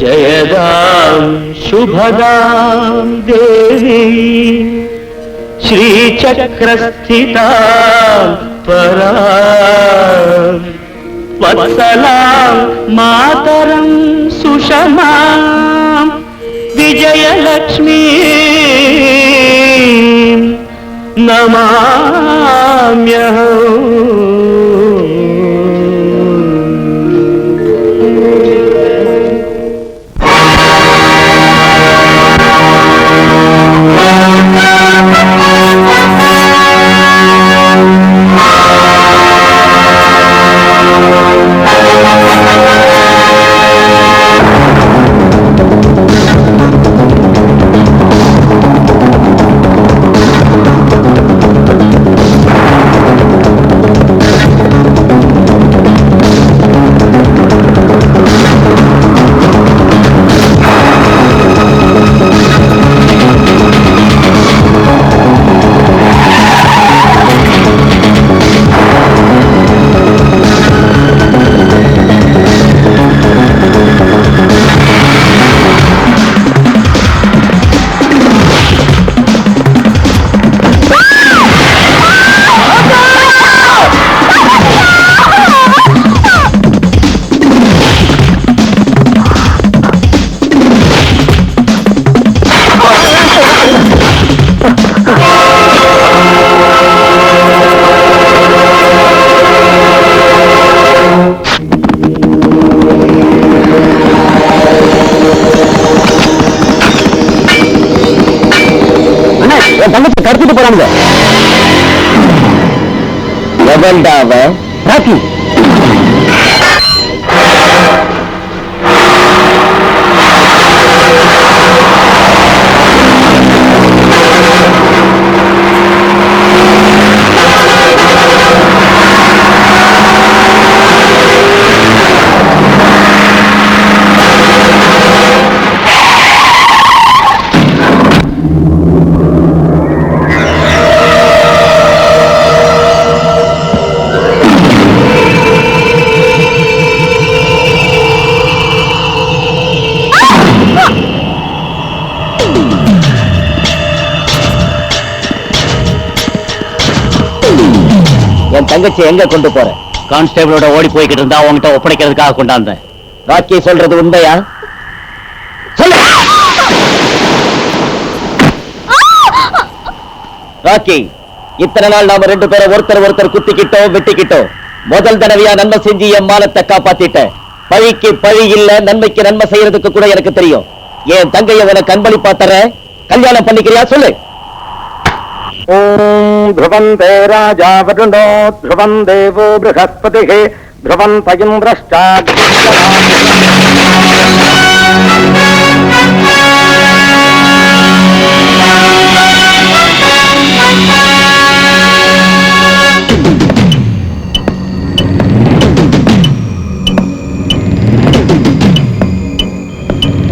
जयदां शुभदां देवी श्रीचक्रस्थितां परां वत्सलां मातरं सुषमां विजयलक्ष्मी नमाम्यहम्। தங்கத்தை கடத்திட்டு போறாங்க. எவன்டாவ ராக்கி என் தங்கச்சி எங்க கொண்டு போற? கான்ஸ்டேபிளோட ஓடி போய்கிட்டு இருந்தா அவங்ககிட்ட ஒப்படைக்கிறதுக்காக கொண்டாந்தேன். ராக்கி சொல்றது உண்மையா? சொல்லு ராக்கி. இத்தனை நாள் நாம ரெண்டு பேரும் ஒருத்தர் குத்திக்கிட்டோம் வெட்டிக்கிட்டோம். முதல் தடவையா நன்மை செஞ்சு என் மானத்தை காப்பாத்திட்ட. பழிக்கு பழி இல்ல, நன்மைக்கு நன்மை செய்யறதுக்கு கூட எனக்கு தெரியும். என் தங்கைய உனக்கு அன்பளிப்பா தர. கல்யாணம் பண்ணிக்கிறியா? சொல்லு. ஓம் ध्रुवन्ते राजा वरुणो ध्रुवं देवो बृहस्पतिः ध्रुवन्त इन्द्रश्चा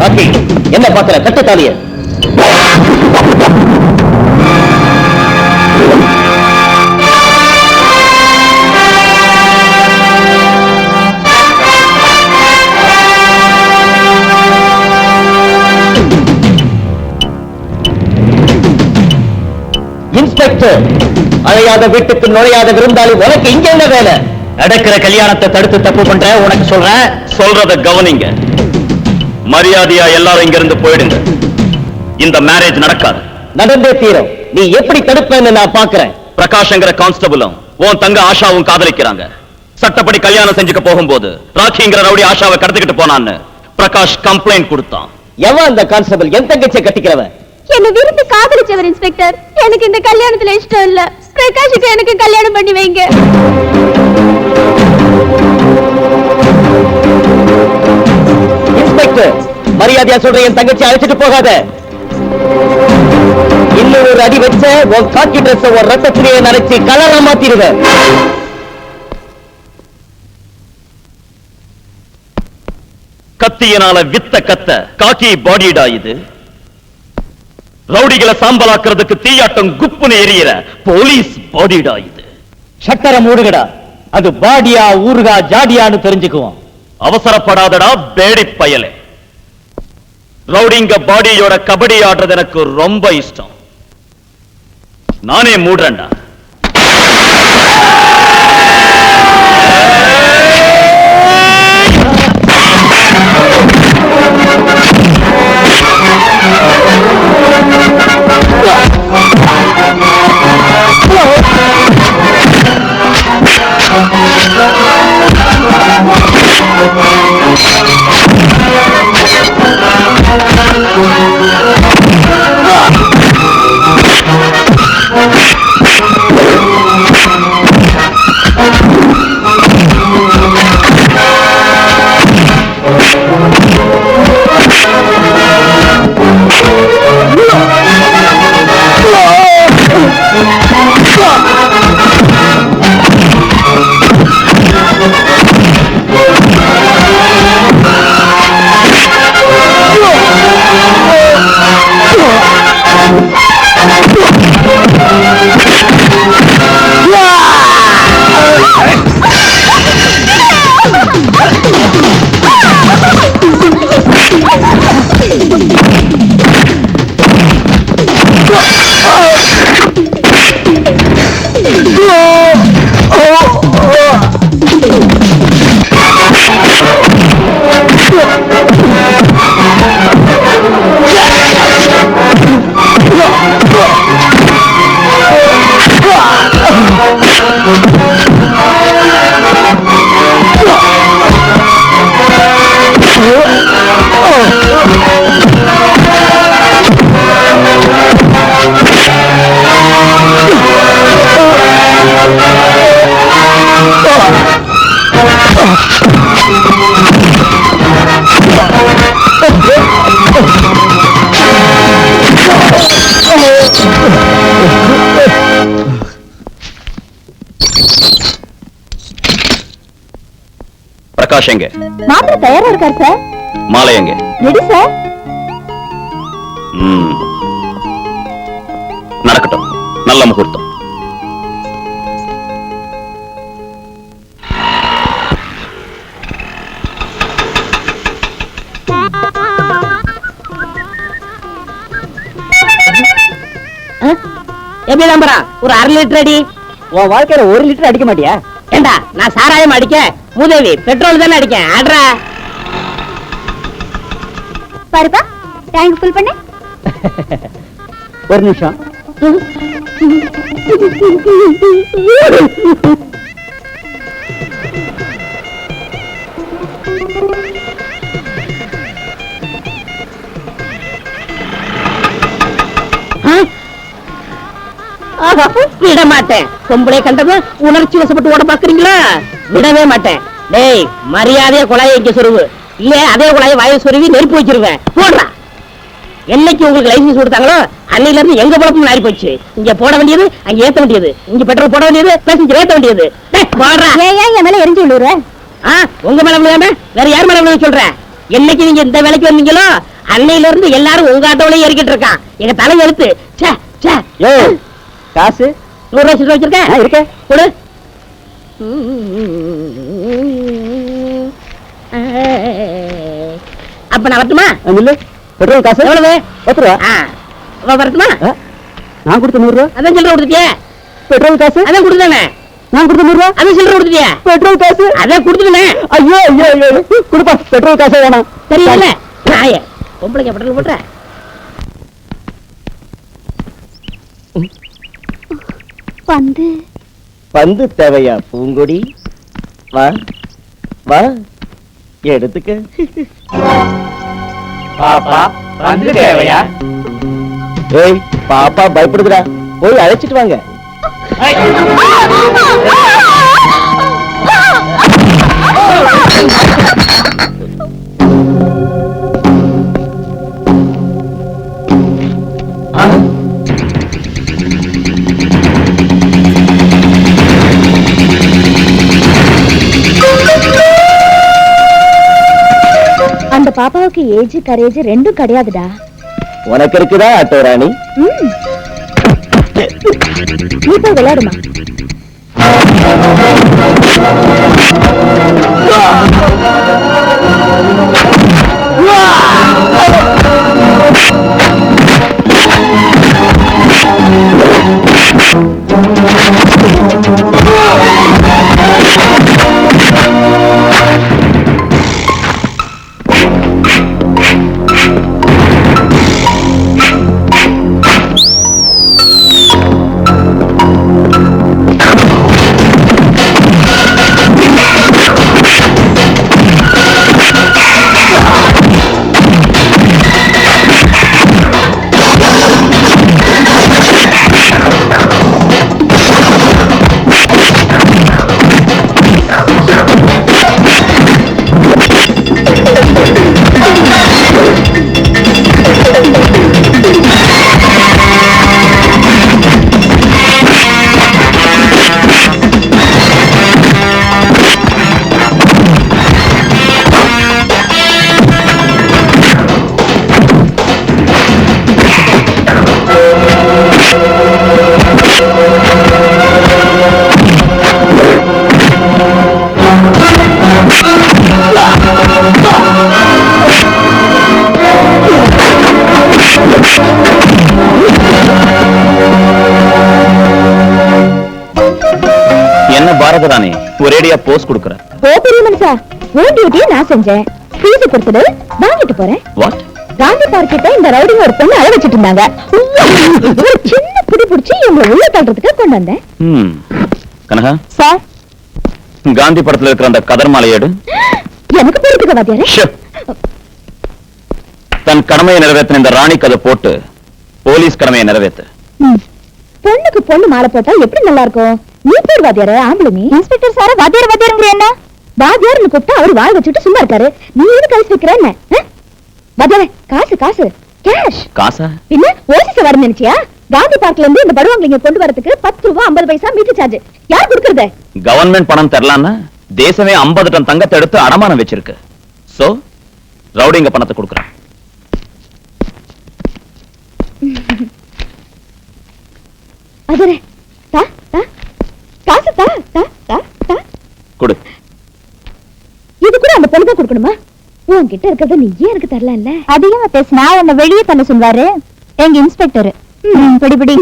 ராக்கி, என்ன பார்க்கிற? கட்டுத்தாலிய. இன்ஸ்பெக்டர், அழையாத வீட்டுக்கு நுழையாத விருந்தாளி உனக்கு இங்க என்ன வேலை? நடக்கிற கல்யாணத்தை தடுத்து தப்பு பண்ற. உனக்கு சொல்றேன், சொல்றத கவனிங்க. மரியாதையா எல்லாரும் இங்க இருந்து போயிடுங்க. இந்த மேரேஜ் நடக்காது. நடந்தே தீரும். நீ எப்படி தடுப்பேன்னு நான் பாக்குறேன். பிரகாஷ்ங்கிற கான்ஸ்டபிளும் உன் தங்க ஆஷாவும் காதலிக்கிறாங்க. சட்டப்படி கல்யாணம் செஞ்சுக்க போகும்போது ராக்கிங்கிற ரவுடி ஆஷாவை கடத்திக்கிட்டு போனான்னு பிரகாஷ் கம்ப்ளைண்ட் கொடுத்தான். எவன் அந்த கான்ஸ்டபிள்? என் தங்கச்சியை கட்டிக்கிறவன். என்ன விரும்பி காதலிச்சவர் இன்ஸ்பெக்டர். எனக்கு இந்த கல்யாணத்துல இஷ்டம் இல்ல. பிரகாஷுக்கு எனக்கு கல்யாணம் பண்ணி வைங்க. இன்ஸ்பெக்டர், மரியாதையா சொல்ற, என் தங்கச்சி அழைச்சிட்டு போகாத. இன்னும் ஒரு அடி வச்ச உன் காக்கி டிரெஸ் ஒரு ரத்தத்திலேயே நினைச்சு கலரா மாத்திடுவேன். கத்தியனால வித்த கத்த காக்கி பாடிடா இது. ரவுடிகளை சாம்பலாக்குறதுக்கு தீயாட்டம் குப்புன்னு எரியற போலீஸ் பாடிடா இது. சட்டர மூடுகடா. அது பாடியா ஊருகா ஜாடியான்னு தெரிஞ்சுக்குவோம். அவசரப்படாதடா பேடி பயலே. ரவுடிங்க பாடியோட கபடி ஆடுறது எனக்கு ரொம்ப இஷ்டம். நானே மூடுறேன்டா. பிரகாஷ் எங்க? மாத்திரை தயாரா இருக்கார் சார். மாலை எங்க? Ready sir. நடக்கட்டும். நல்ல முகூர்த்தம். எப்படி நம்புறா? ஒரு 1/2 லிட்டர் அடி. உன் வாழ்க்கையில 1 லிட்டர் அடிக்க மாட்டியா? ஏண்டா நான் சாராயம் அடிக்க மூதேவி பெட்ரோல் தானே அடிக்கேன். ஆட்ரா பாருப்பா, டேங்க் ஃபுல் பண்ணு. ஒரு நிமிஷம். விட மாட்டேன். பொம்பளை கண்டது உணர்ச்சி வசப்பட்டு ஓட பாக்குறீங்களா? விடவே மாட்டேன். டேய், மரியாதையா குழாயை இங்க சொருவு. இல்ல அதே குழாயை வாயை சொருவி நெருப்பு வச்சிருவேன். போடுறா. என்னைக்கு உங்களுக்கு லைசன்ஸ் கொடுத்தாங்களோ அன்னையில இருந்து எங்க குழப்பம் மாறி போச்சு. இங்க போட வேண்டியது, அங்க ஏத்த வேண்டியது, இங்க பெட்ரோல் போட வேண்டியது, பேசஞ்சர் ஏத்த வேண்டியது. ஏன் என் மேல எரிஞ்சு விழுற? உங்க மேல விழுகாம வேற யார் மேல விழுக சொல்றேன்? என்னைக்கு நீங்க இந்த வேலைக்கு வந்தீங்களோ அன்னையில இருந்து எல்லாரும் உங்க ஆட்டோவிலே ஏறிக்கிட்டு இருக்கான். எங்க தலை எழுத்து. காசு 100 ரூபாய் வச்சிருக்கேன். இருக்கேன், கொடு. அப்ப நான் வரட்டுமா? பெட்ரோல் காசு எவ்வளவு? 10 ரூபா. வரட்டுமா? நான் கொடுத்த 100 ரூபா. அதான் சில்லறை கொடுத்துட்டியா? பெட்ரோல் காசு அதான் கொடுத்தானே. நான் கொடுத்த 100 ரூபா. அதான் சில்லறை கொடுத்துட்டியா? பெட்ரோல் காசு அதான் கொடுத்துட்டேனே. ஐயோ ஐயோ ஐயோ, கொடுப்பா. பெட்ரோல் காசு வேணாம். தெரியல. நாய பொம்பளைக்கு பெட்ரோல் போட்ற. பந்து தேவையா பூங்கொடி? வா வா, எடுத்துக்க. பாப்பா வந்து தேவையா? ஏய், பாப்பா பயப்படுதுடா. போய் அழைச்சிட்டு வாங்க. அந்த பாப்பாவுக்கு ஏஜ் கரேஜ் ரெண்டும் கிடையாதுடா. உனக்கு இருக்குதா ஆட்டோ ராணி? நீ போய் விளையாடுமா. நீ ஒரேடியா போஸ்ட் கொடுக்கற? ஓ பெரிய மனுஷா, உன் டியூட்டியை நான் செஞ்சேன். ஃபீஸ் கொடுத்துடு, வாங்கிட்டு போறேன். வாட்? காந்தி பார்க் கிட்ட இந்த ரவுடிங்க ஒரு பொண்ணு அழ வச்சிட்டு இருந்தாங்க. ஒரு சின்ன புடி புடிச்சு இவங்களை உள்ள தள்ளுறதுக்கு கொண்டு வந்தேன். கனகா சார், காந்தி படத்துல இருக்கிற அந்த கதர் மாலையேடு. எனக்கு பொறுத்துக்க வாத்தியாரே. தன் கடமையை நிறைவேற்றின இந்த ராணி கதை போட்டு போலீஸ் கடமையை நிறைவேற்று. பொண்ணுக்கு பொண்ணு மாலை போட்டா எப்படி நல்லா இருக்கும்? நீ பேர் வாத்தியார, ஆம்பளை நீ. இன்ஸ்பெக்டர் சார வாத்தியார் வாத்தியாருங்கிற என்ன? வாத்தியார்னு கூப்பிட்டா அவர் வாய் வச்சுட்டு சும்மா இருக்காரு. நீ எதுக்கு கழிச்சு வைக்கிற என்ன? வாத்தியாரே, காசு காசு கேஷ். காசா? பின்ன ஓசிஸ் வர நினைச்சியா? காந்தி பார்க்ல இருந்து இந்த படுவாங்க கொண்டு வரதுக்கு 10 ரூபாய் 50 பைசா மீட்டர் சார்ஜ். யார் கொடுக்கறது? கவர்மெண்ட் பணம் தரலான்னா தேசமே 50 டன் தங்கத்தை எடுத்து அடமானம் வச்சிருக்கு. சோ ரவுடிங்க பணத்தை கொடுக்கறான். அதரே தா தா காசு தா தா தா தா கொடு. இது கூட அந்த பொண்ணுக்கு கொடுக்கணுமா? உன்கிட்ட இருக்கிறத நீ ஏன் எனக்கு தரல? இல்ல அதிகமா பேசினா உன்னை வெளியே தள்ள சொல்வாரு எங்க இன்ஸ்பெக்டர். பிடி பிடி.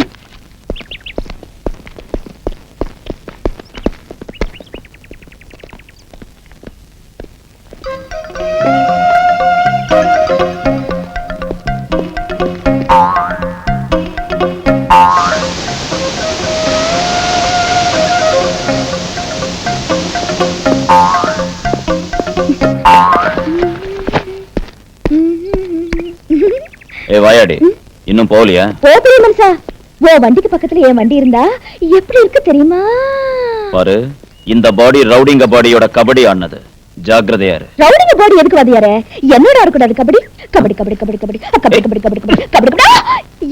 வாயாடி, இன்னும் போகலையா? போகலையே மனுஷா. ஓ வண்டிக்கு பக்கத்துல என் வண்டி இருந்தா எப்படி இருக்கு தெரியுமா? பாரு, இந்த பாடி ரவுடிங்க பாடியோட கபடி ஆனது. ஜாக்கிரதையா இரு. ரவுடிங்க பாடி எதுக்கு வாதியாரே? என்னோட இருக்கக்கூடாது கபடி? கபடி கபடி கபடி கபடி கபடி கபடி கபடி கபடி கபடி கபடி.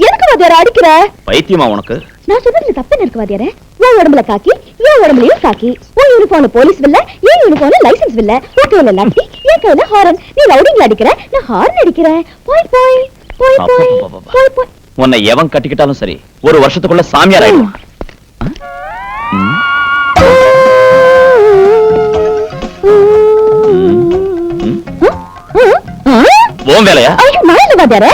எதுக்கு வாதியாரே அடிக்கிற? பைத்தியமா உனக்கு? நான் சொல்றதுல தப்பு இருக்கு வாதியாரே. உன் உடம்புல காக்கி, என் உடம்புலயும் காக்கி. உன் யூனிஃபார்ம்ல போலீஸ் வில்ல, என் யூனிஃபார்ம்ல லைசென்ஸ் வில்ல. உன் கையில லாட்டி, என் கையில ஹாரன். நீ ரவுடிங்க அடிக்கிற, நான் ஹாரன் அடிக்கிறேன். போய் போய் போய் போய் போய் போய். உன்னை எவன் கட்டிக்கிட்டாலும் சரி, ஒரு வருஷத்துக்குள்ள சாமியார் ஆயிடுவான். ஓம் வேலையா? நான் இல்ல வாத்தியாரே.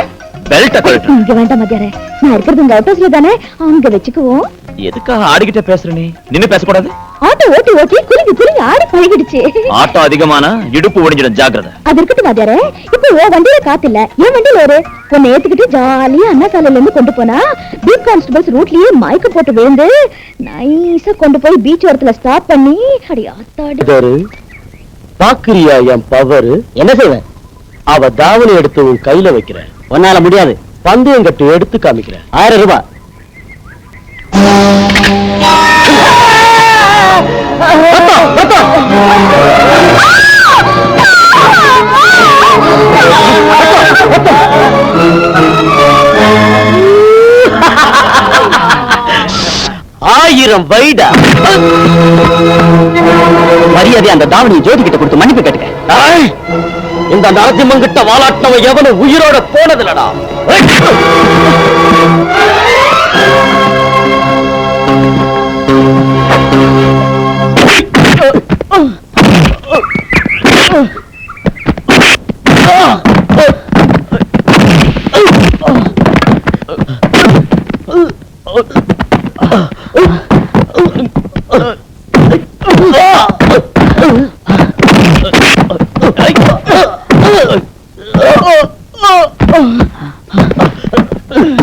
பெல்ட்ட கழட்டு. இங்க வேண்டாம் வாத்தியாரே, நான் இருக்கிறது உங்க ஆட்டோஸ்ல தானே, அங்க வச்சுக்குவோம். எதுக்காக ஆடிக்கிட்ட பேசுற நீ? நின்னு பேசக்கூடாது. ஆட்டோ ஓட்டி ஓட்டி குலுங்கி குலுங்கி ஆடி பழகிடுச்சு. ஆட்டோ அதிகமான இடுப்பு ஒடிஞ்சிடும், ஜாக்கிரதை. அது இருக்கட்டும் வாத்தியாரே, இப்போ உன் வண்டியில காத்து இல்ல, என் வண்டியில ஒரு உன்னை ஏத்துக்கிட்டு ஜாலியா அண்ணா சாலையில இருந்து கொண்டு போனா பீட் கான்ஸ்டபிள்ஸ் ரூட்லயே மயக்க போட்டு விழுந்து நைஸா கொண்டு போய் பீச் ஓரத்துல ஸ்டாப் பண்ணி அடி ஆத்தாடி. பாக்குறியா என் பவர்? என்ன செய்வேன்? அவ தாவணி எடுத்து உன் கையில வைக்கிறேன். உன்னால முடியாது. பந்தயம் கட்டு எடுத்து காமிக்கிறேன். 1000 ரூபாய். ஆயிரம் வைடா. மரியாதை அந்த தாவணியை ஜோதி கிட்ட கொடுத்து மன்னிப்பு கேட்டுக்க. இந்த நரசிம்மங்கிட்ட வாலாட்டவன் எவனும் உயிரோட போனதில்லடா.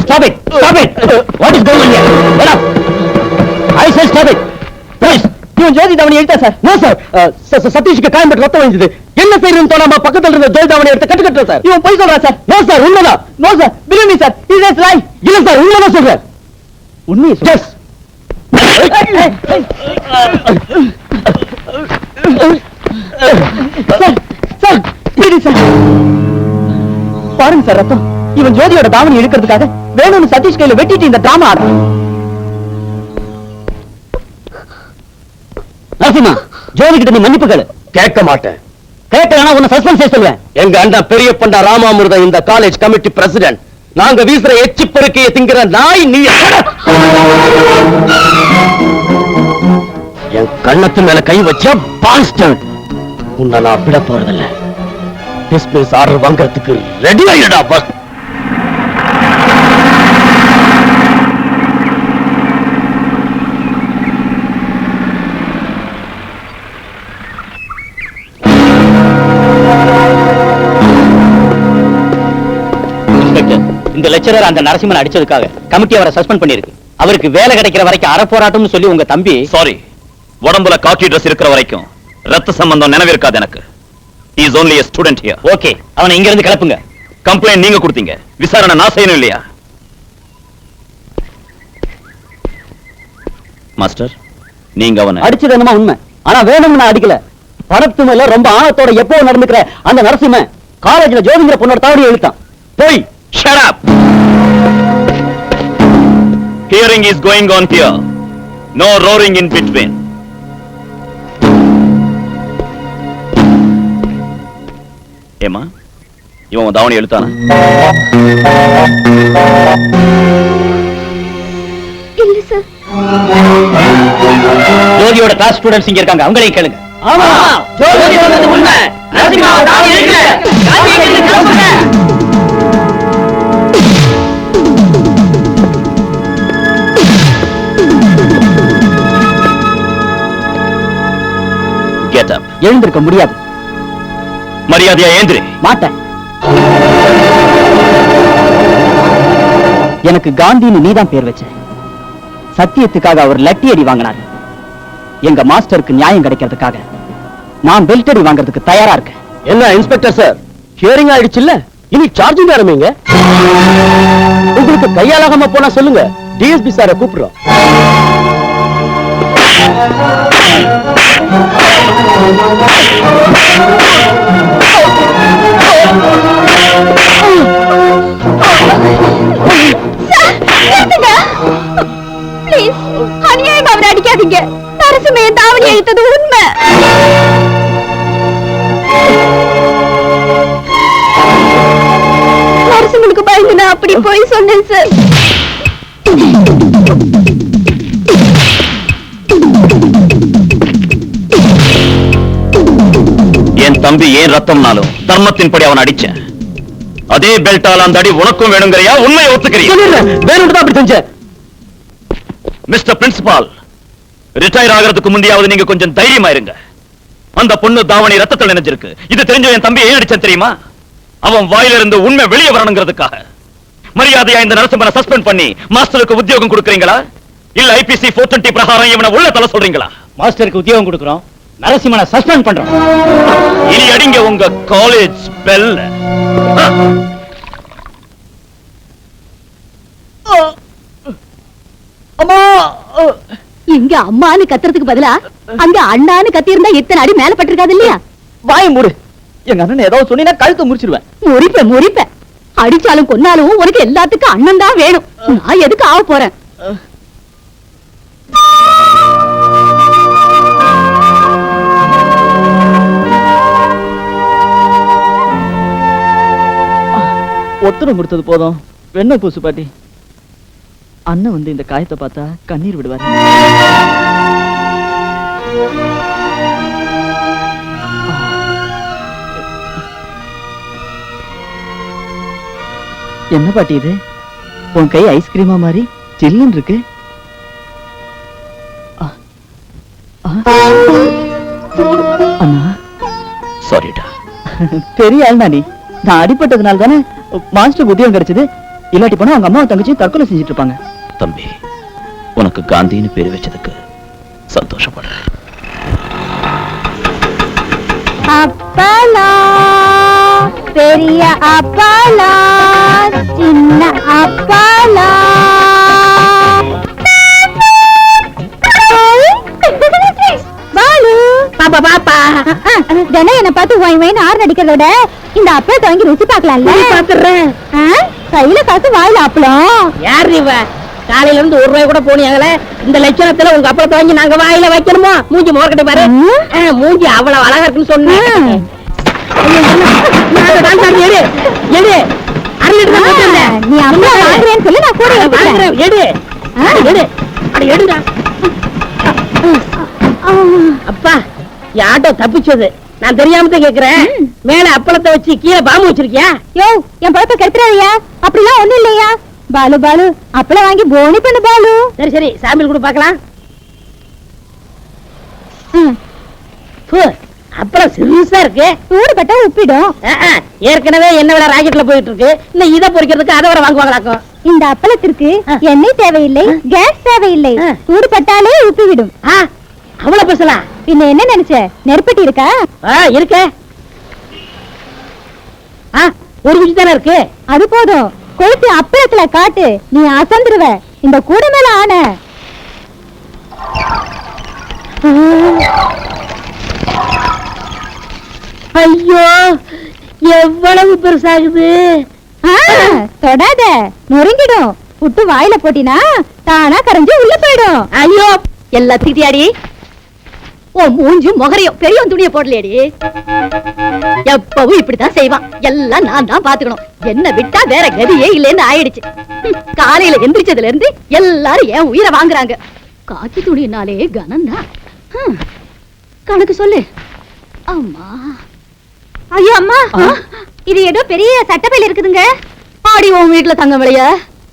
Stop it! Stop it! What is going on here? Get up! I said stop it! Please! இவன் ஜோதி தாவணி எடுத்தா சார்? No sir. சதீஷ்க்கு காயம்பட்டு ரத்தம் வந்தது. என்ன செய்யறதுன்னு தோணாம பக்கத்துல இருந்த ஜோதி தாவணி எடுத்து கட்டுக்கட்டுறோம் சார். இவன் போய் சொல்றான் சார். நோ சார், உண்மைதான். No sir, believe me sir, it is lie. இல்ல சார், உண்மைதான் சொல்றேன். உண்மையை சார். Sir, please sir. பாருங்க சார், ரத்தம். இவன் ஜோதியோட தாவணி எடுக்கிறதுக்காக வேணும்னு சதீஷ் கையில வெட்டிட்டு இந்த டிராமா ஆடுறான். நரசிம்மா, ஜோதி கிட்ட நீ மன்னிப்பு கேளு. கேட்க மாட்டேன். கேட்கலன்னா உன்னை சஸ்பெண்ட் செய்ய சொல்லுவேன். எங்க அண்ணா பெரிய பண்டா ராமாமிர்தம் இந்த காலேஜ் கமிட்டி பிரசிடென்ட். நாங்க வீசுற எச்சி பெருக்கையை திங்கிற நாய் நீ. என் கண்ணத்து மேல கை வச்ச பாஸ்டர்ட். உன்னை நான் விட போறதில்ல. டிஸ்மிஸ் ஆர்டர் வாங்கறதுக்கு ரெடி ஆயிடா பஸ். இந்த லெக்சரர் அந்த நரசிம்மன் அடிச்சதுக்காக கமிட்டி அவரை சஸ்பெண்ட் பண்ணிருக்கு. அவருக்கு வேலை கிடைக்கிற வரைக்கும் அறப்போராட்டம்னு சொல்லி உங்க தம்பி. சாரி, உடம்புல காக்கி ட்ரெஸ் இருக்கிற வரைக்கும் ரத்த சம்பந்தம் நினைவிருக்காது எனக்கு. He is only a student here. Okay, அவனை இங்க இருந்து கிளப்புங்க. கம்ப்ளைண்ட் நீங்க கொடுத்தீங்க, விசாரணை நான் செய்யணும் இல்லையா? மாஸ்டர், நீங்க அவனை அடிச்சது என்னமா உண்மை, ஆனா வேணும்னு நான் அடிக்கல. பணத்து மேல ரொம்ப ஆணத்தோட எப்போ நடந்துக்கிற அந்த நரசிம்மன் காலேஜ்ல ஜோதிங்கிற பொண்ணோட தாவடி இழுத்தான். போய் shut up. Hearing is going on here. No roaring in between. ஏமா, இவன் தாவணி எழுத்தானா? இல்ல சார். ஜோதியோட கிளாஸ் ஸ்டூடண்ட்ஸ் இங்க இருக்காங்க, அவங்களையும் கேளுங்க. ஆமா, ஜோதி சொன்னது உண்மை. நரசிம்மா தாவணி இழுக்கல. காந்தி கிட்ட கிளம்புங்க. Get up. எழுந்திருக்க முடியாது. மரியாதையா ஏந்திரி. மாட்டேன். எனக்கு காந்தின்னு நீதான் பேர் வச்ச. சத்தியத்துக்காக அவர் லட்டி அடி வாங்கினார். எங்க மாஸ்டருக்கு நியாயம் கிடைக்கிறதுக்காக நான் பெல்ட் அடி வாங்குறதுக்கு தயாரா இருக்கேன். என்ன இன்ஸ்பெக்டர் சார், ஹியரிங் ஆயிடுச்சுல்ல, இனி சார்ஜிங் ஆரம்பிங்க. உங்களுக்கு கையாலாகாம போனா சொல்லுங்க, டிஎஸ்பி சாரை கூப்பிடுறோம். பிளீஸ், அநியாயமா அவரை அடிக்காதீங்க. நரசிம்மையை தாவணி அழித்தது உண்மை. நரசிம்மனுக்கு பயந்து நான் அப்படி போய் சொன்னேன் சார். என் தம்பி ஏன் ரத்தம்னாலும் தர்மத்தின்படி அவன் அடிச்சேன். அதே பெல்ட்டால அந்த அடி உனக்கும் வேணுங்கிறியா? உண்மையை ஒத்துக்கிறியா? வேணும்னு அப்படி செஞ்ச. மிஸ்டர் பிரின்சிபால், ரிட்டையர் ஆகிறதுக்கு முந்தையாவது நீங்க கொஞ்சம் தைரியமா இருங்க. அந்த பொண்ணு தாவணி ரத்தத்தில் நினைஞ்சிருக்கு. இது தெரிஞ்ச என் தம்பி ஏன் அடிச்சேன் தெரியுமா? அவன் வாயிலிருந்து உண்மை வெளியே வரணுங்கிறதுக்காக. மரியாதையா இந்த நரசிம்மனை சஸ்பெண்ட் பண்ணி மாஸ்டருக்கு உத்தியோகம் கொடுக்கறீங்களா, இல்ல IPC 420 பிரகாரம் இவனை உள்ள தள்ள சொல்றீங்களா? மாஸ்டருக்கு உத்தியோகம் கொடுக்கிறோம், நரசிம்மனை சஸ்பெண்ட் பண்றோம். இனி அடிங்க உங்க காலேஜ் பெல். அம்மா, இங்க அம்மான்னு கத்துறதுக்கு பதிலா அங்க அண்ணான்னு கத்தி இருந்தா எத்தனை அடி மேல பட்டிருக்காது இல்லையா? வாய மூடு. எங்க அண்ணன் ஏதாவது சொன்னீங்கன்னா கழுத்தை முறிச்சிருவேன். முறிப்ப அடிச்சாலும் கொன்னாலும் உனக்கு எல்லாத்துக்கும் அண்ணன் தான் வேணும். நான் எதுக்கு ஆக போறேன்? ஒத்தனை கொடுத்தது போதும். வெண்ண பூசு பாட்டி. அண்ணன் வந்து இந்த காயத்தை பார்த்தா கண்ணீர் விடுவார். என்ன பாட்டி இது? உன் கை ஐஸ்கிரீமா மாதிரி சில்லுன்னு இருக்கு. அண்ணா, சாரிடா. பெரிய ஆள் நீ. நான் அடிப்பட்டதுனால தானே மாஸ்டர் உத்தியோகம் கிடைச்சது. இல்லாட்டி போனா அவங்க அம்மாவை தங்கச்சி தற்கொலை செஞ்சுட்டு இருப்பாங்க. தம்பி, உனக்கு காந்தின்னு பேர் வச்சதுக்கு சந்தோஷப்படுறேன். அப்பலா, பெரிய அப்பலா, சின்ன அப்பலா. பாலு, பாப்பா பாப்பா, தினம் என்ன பார்த்து வாய் வாயின்னு ஆறு அடிக்கிறத விட இந்த அப்பளத்தை வாங்கி ருசி பார்க்கலாம்ல. பாத்துறேன். கையில காசு வாயில அப்பளம். யார் இவ? காலையில இருந்து 1 ரூபாய் கூட போனியாங்களே. இந்த லட்சணத்துல உங்க அப்பளத்தை வாங்கி நாங்க வாயில வைக்கணுமா? மூஞ்சி மோர்கிட்ட பாரு. மூஞ்சி அவ்வளவு அழகா இருக்குன்னு சொன்னேன். நீ அப்பளம் வாங்குறேன்னு சொல்லி நான் கூட எடுடா. அப்பா, யாட்டோ தப்பிச்சது. நான் தெரியாம தான் கேக்குறேன். மேல அப்பளத்தை வச்சு கீழே பாம்பு வச்சிருக்கியா? யோ, என் பழத்தை கெடுத்துறாதியா. அப்படிலாம் ஒண்ணும் இல்லையா? பாலு பாலு, அப்பளம் வாங்கி போனி பண்ணு பாலு. சரி சரி, சாம்பிள் கூட பாக்கலாம். அப்பளம் சிறுசா புதுசா இருக்கு. சூடுபட்டா உப்பிடும். ஏற்கனவே எண்ணெய் விலை ராக்கெட்ல போயிட்டு இருக்கு. இன்னும் இதை பொரிக்கிறதுக்கு அதை வர வாங்குவாங்களாக்கும். இந்த அப்பளத்திற்கு எண்ணெய் தேவையில்லை, கேஸ் தேவையில்லை, சூடுபட்டாலே உப்பிவிடும். அவ்வளவு பேசலாம். பின்ன என்ன நினைச்ச, நெருப்பட்டி இருக்கா? இருக்க. ஒரு குச்சி தானே இருக்கு. அது போதும். கொளுத்தி அப்பளத்துல காட்டு, நீ அசந்துருவ. இந்த கூட மேல ஆன. ஐயோ, எவ்வளவு பெருசாகுது. தொடாத, நொறுங்கிடும். புட்டு வாயில போட்டினா தானா கரைஞ்சு உள்ள போயிடும். ஐயோ, எல்லாத்துக்கிட்டியாடி? ஓ மூஞ்சும் முகரையும் பெரிய துணியை போடலையடி. எப்பவும் இப்படித்தான் செய்வான். எல்லாம் நான் தான் பாத்துக்கணும். என்ன விட்டா வேற கதியே இல்லைன்னு ஆயிடுச்சு. காலையில எந்திரிச்சதுல இருந்து எல்லாரும் என் உயிரை வாங்குறாங்க. காக்கி துணினாலே கனம்தான். கணக்கு சொல்லு. அம்மா, ஐயோ அம்மா, இது ஏதோ பெரிய சட்டப்பையில இருக்குதுங்க. ஆடி உன் வீட்டுல தங்க விளைய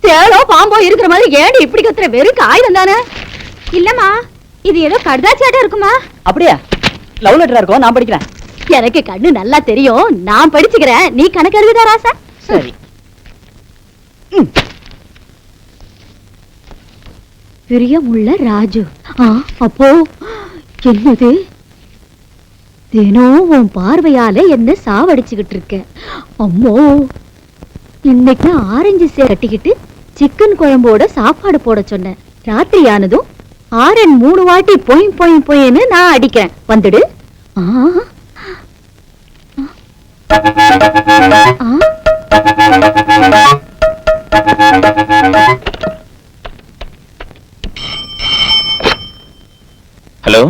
தேளோ பாம்போ இருக்கிற மாதிரி ஏடி இப்படி கத்துற? வெறும் காகிதம் தானே. இல்லம்மா, இது ஏதோ கடுதாச்சாட்டம் இருக்குமா? அப்படியா? லவ் லெட்டரா இருக்கும், நான் படிக்கிறேன். எனக்கு கண்ணு நல்லா தெரியும், நான் படிச்சுக்கிறேன். நீ கணக்கு எழுதுதா ராசா? சரி. பிரியமுள்ள ராஜு. அப்போ என்னது? தினம் உன் பார்வையால என்ன சாவடிச்சுக்கிட்டு இருக்க. அம்மோ, இன்னைக்கு ஆரஞ்சு சே கட்டிக்கிட்டு சிக்கன் குழம்போட சாப்பாடு போட சொன்னேன். ராத்திரி ஆனதும் ஆரன் 3 வாட்டி பொய் பொய் பொய்ன்னு நான் அடிக்கிறேன். வந்துடு. ஹலோ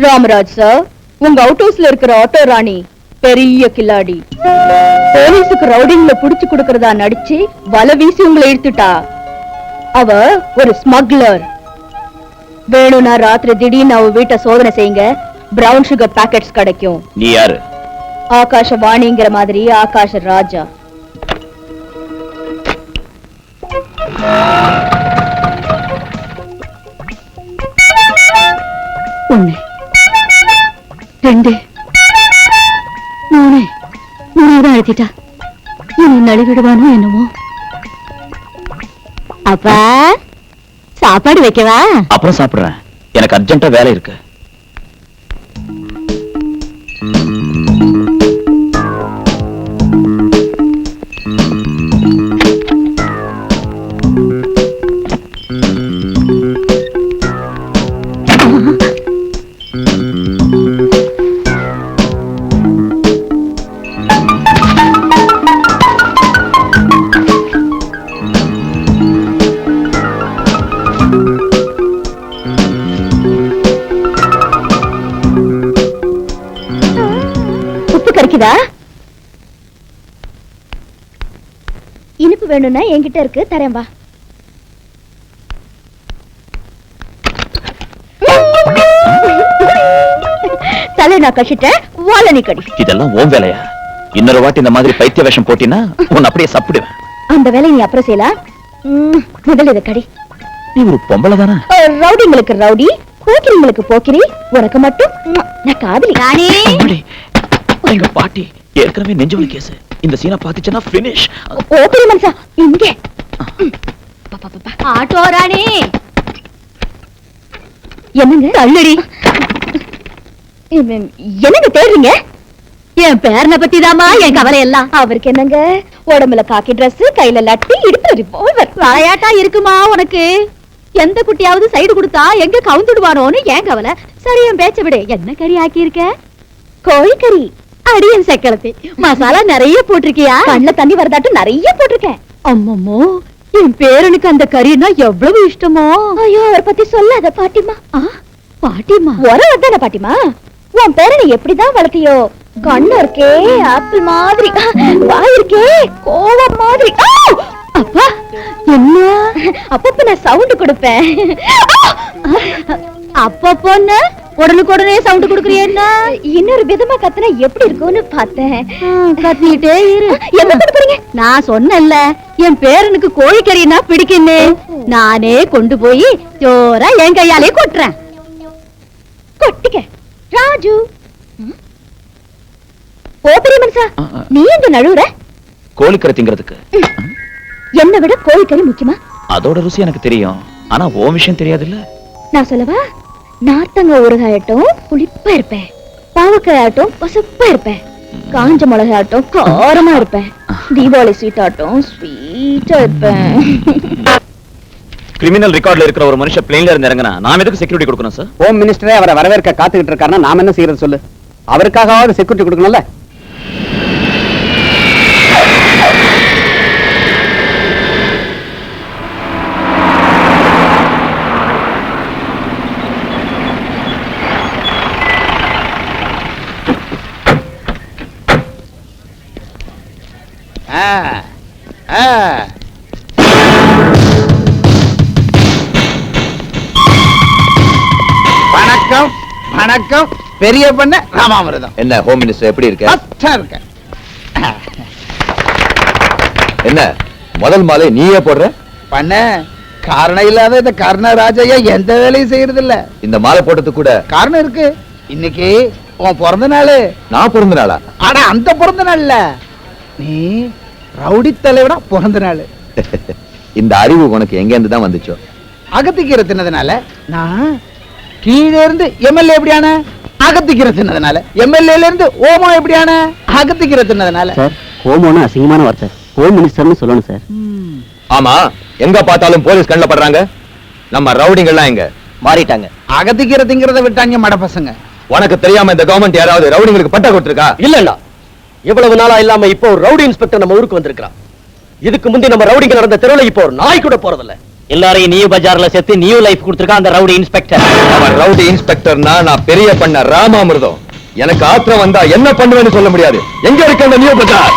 ராமராஜ் சார், உங்க அவுட் ஹவுஸ்ல இருக்கிற ஆட்டோ ராணி பெரிய கில்லாடி. போலீஸுக்கு ரவுடிங்ல புடிச்சு கொடுக்கறதா நடிச்சு வலை வீசி உங்களை இழுத்துட்டா. அவ ஒரு ஸ்மக்லர். வேணும்னா ராத்திரி திடீர்னு அவ வீட்டை சோதனை செய்யுங்க. பிரவுன் சுகர் பாக்கெட்ஸ் கிடைக்கும். நீ யாரு? ஆகாஷ வாணிங்கிற மாதிரி ஆகாஷ ராஜா. ஒண்ணு, 2, 3 தான் அழுத்திட்டா. இனி நழுவிடுவானோ என்னமோ. அப்பா, சாப்பாடு வைக்கவா? அப்புறம் சாப்பிடுறேன். எனக்கு அர்ஜென்ட்டா வேலை இருக்கு. இனிப்பு வேணும்னா என்கிட்ட இருக்கு, தரேன் வா. தலை நான் கஷிட்டேன், வாழ நீ கடி. இதெல்லாம் ஓம் வேலையா? இன்னொரு வாட்டி இந்த மாதிரி பைத்திய வேஷம் போட்டினா உன்னை அப்படியே சாப்பிடுவேன். அந்த வேலையை நீ அப்புறம் செய்யலாம். முதல்ல இதை கடி. நீ ஒரு பொம்பளை தானே? ரவுடிங்களுக்கு ரவுடி, போக்கிரிங்களுக்கு போக்கிரி, உனக்கு மட்டும் நான் காதலி. எங்க பாட்டி ஏற்கனவே நெஞ்சுவலி கேஸ். இந்த சீனை பாத்துச்சுன்னா பினிஷ். ஓ மனுஷா, இங்க ஆட்டோ ராணி. என்னங்க தள்ளுடி. என்னங்க தேடுறீங்க? என் பேரனை பத்தி தாமா என் கவலை எல்லாம். அவருக்கு என்னங்க, உடம்புல காக்கி டிரஸ், கையில லட்டி, இடுப்புல ரிவால்வர். விளையாட்டா இருக்குமா உனக்கு? எந்த குட்டியாவது சைடு கொடுத்தா எங்க கவுந்துடுவானோன்னு ஏன் கவலை. சரி, என் பேச்ச விடு. என்ன கறி ஆக்கி இருக்க? கோழிக்கறி. அடியன் சக்கலத்தி. மசாலா நிறைய போட்டிருக்கியா? கண்ணுல தண்ணி வரதாட்டும் நிறைய போட்டிருக்கேன். அம்மம்மோ, என் பேரனுக்கு அந்த கறினா எவ்வளவு இஷ்டமோ. ஐயோ, அவரை பத்தி சொல்லாத பாட்டிமா. பாட்டிமா? உரதான பாட்டிமா. உன் பேரனை எப்படிதான் வளர்த்தியோ? கண்ணு இருக்கே ஆப்பிள் மாதிரி, வாய் இருக்கே கோவம் மாதிரி. அப்பா, என்ன அப்பப்ப நான் சவுண்ட் கொடுப்பேன். அப்பப்போன்னு உடனுக்குடனே சவுண்ட் கொடுக்குறியேன்னா? இன்னொரு விதமா கத்துனா எப்படி இருக்கும்னு பார்த்தேன். கத்திட்டே இரு. என்ன பண்ண போறீங்க? நான் சொன்னேன்ல, என் பேரனுக்கு கோழிக்கறினா பிடிக்குன்னு. நானே கொண்டு போய் ஜோரா என் கையாலே கொட்டுறேன். கொட்டிக்க ராஜு. பெரிய மனுஷா, நீ எங்க நழுவுற? கோழிக்கரை திங்கிறதுக்கு. என்னை விட கோழிக்கறி முக்கியமா? அதோட ருசி எனக்கு தெரியும், ஆனா உன் விஷயம் தெரியாதுல்ல. நான் சொல்லவா? நார்த்தங்க ஊறுகாயட்டும் புளிப்பா இருப்பேன், பாவக்காயாட்டும் பசப்பா இருப்பேன், காஞ்ச மிளகாயாட்டும் காரமா இருப்பேன், தீபாவளி ஸ்வீட் ஆட்டும் ஸ்வீட்டா இருப்பேன். கிரிமினல் ரெக்கார்ட்ல இருக்கிற ஒரு மனுஷன் பிளேன்ல இருந்து இறங்கினா நாம எதுக்கு செக்யூரிட்டி கொடுக்கணும் சார்? ஹோம் மினிஸ்டரே அவரை வரவேற்க காத்துக்கிட்டு இருக்காருன்னா நாம என்ன செய்யறது சொல்லு? அவருக்காகவாவது செக்யூரிட்டி கொடுக்கணும்ல. வணக்கம் வணக்கம், பெரிய பண்ண ராமாமிர்தம். என்ன ஹோம் மினிஸ்டர் எப்படி இருக்க? பச்சா இருக்க. என்ன முதல் மாலை நீயே போடுற? பண்ண காரணம் இல்லாத இந்த கர்ணராஜையா எந்த வேலையும் செய்யறது இல்ல. இந்த மாலை போட்டது கூட காரணம் இருக்கு. இன்னைக்கு உன் பிறந்த நாள். நான் பிறந்த நாளா? ஆனா அந்த பிறந்த நாள்ல நீ ரவுடி தலைவனா பிறந்த நாள். இந்த அறிவு உனக்கு எங்க இருந்து தான் வந்துச்சோ? அகத்திக்கீரை தின்னதுனால. நான் கீழே இருந்து எம்எல்ஏ எப்படியான? அகத்திக்கீரை தின்னதுனால. எம்எல்ஏல இருந்து ஓமோ எப்படியான? அகத்திக்கீரை தின்னதுனால. சார், ஹோமோன்னு அசிங்கமான வார்த்தை, ஹோம் மினிஸ்டர்னு சொல்லணும் சார். ஆமா, எங்க பார்த்தாலும் போலீஸ் கண்ணுல படுறாங்க. நம்ம ரவுடிங்கெல்லாம் எங்க மாறிட்டாங்க. அகத்திக்கீரை திங்கிறத விட்டாங்க மட பசங்க. உனக்கு தெரியாம இந்த கவர்மெண்ட் யாராவது ரவுடிங்களுக்கு பட்டா கொடுத்திருக்கா? இல்லண்ணா, இவ்வளவு நாளா இல்லாம இப்போ ஒரு ரவுடி இன்ஸ்பெக்டர் நம்ம ஊருக்கு வந்திருக்கான். இதுக்கு முந்தி நம்ம ரவுடிங்க நடந்த தெருவுல இப்போ ஒரு நாய் கூட போறதில்ல. எல்லாரையும் நியூ பஜார்ல சேர்த்து நியூ லைஃப் கொடுத்திருக்கான் அந்த ரவுடி இன்ஸ்பெக்டர். அவன் ரவுடி இன்ஸ்பெக்டர்னா நான் பெரிய பண்ண ராமாமிர்தம். எனக்கு ஆத்திரம் வந்தா என்ன பண்ணுவேன்னு சொல்ல முடியாது. எங்க இருக்க அந்த நியூ பஜார்?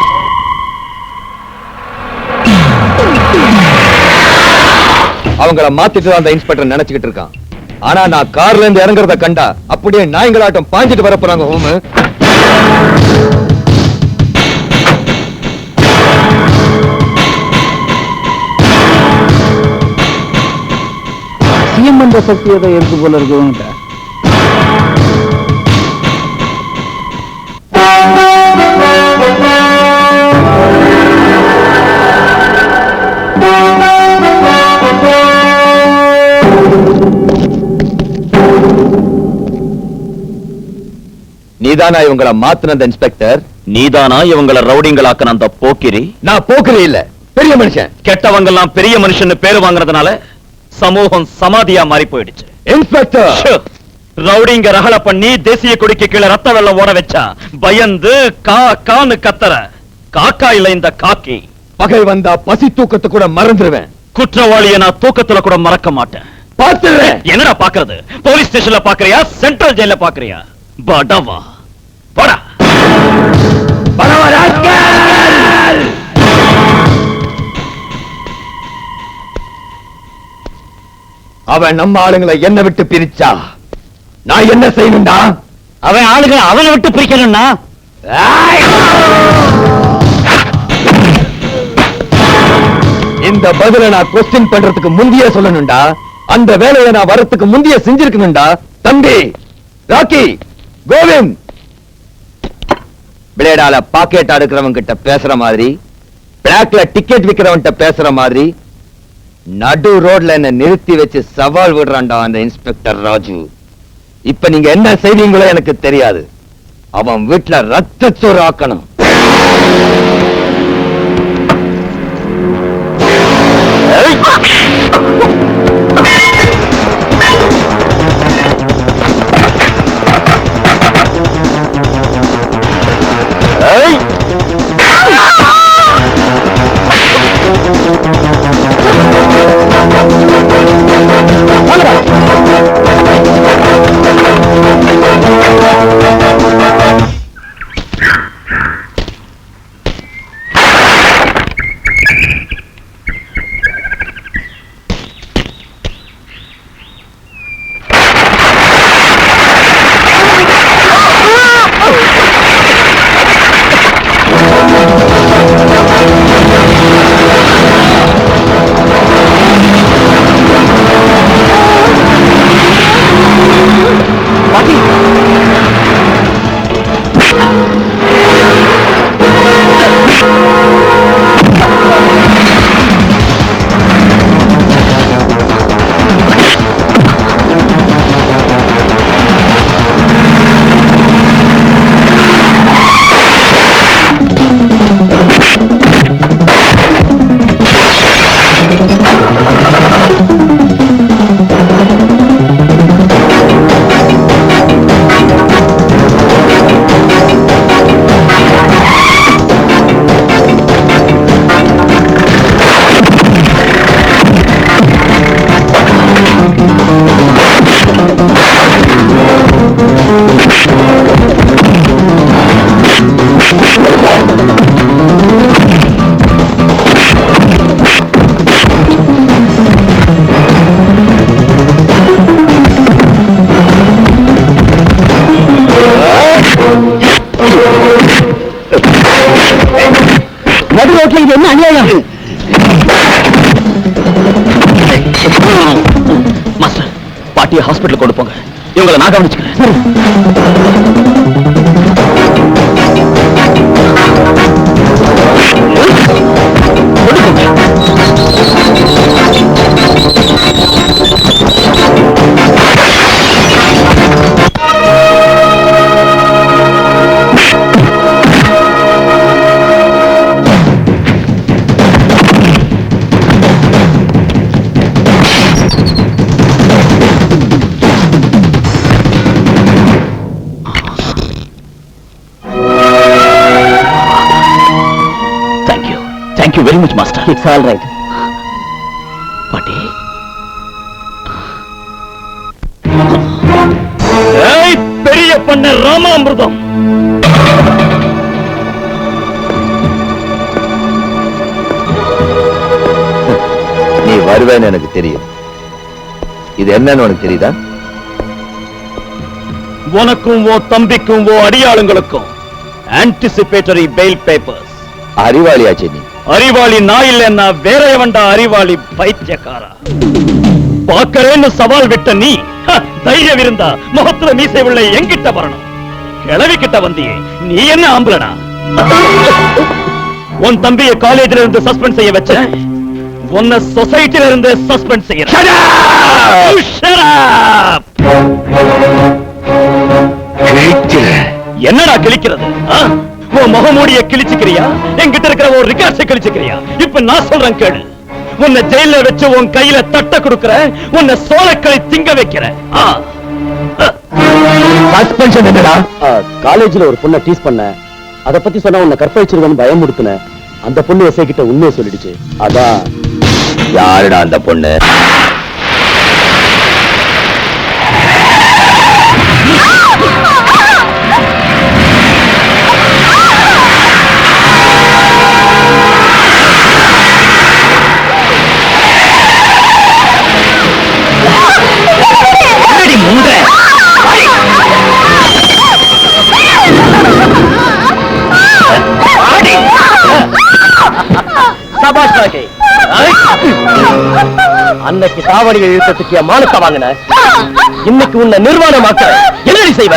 அவங்கள மாத்திட்டு அந்த இன்ஸ்பெக்டர் நினைச்சுக்கிட்டு இருக்கான். ஆனா நான் கார்ல இருந்து இறங்குறத கண்டா அப்படியே நாய்களாட்டம் பாஞ்சிட்டு வர போறாங்க. ஹோமு சிஎம் என்ற சக்தி ஏதோ இருக்கு போல இருக்குவங்கிட்ட. நீதானா இவங்கள மாத்தின அந்த இன்ஸ்பெக்டர்? நீதானா இவங்கள ரவுடிங்களாக்குன அந்த போக்கிரி? நான் போக்குறே இல்ல, பெரிய மனுஷன். கெட்டவங்க எல்லாம் பெரிய மனுஷன் பேரு வாங்குறதுனால சமூகம் சமாதியா மாறி போயிடுச்சு. இன்ஸ்பெக்டர், ரவுடிங்க ரகல பண்ணி தேசிய கொடிக்கு கீழே ரத்த வெள்ளம் ஓட வச்சா பயந்து கா கான்னு கத்தற காக்கா இல்ல இந்த காக்கி. பகை வந்தா பசி தூக்கத்தை கூட மறந்துடுவேன். குற்றவாளியை நான் தூக்கத்துல கூட மறக்க மாட்டேன். பார்த்துடுறேன். என்னடா பாக்குறது? போலீஸ் ஸ்டேஷன்ல பாக்குறியா, சென்ட்ரல் ஜெயில பாக்குறியா? படவா படா. அவன் நம்ம ஆளுங்களை என்ன விட்டு பிரிச்சா நான் என்ன செய்யணும்டா? அவன் ஆளுங்க அவனை விட்டு பிரிக்கணும்னா இந்த பதில நான் கொஸ்டின் பண்றதுக்கு முந்தியே சொல்லணும்டா. அந்த வேலையை நான் வரத்துக்கு முந்தியே செஞ்சிருக்கணும்டா. தம்பி ராக்கி, கோவிந்த், பிளேடால பாக்கெட் அடுக்கிறவன் கிட்ட பேசுற மாதிரி, பிளாக்ல டிக்கெட் விக்கிறவன் பேசுற மாதிரி நடு ரோட்ல என்ன நிறுத்தி வச்சு சவால் விடுறான்டா அந்த இன்ஸ்பெக்டர் ராஜு. இப்ப நீங்க என்ன செய்வீங்களோ எனக்கு தெரியாது. அவன் வீட்டுல ரத்த சோறு ஆக்கணும். நடு ரோட்ல இது என்ன அநியாயம்? மாஸ்டர், பாட்டியை ஹாஸ்பிட்டல் கொண்டு போங்க. இவங்களை நான் கவனிச்சுக்கிறேன். Thank you very much, Master. It's all right. பாட்டி. ஏய், பெரிய பண்ண ராமாமிர்தம். நீ வருவேன்னு எனக்கு தெரியும். இது என்னன்னு உனக்கு தெரியுதா? உனக்கும் ஓ தம்பிக்கும் ஓ அடியாளுங்களுக்கும் ஆன்டிசிபேட்டரி பெயில் பேப்பர்ஸ். அறிவாளியாச்சே நீ. அறிவாளி நான் இல்லைன்னா வேற எவன்டா அறிவாளி? பைத்தியக்காரா, பாக்கறேன்னு சவால் விட்ட நீ தைரியம் இருந்தா முகத்துல மீசை உள்ள என்கிட்ட வரணும். கிளவி கிட்ட வந்தியே, நீ என்ன ஆம்பளனா? உன் தம்பியை காலேஜ்ல இருந்து சஸ்பெண்ட் செய்ய வச்ச, உன்னை சொசைட்டில இருந்து சஸ்பெண்ட் செய்ய. என்னடா கிழிக்கிறது? உன் முகமூடிய கிழிச்சுக்கிறியா? என்கிட்ட இருக்கிற ஒரு ரிகார்ட்ஸை கிழிச்சுக்கிறியா? இப்ப நான் சொல்றேன் கேளு. உன்னை ஜெயில வச்சு உன் கையில தட்ட கொடுக்கிற, உன்னை சோளக்களை திங்க வைக்கிற. சஸ்பென்ஷன் என்னடா? காலேஜ்ல ஒரு பொண்ணை டீஸ் பண்ண, அத பத்தி சொன்னா உன்னை கற்பழிச்சிருவேன்னு பயமுடுத்துன. அந்த பொண்ணு எஸ்ஐ கிட்ட உண்மையை சொல்லிடுச்சு. அதான். யாருடா அந்த பொண்ணு? அன்னைக்கு தாவணியை இழுத்ததுக்கு என் மானத்தை வாங்கின, இன்னைக்கு உன்னை நிர்வாணமாக்க என்னடி செய்வ?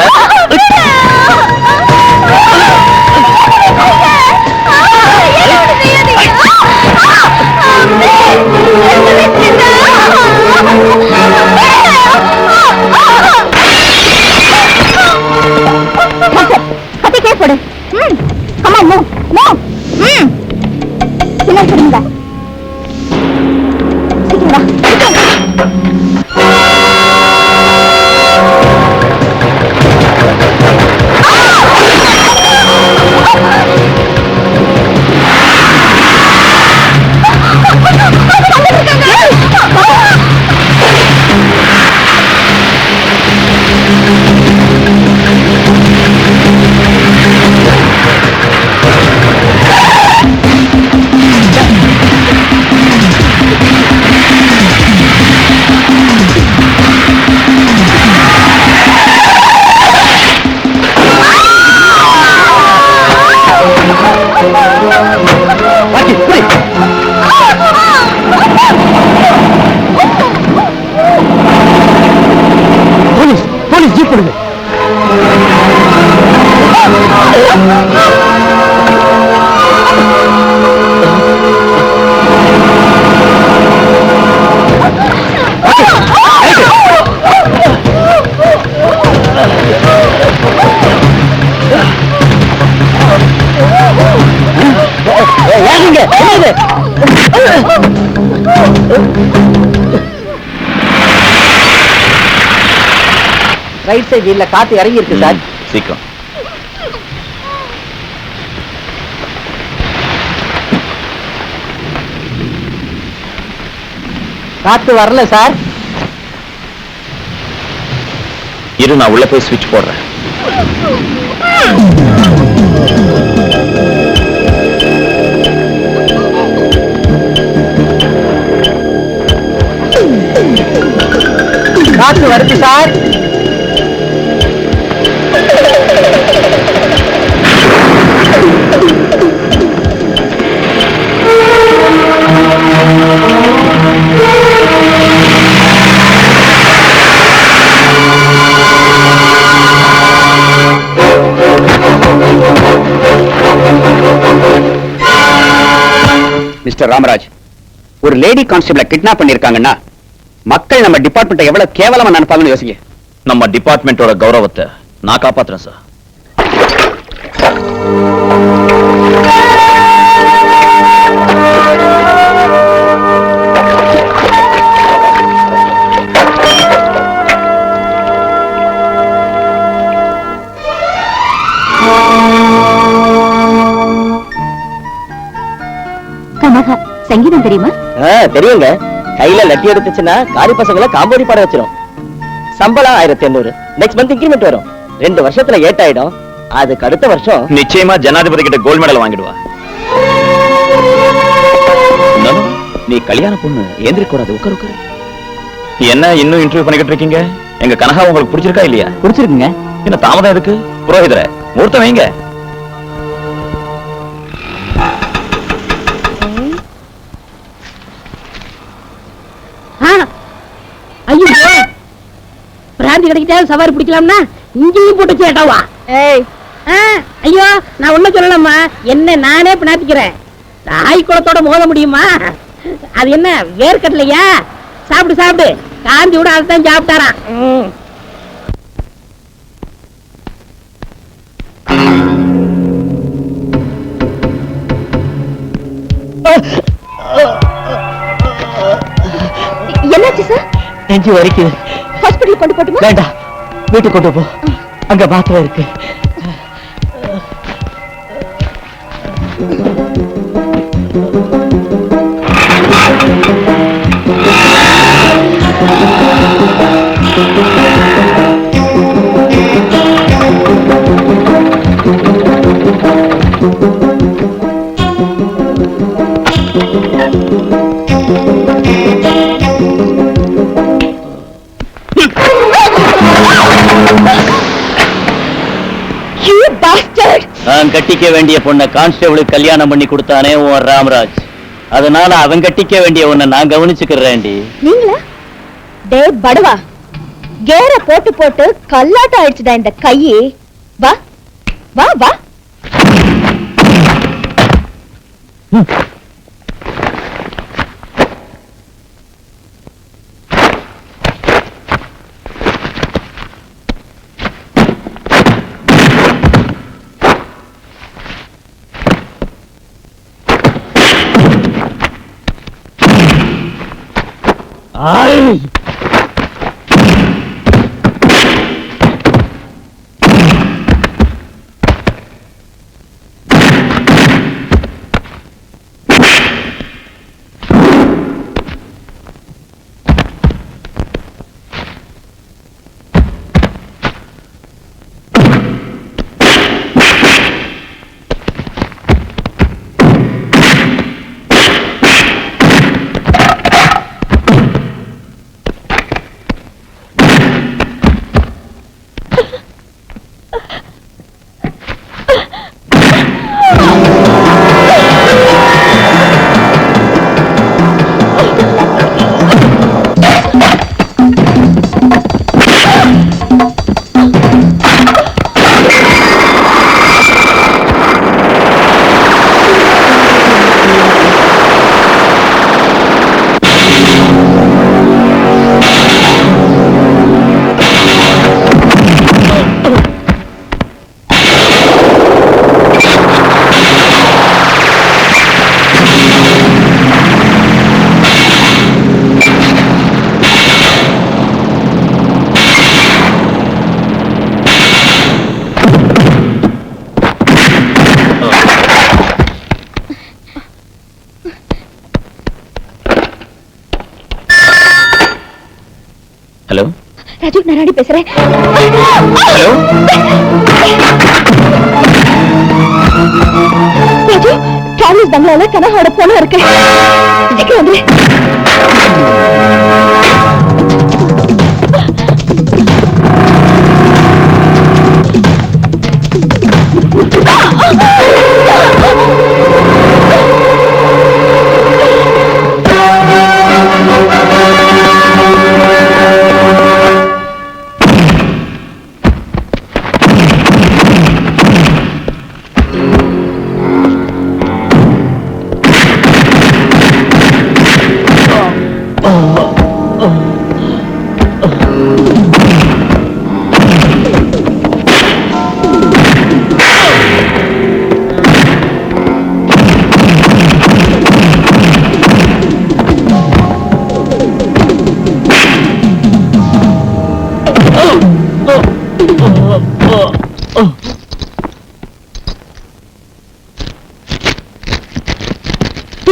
ரைட் சைடு இல்ல, காத்து இறங்கி இருக்கு சார். சீக்கிரம். காத்து வரல சார். இரு, நான் உள்ள போய் ஸ்விட்ச் போடுறேன். காத்து வருது சார். மிஸ்டர் ராமராஜ், ஒரு லேடி கான்ஸ்டபிள கிட்னாப் பண்ணிருக்காங்கன்னா மக்கள் நம்ம டிபார்ட்மெண்ட் எவ்வளவு கேவலமா நினைப்பாங்கன்னு யோசிங்க. நம்ம டிபார்ட்மெண்டோட கௌரவத்தை நான் காப்பாத்துறேன் சார். கனகா, சங்கீதம் தெரியுமா? தெரியுங்க. கையில லட்டி எடுத்துச்சுன்னா காரி பசங்களை காம்போடி பாட வச்சிரும். சம்பளம் 1800. நெக்ஸ்ட் மந்த் இன்கிரிமெண்ட் வரும். 2 வருஷத்துல ஏட்டாயிடும். அதுக்கு அடுத்த வருஷம் நிச்சயமா ஜனாதிபதி கிட்ட கோல்ட் மெடல் வாங்கிடுவா. நீ கல்யாண பொண்ணு ஏந்திரிக்க கூடாது. உட்காரு. என்ன இன்னும் இன்டர்வியூ பண்ணிக்கிட்டு இருக்கீங்க? எங்க கனகா உங்களுக்கு பிடிச்சிருக்கா இல்லையா? பிடிச்சிருக்குங்க. என்ன தாமதம் எதுக்கு? புரோகிதர முகூர்த்தம் வைங்க. ஐயோ, பிராந்தி கிடைக்கிட்டா சவாரி பிடிக்கலாம்னா இங்கேயும் போட்டு சேட்டாவா? ஐயோ, நான் ஒண்ணு சொல்லலாமா? என்ன நானே பினாத்திக்கிறேன். தாய் குளத்தோட மோத முடியுமா? அது என்ன வேர்க்கட்டலையா? சாப்பிடு சாப்பிடு. காந்தி விட அதுதான் சாப்பிட்டாராம். என்னாச்சு சார்? நெஞ்சு வரைக்குது. ஹாஸ்பிடல் கொண்டு போட்டுமா? வேண்டாம், வீட்டுக்கு கொண்டு போ. அங்க பாத்திரம் இருக்கு. நான் கட்டிக்க வேண்டிய பொண்ணை கான்ஸ்டபிளுக்கு கல்யாணம் பண்ணி கொடுத்தானே உன் ராமராஜ். அதனால அவன் கட்டிக்க வேண்டிய உன்னை நான் கவனிச்சுக்கிறேன்டி. நீங்களா? டே படுவா, கேர போட்டு போட்டு கல்லாட்டம் ஆயிடுச்சுடா இந்த கையே. வா வா வா. ஹலோ ராஜு, நான் ராணி பேசுறேன். ஹலோ ராஜு, டிராவல்ஸ் பங்களால கனகாவோட பொண்ணு இருக்கு. சீக்கிரம் வந்துரு.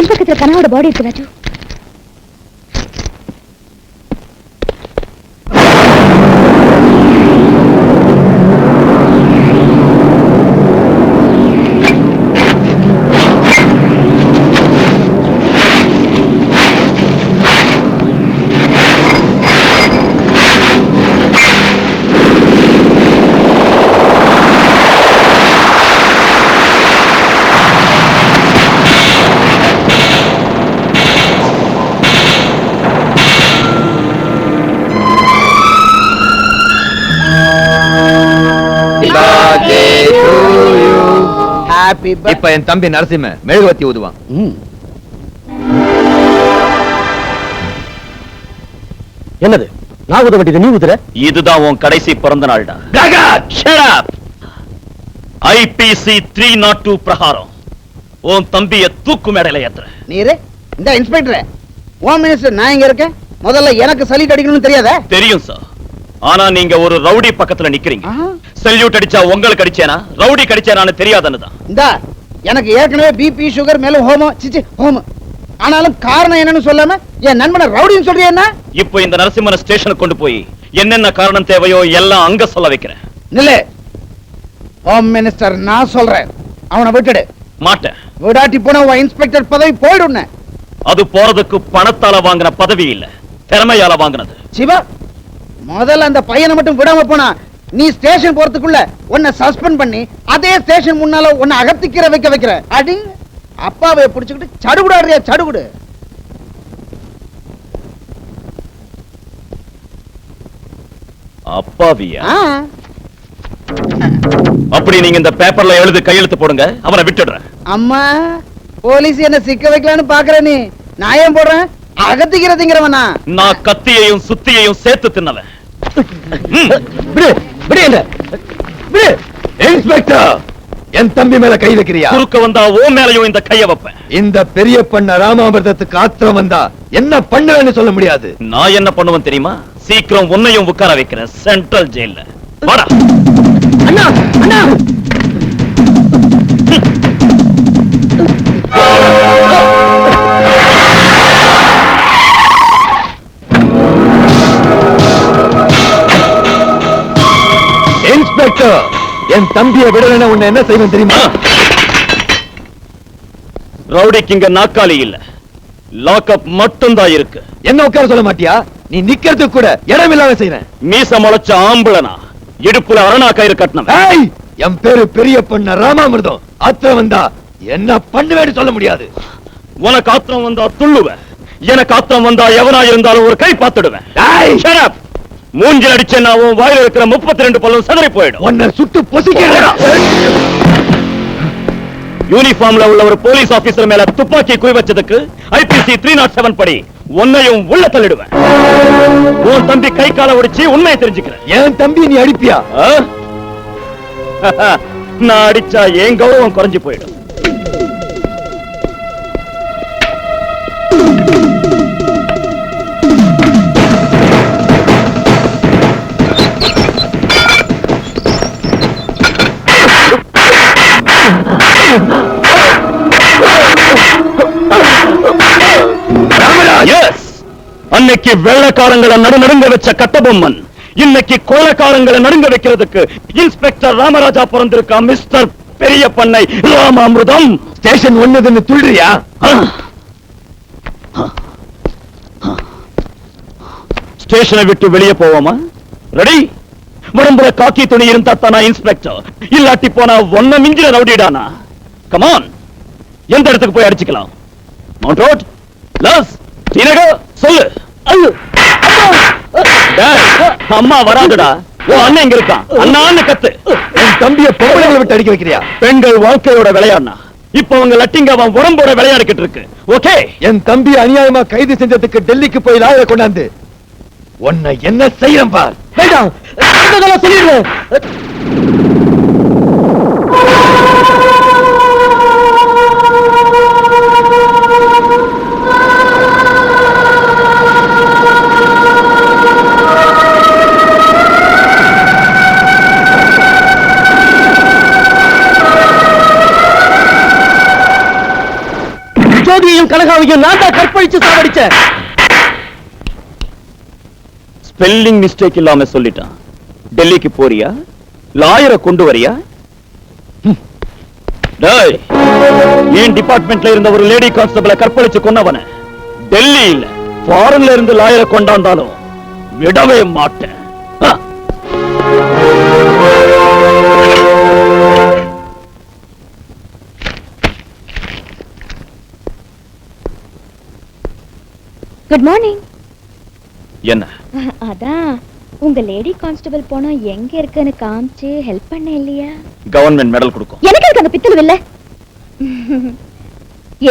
பின்பக்கத்துல கனவோட பாடி இருக்கு ராஜு. ஹாப்பி இப்ப என் தம்பி நரசிம்ம மெழுகுவத்தி ஊதுவான். என்னது நான் ஊத வேண்டியது நீ ஊதுற? இதுதான் உன் கடைசி பிறந்த நாள்டா. Shut up! IPC 302 பிரகாரம் உன் தம்பிய தூக்கு மேடையில ஏத்துற. நீரு இந்த இன்ஸ்பெக்டர் ஹோம் மினிஸ்டர் நான் இங்க இருக்கேன். முதல்ல எனக்கு சல்யூட் அடிக்கணும்னு தெரியாதா? தெரியும் சார். ஆனா நீங்க ஒரு ரவுடி பக்கத்துல நிக்கிறீங்க. சல்யூட் அடிச்சா உங்களுக்கு அடிச்சேனா ரவுடி கடிச்சேனான்னு தெரியாதன்னுதான். இந்தா எனக்கு ஏற்கனவே பிபி சுகர் மேலும் ஹோமம் சிச்சி ஹோமம். ஆனாலும் காரணம் என்னன்னு சொல்லாம என் நண்பனை ரவுடின்னு சொல்றியா என்ன? இப்போ இந்த நரசிம்மன ஸ்டேஷனுக்கு கொண்டு போய் என்னென்ன காரணம் தேவையோ எல்லாம் அங்க சொல்ல வைக்கிறேன். நில்லு. ஹோம் மினிஸ்டர் நான் சொல்றேன். அவனை விட்டுடு. மாட்டேன். விடாட்டி போன உன் இன்ஸ்பெக்டர் பதவி போயிடும். அது போறதுக்கு பணத்தால வாங்கின பதவி இல்ல, திறமையால வாங்கினது. சிவா முதல்ல அந்த பையனை மட்டும் விடாம போனா நீ ஸ்டேஷன் போறதுக்குள்ள உன்னை சஸ்பெண்ட் பண்ணி அதே ஸ்டேஷன் முன்னால உன்னை அகத்திக்கிற வைக்கிற அடி அப்பாவை பிடிச்சுக்கிட்டு சடுகுடாடுறியா சடுகுடு. அப்பாவியா? அப்படி நீங்க இந்த பேப்பர்ல எழுதி கையெழுத்து போடுங்க, அவனை விட்டுடுறேன். அம்மா போலீஸ் என்ன சிக்க வைக்கலான்னு பாக்குற நீ? நான் ஏன் போடுறேன்? அகத்திக்கிறதுங்கிறவனா? நான் கத்தியையும் சுத்தியையும் சேர்த்து தின்னவன். விடு விடு என்ன விடு. இன்ஸ்பெக்டர் என் தம்பி மேல கை வைக்கிறியா? குறுக்க வந்தா ஓ மேலையும் இந்த கைய வைப்பேன். இந்த பெரிய பண்ண ராமாமிர்தத்துக்கு ஆத்திரம் வந்தா என்ன பண்ணுவேன்னு சொல்ல முடியாது. நான் என்ன பண்ணுவேன் தெரியுமா? சீக்கிரம் உன்னையும் உட்கார வைக்கிறேன் சென்ட்ரல் ஜெயில்ல. வாடா. அண்ணா அண்ணா இன்ஸ்பெக்டர் என் தம்பியை விடலன்னா உன்னை என்ன செய்வேன் தெரியுமா? ரவுடிக்கு இங்க நாக்காளி இல்ல, லாக்அப் மட்டும் தான் இருக்கு. என்ன உட்கார சொல்ல மாட்டியா? நீ நிக்கிறதுக்கு கூட இடம் இல்லாம செய்றேன். மீச முளைச்ச ஆம்பளனா, இடுப்புல அரணா கயிறு கட்டணம். ஏய், என் பேரு பெரிய பண்ண ராமாமிர்தம். ஆத்திரம் வந்தா என்ன பண்ணுவேன்னு சொல்ல முடியாது. உனக்கு ஆத்திரம் வந்தா துள்ளுவேன், எனக்கு ஆத்திரம் வந்தா எவனா இருந்தாலும் ஒரு கை பார்த்துடுவேன். ஏய், Shut up! மூஞ்சில் அடிச்சேன்னா உன் வாயில இருக்கிற 32 பல்லும் சிதறி போயிடும். உன்னை சுட்டு பொசுக்கிறேன். யூனிஃபார்ம்ல உள்ள ஒரு போலீஸ் ஆபீசர் மேல துப்பாக்கி குய் வச்சதுக்கு IPC 307 படி உன்னையும் உள்ள தள்ளிடுவேன். உன் தம்பி கை கால ஒடிச்சு உண்மையை தெரிஞ்சுக்கிறேன். என் தம்பி நீ அடிப்பியா? ஆ? நான் அடிச்சா என் கௌரவம் குறைஞ்சு போயிடும். Yes! அன்னைக்கு வெள்ளக்காரங்களை நடுநடுங்க வச்ச கட்டபொம்மன் இன்னைக்கு கோலக்காரங்களை நடுங்க வைக்கிறதுக்கு இன்ஸ்பெக்டர் ராமராஜா பிறந்திருக்கா. மிஸ்டர் பெரிய பண்ணை ராமாமிர்தம். ஸ்டேஷன் ஒண்ணுதுன்னு துள்றியா? ஸ்டேஷனை விட்டு வெளியே போவோமா? ரெடி? உடம்புல காக்கி துணி இருந்தா தானா இன்ஸ்பெக்டர், இல்லாட்டி போனா ஒன்ன மிஞ்சின ரவுடிடானா. கமான், எந்த இடத்துக்கு போய் அடிச்சுக்கலாம்? மவுண்ட் ரோட், லஸ், டிநகர், சொல்லு. டேய், அம்மா வராதுடா. ஓ அண்ணன் இங்க இருக்கான், அண்ணான்னு கத்து. என் தம்பியை பொம்பளைங்களை விட்டு அடிக்க வைக்கிறியா? பெண்கள் வாழ்க்கையோட விளையாடுனா இப்ப அவங்க லட்டிங்க அவன் உடம்போட விளையாடிக்கிட்டு இருக்கு. ஓகே, என் தம்பி அநியாயமா கைது செஞ்சதுக்கு டெல்லிக்கு போய் லாயரை கொண்டாந்து உன்னை என்ன செய்யறேன் பார். வேண்டாம், சொல்லிடுறேன். ஜோதி ரவியையும் கனகாவையும் நான் தான் கற்பழிச்சு சாவடிச்சேன். ஸ்பெல்லிங் மிஸ்டேக் இல்லாம சொல்லிட்டான். டெல்லிக்கு போறியா, லாயரை கொண்டு வரியா? டேய், ஏன் டிபார்ட்மெண்ட்ல இருந்த ஒரு லேடி கான்ஸ்டபிளை கற்பழிச்சு கொன்னவன டெல்லி இல்ல ஃபாரின்ல இருந்து லாயரை கொண்டாந்தாலும் விடவே மாட்டேன். Good morning. என்ன? அதான் உங்க லேடி கான்ஸ்டபிள் போனா எங்க இருக்குன்னு காமிச்சு ஹெல்ப் பண்ண இல்லையா? கவர்மெண்ட் மெடல் கொடுக்கும். எனக்கு இருக்கு அந்த பித்தளை வில்ல.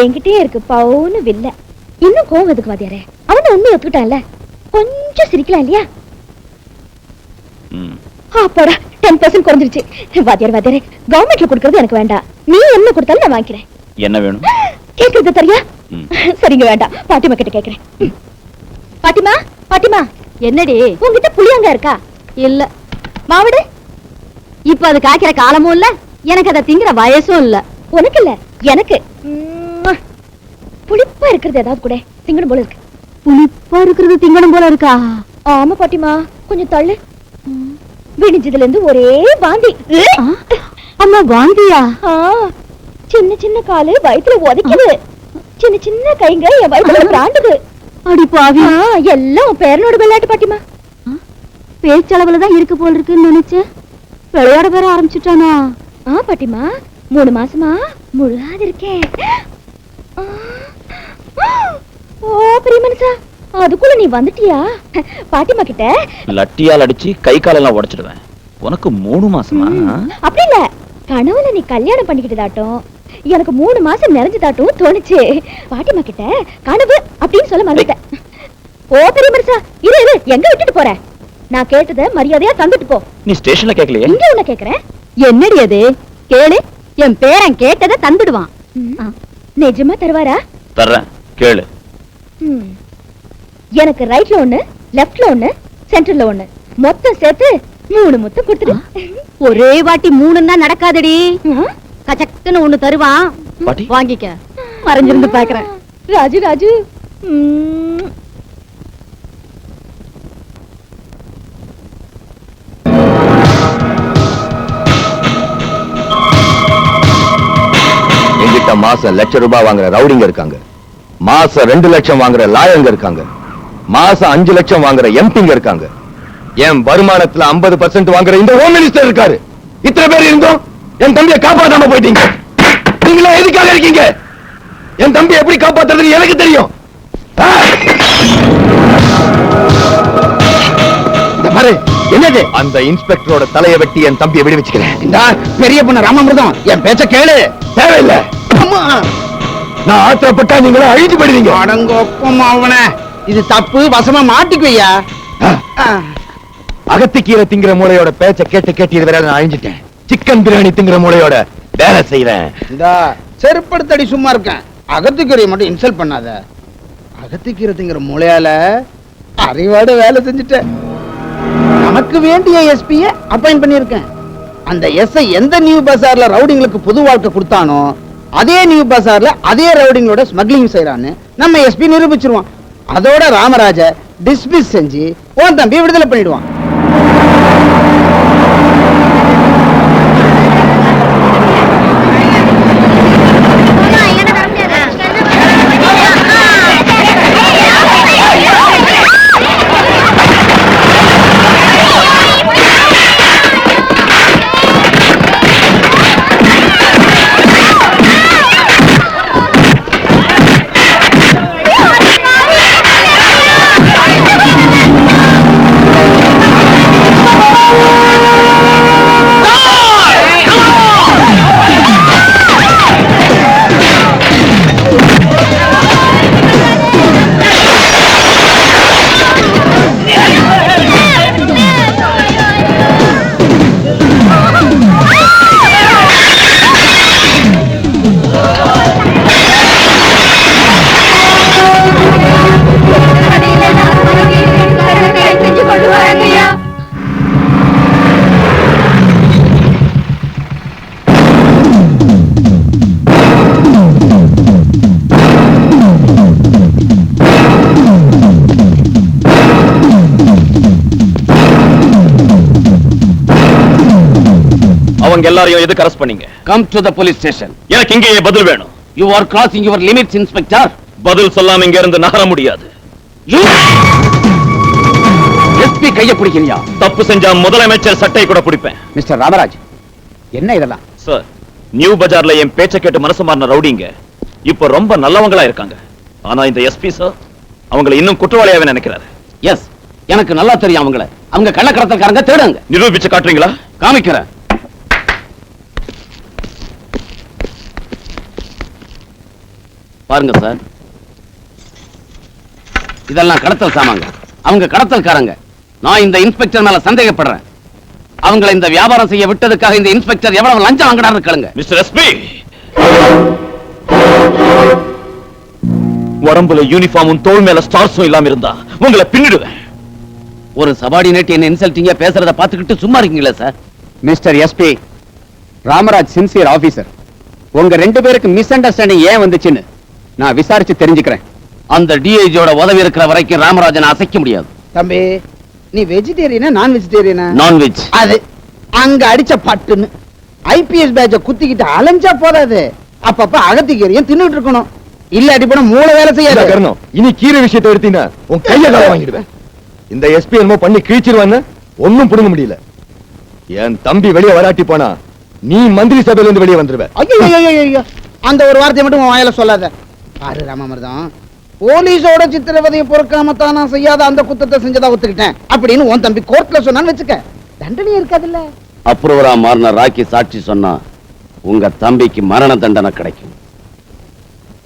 என்கிட்டயே இருக்கு பவுன்னு வில்ல. இன்னும் கோவம் எதுக்கு வாத்தியாரே? அவன் உண்மையை ஒத்துக்கிட்டான்ல, கொஞ்சம் சிரிக்கலாம் இல்லையா? அப்பாடா 10% குறைஞ்சிருச்சு. வாத்தியார் வாத்தியாரே, கவர்மெண்ட்ல கொடுக்கறது எனக்கு வேண்டாம். நீ என்ன கொடுத்தாலும் நான் வாங்கிக்கிறேன். என்ன வேணும்? கேக்குறது தெரியா? சரிங்க வேண்டாம், பாட்டிமா கிட்ட கேக்குறேன். பாட்டிமா, பாட்டிமா, என்னடி உங்ககிட்ட புளியங்க இருக்கா? இல்ல. மாவடு இப்ப அது காய்க்கிற காலமும் இல்ல, எனக்கு அதை திங்கிற வயசும் இல்ல. உனக்கு இல்ல எனக்கு. புளிப்பா இருக்கிறது ஏதாவது கூட திங்கணும் போல இருக்கு. புளிப்பா இருக்கிறது திங்கணும் போல இருக்கா? ஆமா பாட்டிமா, கொஞ்சம் தள்ளு. விடிஞ்சதுல இருந்து ஒரே வாந்தி. அம்மா வாந்தியா? சின்ன சின்ன காலு வயித்துல உதைக்குது, சின்ன சின்ன கைங்க என் வயித்துல பிராண்டுது. அடி பாவி, எல்லாம் பேரனோட விளையாட்டு பாட்டிமா. பேச்சளவுலதான் இருக்கு போல் இருக்குன்னு நினைச்சேன். விளையாட பேர ஆரம்பிச்சுட்டானா? பாட்டிமா, 3 மாசமா முழுகாது இருக்கேன். ஓ பெரிய மனுஷா, அதுக்குள்ள நீ வந்துட்டியா? பாட்டிமா கிட்ட லட்டியால் அடிச்சு கை காலெல்லாம் உடைச்சிடுவேன். உனக்கு 3 மாசமா? அப்படி இல்ல, கனவுல நீ கல்யாணம் பண்ணிக்கிட்டதாட்டும் எனக்கு 3 மாசம் நிறைஞ்சதாட்டும் தோணுச்சு. பாட்டிமா கிட்ட கனவு அப்படின்னு சொல்ல மறந்துட்டேன். ஓ பெரிய மனுஷா, இரு இரு, எங்க விட்டுட்டு போற? நான் கேட்டத மரியாதையா தந்துட்டு போ. நீ ஸ்டேஷன்ல கேட்கலையே? இங்க உன்ன கேக்குறேன். என்னடி அது? கேளு, என் பேரன் கேட்டதை தந்துடுவான். நிஜமா தருவாரா? தர்றேன், கேளு. எனக்கு ரைட்ல ஒண்ணு, லெஃப்ட்ல ஒண்ணு, சென்டர்ல ஒண்ணு, மொத்தம் சேர்த்து 3 முத்தம் கொடுத்துடு. ஒரே வாட்டி 3 தான் நடக்காதடி. கச்சக்குன்னு ஒண்ணு தருவான், பாட்டி வாங்கிக்க. மறைஞ்சிருந்து பாக்குறேன். ராஜு ராஜு. என்கிட்ட மாசம் ₹1,00,000 வாங்குற ரவுடிங்க இருக்காங்க, மாசம் 2 லட்சம் வாங்குற லாயங்க இருக்காங்க, மாசம் 5 லட்சம் வாங்குற எம்பிங்க இருக்காங்க. என் வருமானத்துல 50% வாங்குற இந்த ஹோம் மினிஸ்டர் இருக்காரு. இத்தனை பேர் இருந்தோம் என் தம்பியை காப்பாத்தாம போயிட்டீங்க. நீங்களா எதுக்காக இருக்கீங்க? என் தம்பியை எப்படி காப்பாத்துறது எனக்கு தெரியும். என்னது? அந்த இன்ஸ்பெக்டரோட தலையை வெட்டி என் தம்பியை விடு வச்சுக்கிறேன். இந்த பெரிய பொண்ணு ராமாமிர்தம், என் பேச்ச கேளு. தேவையில்லை. நான் ஆத்திரப்பட்டா நீங்களும் அழிஞ்சு போயிடுவீங்க. அடங்கொப்பமா அவன, இது தப்பு, வசமா மாட்டிக்குவையா. அகத்திக்கீரை திங்கிற மூளையோட பேச்ச கேட்டு கேட்டு இது வரை நான் அழிஞ்சிட்டேன். சிக்கன் பிரியாணி திங்கிற மூளையோட வேலை செய்வேன். இந்த செருப்படுத்தடி சும்மா இருக்கேன். அகத்திக்கீரை மட்டும் இன்சல்ட் பண்ணாத. அகத்திக்கீரை திங்கிற மூளையால அறிவாடு வேலை செஞ்சுட்டேன். நமக்கு வேண்டிய எஸ்பிய அப்பாயிண்ட் பண்ணியிருக்கேன். அந்த எஸ்ஐ எந்த நியூ பஜார்ல ரவுடிங்களுக்கு புது வாழ்க்கை கொடுத்தானோ அதே நியூ பஜார்ல அதே ரவுடிங்களோட ஸ்மக்லிங் செய்யறான்னு நம்ம எஸ்பி நிரூபிச்சிருவான். அதோட ராமராஜ டிஸ்மிஸ் செஞ்சு உன் தம்பி விடுதலை பண்ணிடுவான். அவங்க எல்லாரையும் எதுக்கு அரெஸ்ட் பண்ணீங்க? Come to the police station. எனக்கு இங்கேயே பதில் வேணும். You are crossing your limits inspector. பதில் சொல்லாம இங்க இருந்து நகர முடியாது. எஸ்பி கையை பிடிக்கிறியா? தப்பு செஞ்சா முதலமைச்சர் சட்டை கூட பிடிப்பேன். மிஸ்டர் ராமராஜ், என்ன இதெல்லாம்? சார், நியூ பஜார்ல என் பேச்ச கேட்டு மனசு மாறின ரவுடிங்க இப்ப ரொம்ப நல்லவங்களா இருக்காங்க. ஆனா இந்த எஸ்பி சார் அவங்களை இன்னும் குற்றவாளியாவே நினைக்கிறாரு. எஸ், எனக்கு நல்லா தெரியும் அவங்கள. அவங்க கள்ளக்கடத்தல்காரங்க, தேடுங்க. நிரூபிச்சு காட்டுறீங்களா? காமிக்கிறேன். பாருங்க சார், இதெல்லாம் கடத்தல் சாமாங்க. அவங்க கடத்தல்காரங்க. நான் இந்த இன்ஸ்பெக்டர் மேல சந்தேகப்படுறேன். அவங்களை இந்த வியாபாரம் செய்ய விட்டதுக்காக இந்த இன்ஸ்பெக்டர் எவ்வளவு லஞ்சம் வாங்கினாரு கேளுங்க. மிஸ்டர் எஸ்பி, உடம்புல யூனிஃபார்மும் தோள் மேல ஸ்டார்ஸும் இல்லாம இருந்தா உங்களை பின்னிடுவேன். ஒரு சபார்டினேட் என்ன இன்சல்ட்டிங்கா பேசுறத பாத்துக்கிட்டு சும்மா இருக்கீங்களா sir? Mister SP, Ramaraj sincere officer. உங்க ரெண்டு பேருக்கு மிஸ் அண்டர்ஸ்டாண்டிங் ஏன் வந்துச்சுன்னு நான் விசாரிச்சு தெரிஞ்சுக்கிறேன். அந்த டிஐஜியோட உதவி இருக்கிற வரைக்கும் ராமராஜனை அசைக்க முடியாது. தம்பி, நீ வெஜிடேரியனா நான் வெஜிடேரியனா? நான்வெஜ். அது அங்க அடிச்ச பட்டுன்னு ஐபிஎஸ் பேட்ச குத்திக்கிட்டு அலைஞ்சா போதாது. அப்பப்ப அகத்திக்கீரையும் தின்னுட்டு இருக்கணும். இல்ல அடிப்பட மூளை வேலை செய்யாது. கர்ணம், இனி கீரை விஷயத்தை எடுத்தீங்கன்னா உன் கையை கால வாங்கிடுவேன். இந்த எஸ்பி என்னமோ பண்ணி கிழிச்சிருவான்னு ஒன்னும் புடுங்க முடியல. என் தம்பி வெளியே வராட்டி போனா நீ மந்திரி சபையில இருந்து வெளியே வந்துருவ. ஐயோ, அந்த ஒரு வார்த்தையை மட்டும் உன் வாயில சொல்லாத. பாரு ராமமிர்தம், போலீஸோட சித்திரவதையை பொறுக்காம தான் நான் செய்யாத அந்த குத்தத்தை செஞ்சதா ஒத்துக்கிட்டேன் அப்படின்னு உன் தம்பி கோர்ட்ல சொன்னான்னு வச்சுக்க, தண்டனை இருக்காதுல்ல. அப்ரூவரா மாறின ராக்கி சாட்சி சொன்னா உங்க தம்பிக்கு மரண தண்டனை கிடைக்கும்.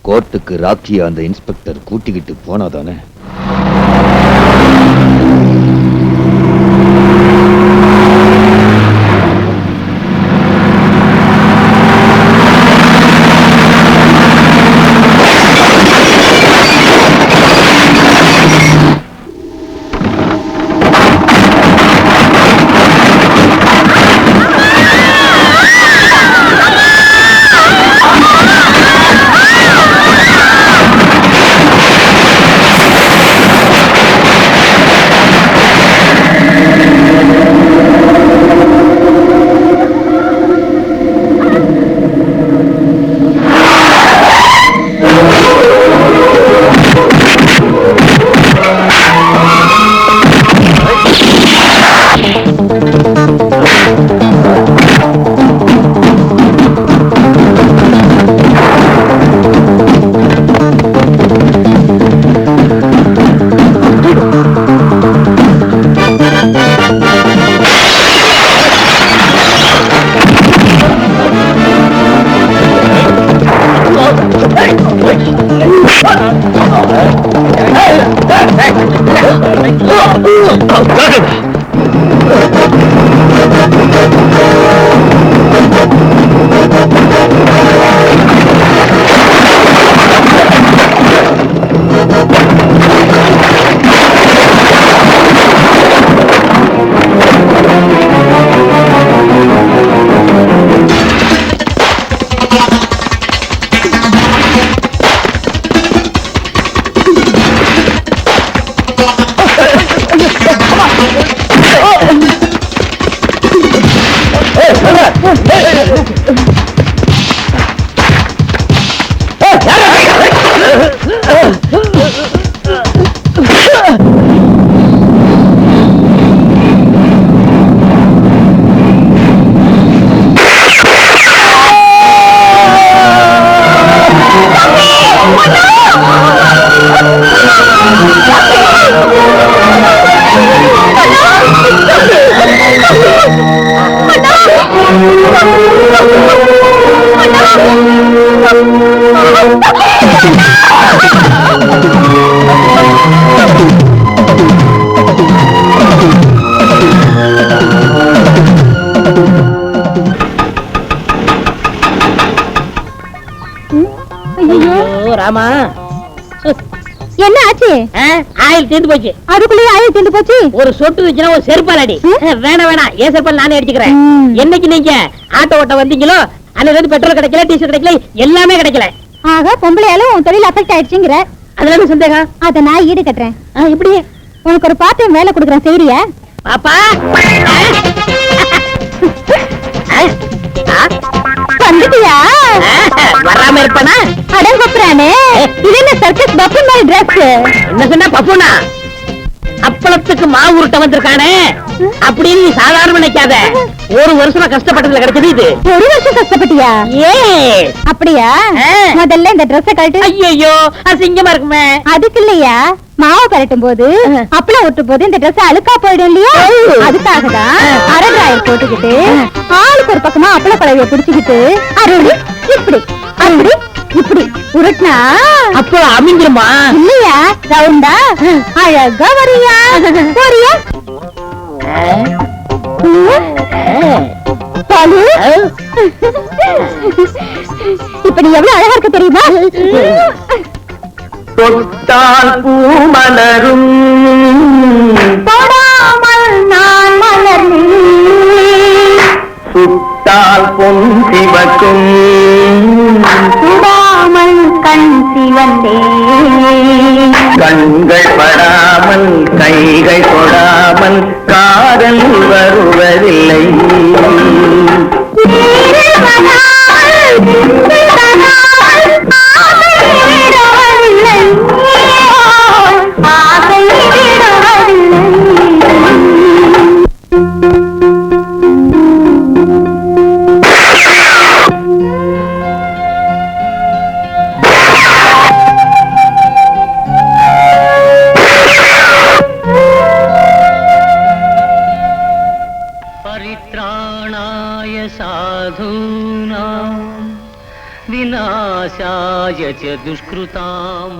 கோர்ட்டுக்கு ராக்கிய அந்த இன்ஸ்பெக்டர் கூட்டிக்கிட்டு போனாதானே? ராமா, என்ன ஆச்சு? ஆயில் தீர்ந்து போச்சு. அதுக்குள்ளேயே ஆயில் தீர்ந்து போச்சு. ஒரு சொட்டு வச்சுனா ஒரு செருப்பால் அடி. வேணாம், ஏன் செருப்பால் நானே அடிச்சுக்கிறேன். என்னைக்கு நீங்க ஆட்டோ ஓட்ட வந்தீங்களோ அன்னைக்கு பெட்ரோல் கிடைக்கல, டீசல் கிடைக்கல, எல்லாமே கிடைக்கல. ஆக பொம்பளையாலும் உன் தொழில் அஃபெக்ட் ஆயிடுச்சுங்கிற? அதுல என்ன சந்தேகம்? அத நான் ஈடு கட்டுறேன். இப்படி உனக்கு ஒரு பார்ட் டைம் வேலை கொடுக்குறேன், செய்றியா? பாப்பா வந்துட்டியா? வராம இருப்பானா? அடங்கொப்புறானே, இது என்ன சர்க்கஸ் பப்பு மாதிரி டிரஸ்? என்ன சொன்னா பப்புனா? அப்பளத்துக்கு மாவு உருட்ட வந்திருக்கானே அப்படின்னு நீ சாதாரண நினைக்காத. ஒரு வருஷமா கஷ்டப்பட்டதுல கிடைச்சது இது. ஒரு வருஷம் கஷ்டப்பட்டியா? ஏ அப்படியா? முதல்ல இந்த ட்ரெஸ் கழட்டு. ஐயோ அசிங்கமா இருக்குமே. அதுக்கு இல்லையா, மாவு கரட்டும் போது அப்பளம் ஒட்டும் போது இந்த ட்ரெஸ் அழுக்கா போயிடும் இல்லையா, அதுக்காக தான் அரடாயர் போட்டுக்கிட்டு ஆளுக்கு ஒரு பக்கமா அப்பள பழவிய பிடிச்சுக்கிட்டு அருள் இப்படி அப்படி இப்படி உருட்டினா அப்போ அமைஞ்சிருமா? இல்லையா, ரவுண்டா அழகா வரியா வரியா. பாலு, இப்ப நீ எவ்வளவு அழகா இருக்க தெரியுமா? தொட்டால் பூ மலரும் தொடாமல் நான் மலர்ந்தேன், சுட்டால் பொன் சிவக்கும் சுடாமல் கண் சிவந்தேன், கண்கள் படாமல் கைகள் தொடாமல் காதல் வருவதில்லை. परित्राणाय साधूनां विनाशाय च दुष्कृतां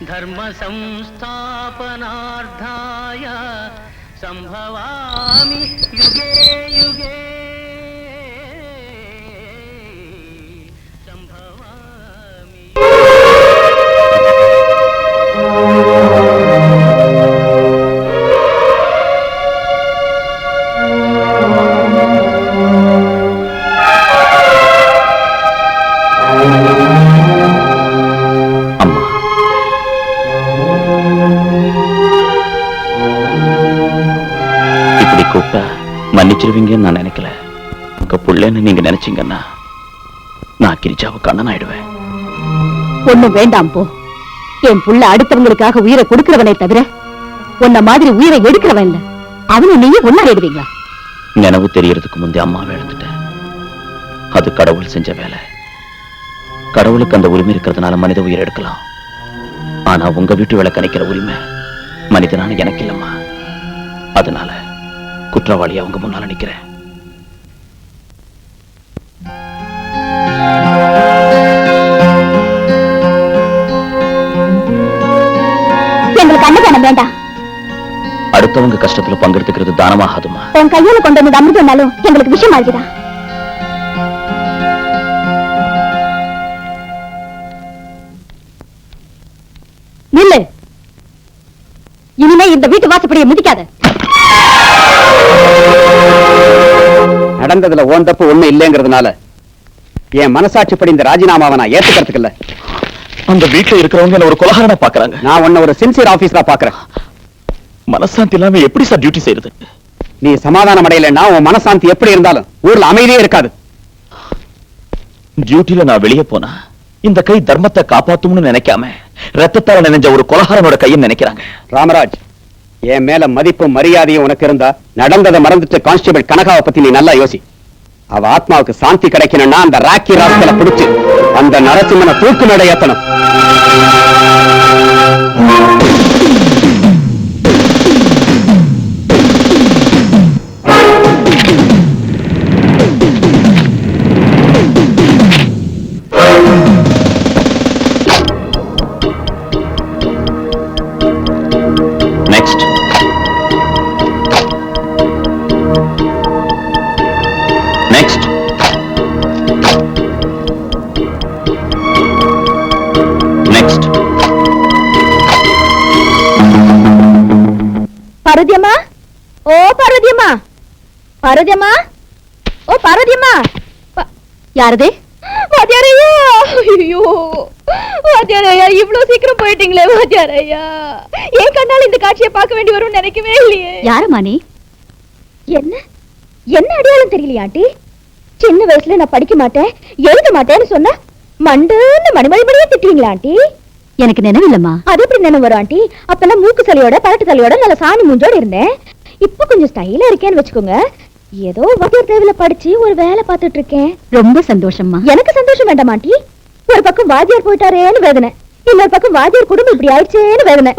धर्म संस्थापनार्थाय संभवामि युगे युगे संभवामि. மன்னிச்சிருவீங்கன்னு நான் நினைக்கல. உங்க புள்ளன்னு நீங்க நினைச்சீங்கன்னா நான் கிரிஜாவுக்கு அண்ணன் ஆயிடுவேன். ஒண்ணும் வேண்டாம் போ. என் புள்ள அடுத்தவங்களுக்காக உயிரை கொடுக்கிறவனே தவிர உன்ன மாதிரி உயிரை எடுக்கிறவன் இல்ல. அவனை நீங்க ஒன்னாடிடுவீங்களா? நினைவு தெரியறதுக்கு முந்தைய அம்மாவை இழந்துட்டேன். அது கடவுள் செஞ்ச வேலை. கடவுளுக்கு அந்த உரிமை இருக்கிறதுனால மனித உயிர் எடுக்கலாம். ஆனா உங்க வீட்டு விளக்கு அணைக்கிற உரிமை மனிதனான எனக்கு இல்லம்மா. அதனால குற்றவாளியா அவங்க முன்னால நிக்கிறேன். எங்களுக்கு அன்னதானம் வேண்டாம். அடுத்தவங்க கஷ்டத்துல பங்கெடுத்துக்கிறது தானமாகாதுமா. உன் கையில கொண்டு வந்து அமிர்தம்னாலும் எங்களுக்கு விஷயம் ஆகுதான். நில்லு. இனிமே இந்த வீட்டு வாசப்படியை மிதிக்காத. நடந்ததுல ஓன் தப்பு ஒண்ணு இல்லைங்கிறதுனால என் மனசாட்சிப்படி இந்த ராஜினாமாவை நான் ஏத்துக்கிறதுக்கு இல்ல. அந்த வீட்டுல இருக்கிறவங்க என்ன ஒரு கொலகாரனா பாக்குறாங்க. நான் உன்ன ஒரு சின்சியர் ஆபீஸரா பாக்குறேன். மனசாந்தி இல்லாம எப்படி சார் டியூட்டி செய்யறது? நீ சமாதானம் அடையலைன்னா உன் மனசாந்தி எப்படி இருந்தாலும் ஊர்ல அமைதியே இருக்காது. டியூட்டில நான் வெளியே போனா இந்த கை தர்மத்தை காப்பாத்தும்னு நினைக்காம ரத்தத்தால நினைஞ்ச ஒரு கொலகாரனோட கைன்னு நினைக்கிறாங்க. ராமராஜ், என் மேல மதிப்பும் மரியாதையும் உனக்கு இருந்தா நடந்ததை மறந்துட்டு கான்ஸ்டபிள் கனகாவை பத்தி நீ நல்லா யோசி. அவ ஆத்மாவுக்கு சாந்தி கிடைக்கணும்னா அந்த ராக்கி ராஸ்கலை பிடிச்சு அந்த நரசிம்மனை தூக்கு நடை ஏத்தணும். நெக்ஸ்ட். நெக்ஸ்ட். நெக்ஸ்ட். பார்வதியம்மா, ஓ பார்வதியம்மா, பார்வதியம்மா, ஓ பார்வதியம்மா. யாரதே? வாத்தியாரையா, ஐயோ வாத்தியாரையா, இவ்வளவு சீக்கிரம் போயிட்டீங்களே வாத்தியாரையா. என் கண்ணால இந்த காட்சியை பார்க்க வேண்டி வரும்னு நினைக்கவே இல்லையே. யாருமா நீ? என்ன என்ன அடையாளம் தெரியலையா ஆண்டி? சின்ன வயசுல நான் படிக்க மாட்டேன் எழுத மாட்டேன்னு சொன்னா மண்டுன்னு மணிமணிபடியே திட்டுவீங்களா ஆண்டி? எனக்கு நினைவில்லம்மா. அது எப்படி நினைவு வரும் ஆண்டி? அப்பெல்லாம் மூக்கு சளியோட பரட்டு தலையோட நல்ல சாணி மூஞ்சோட இருந்தேன். இப்ப கொஞ்சம் ஸ்டைலா இருக்கேன்னு வச்சுக்கோங்க. ஏதோ வாத்தியார் தேவையில படிச்சு ஒரு வேலை பார்த்துட்டு இருக்கேன். ரொம்ப சந்தோஷம்மா. எனக்கு சந்தோஷம் வேண்டாம் ஆண்டி. ஒரு பக்கம் வாத்தியார் போயிட்டாரேன்னு வேதனை, இன்னொரு பக்கம் வாத்தியார் குடும்பம் இப்படி ஆயிடுச்சேன்னு வேதனை.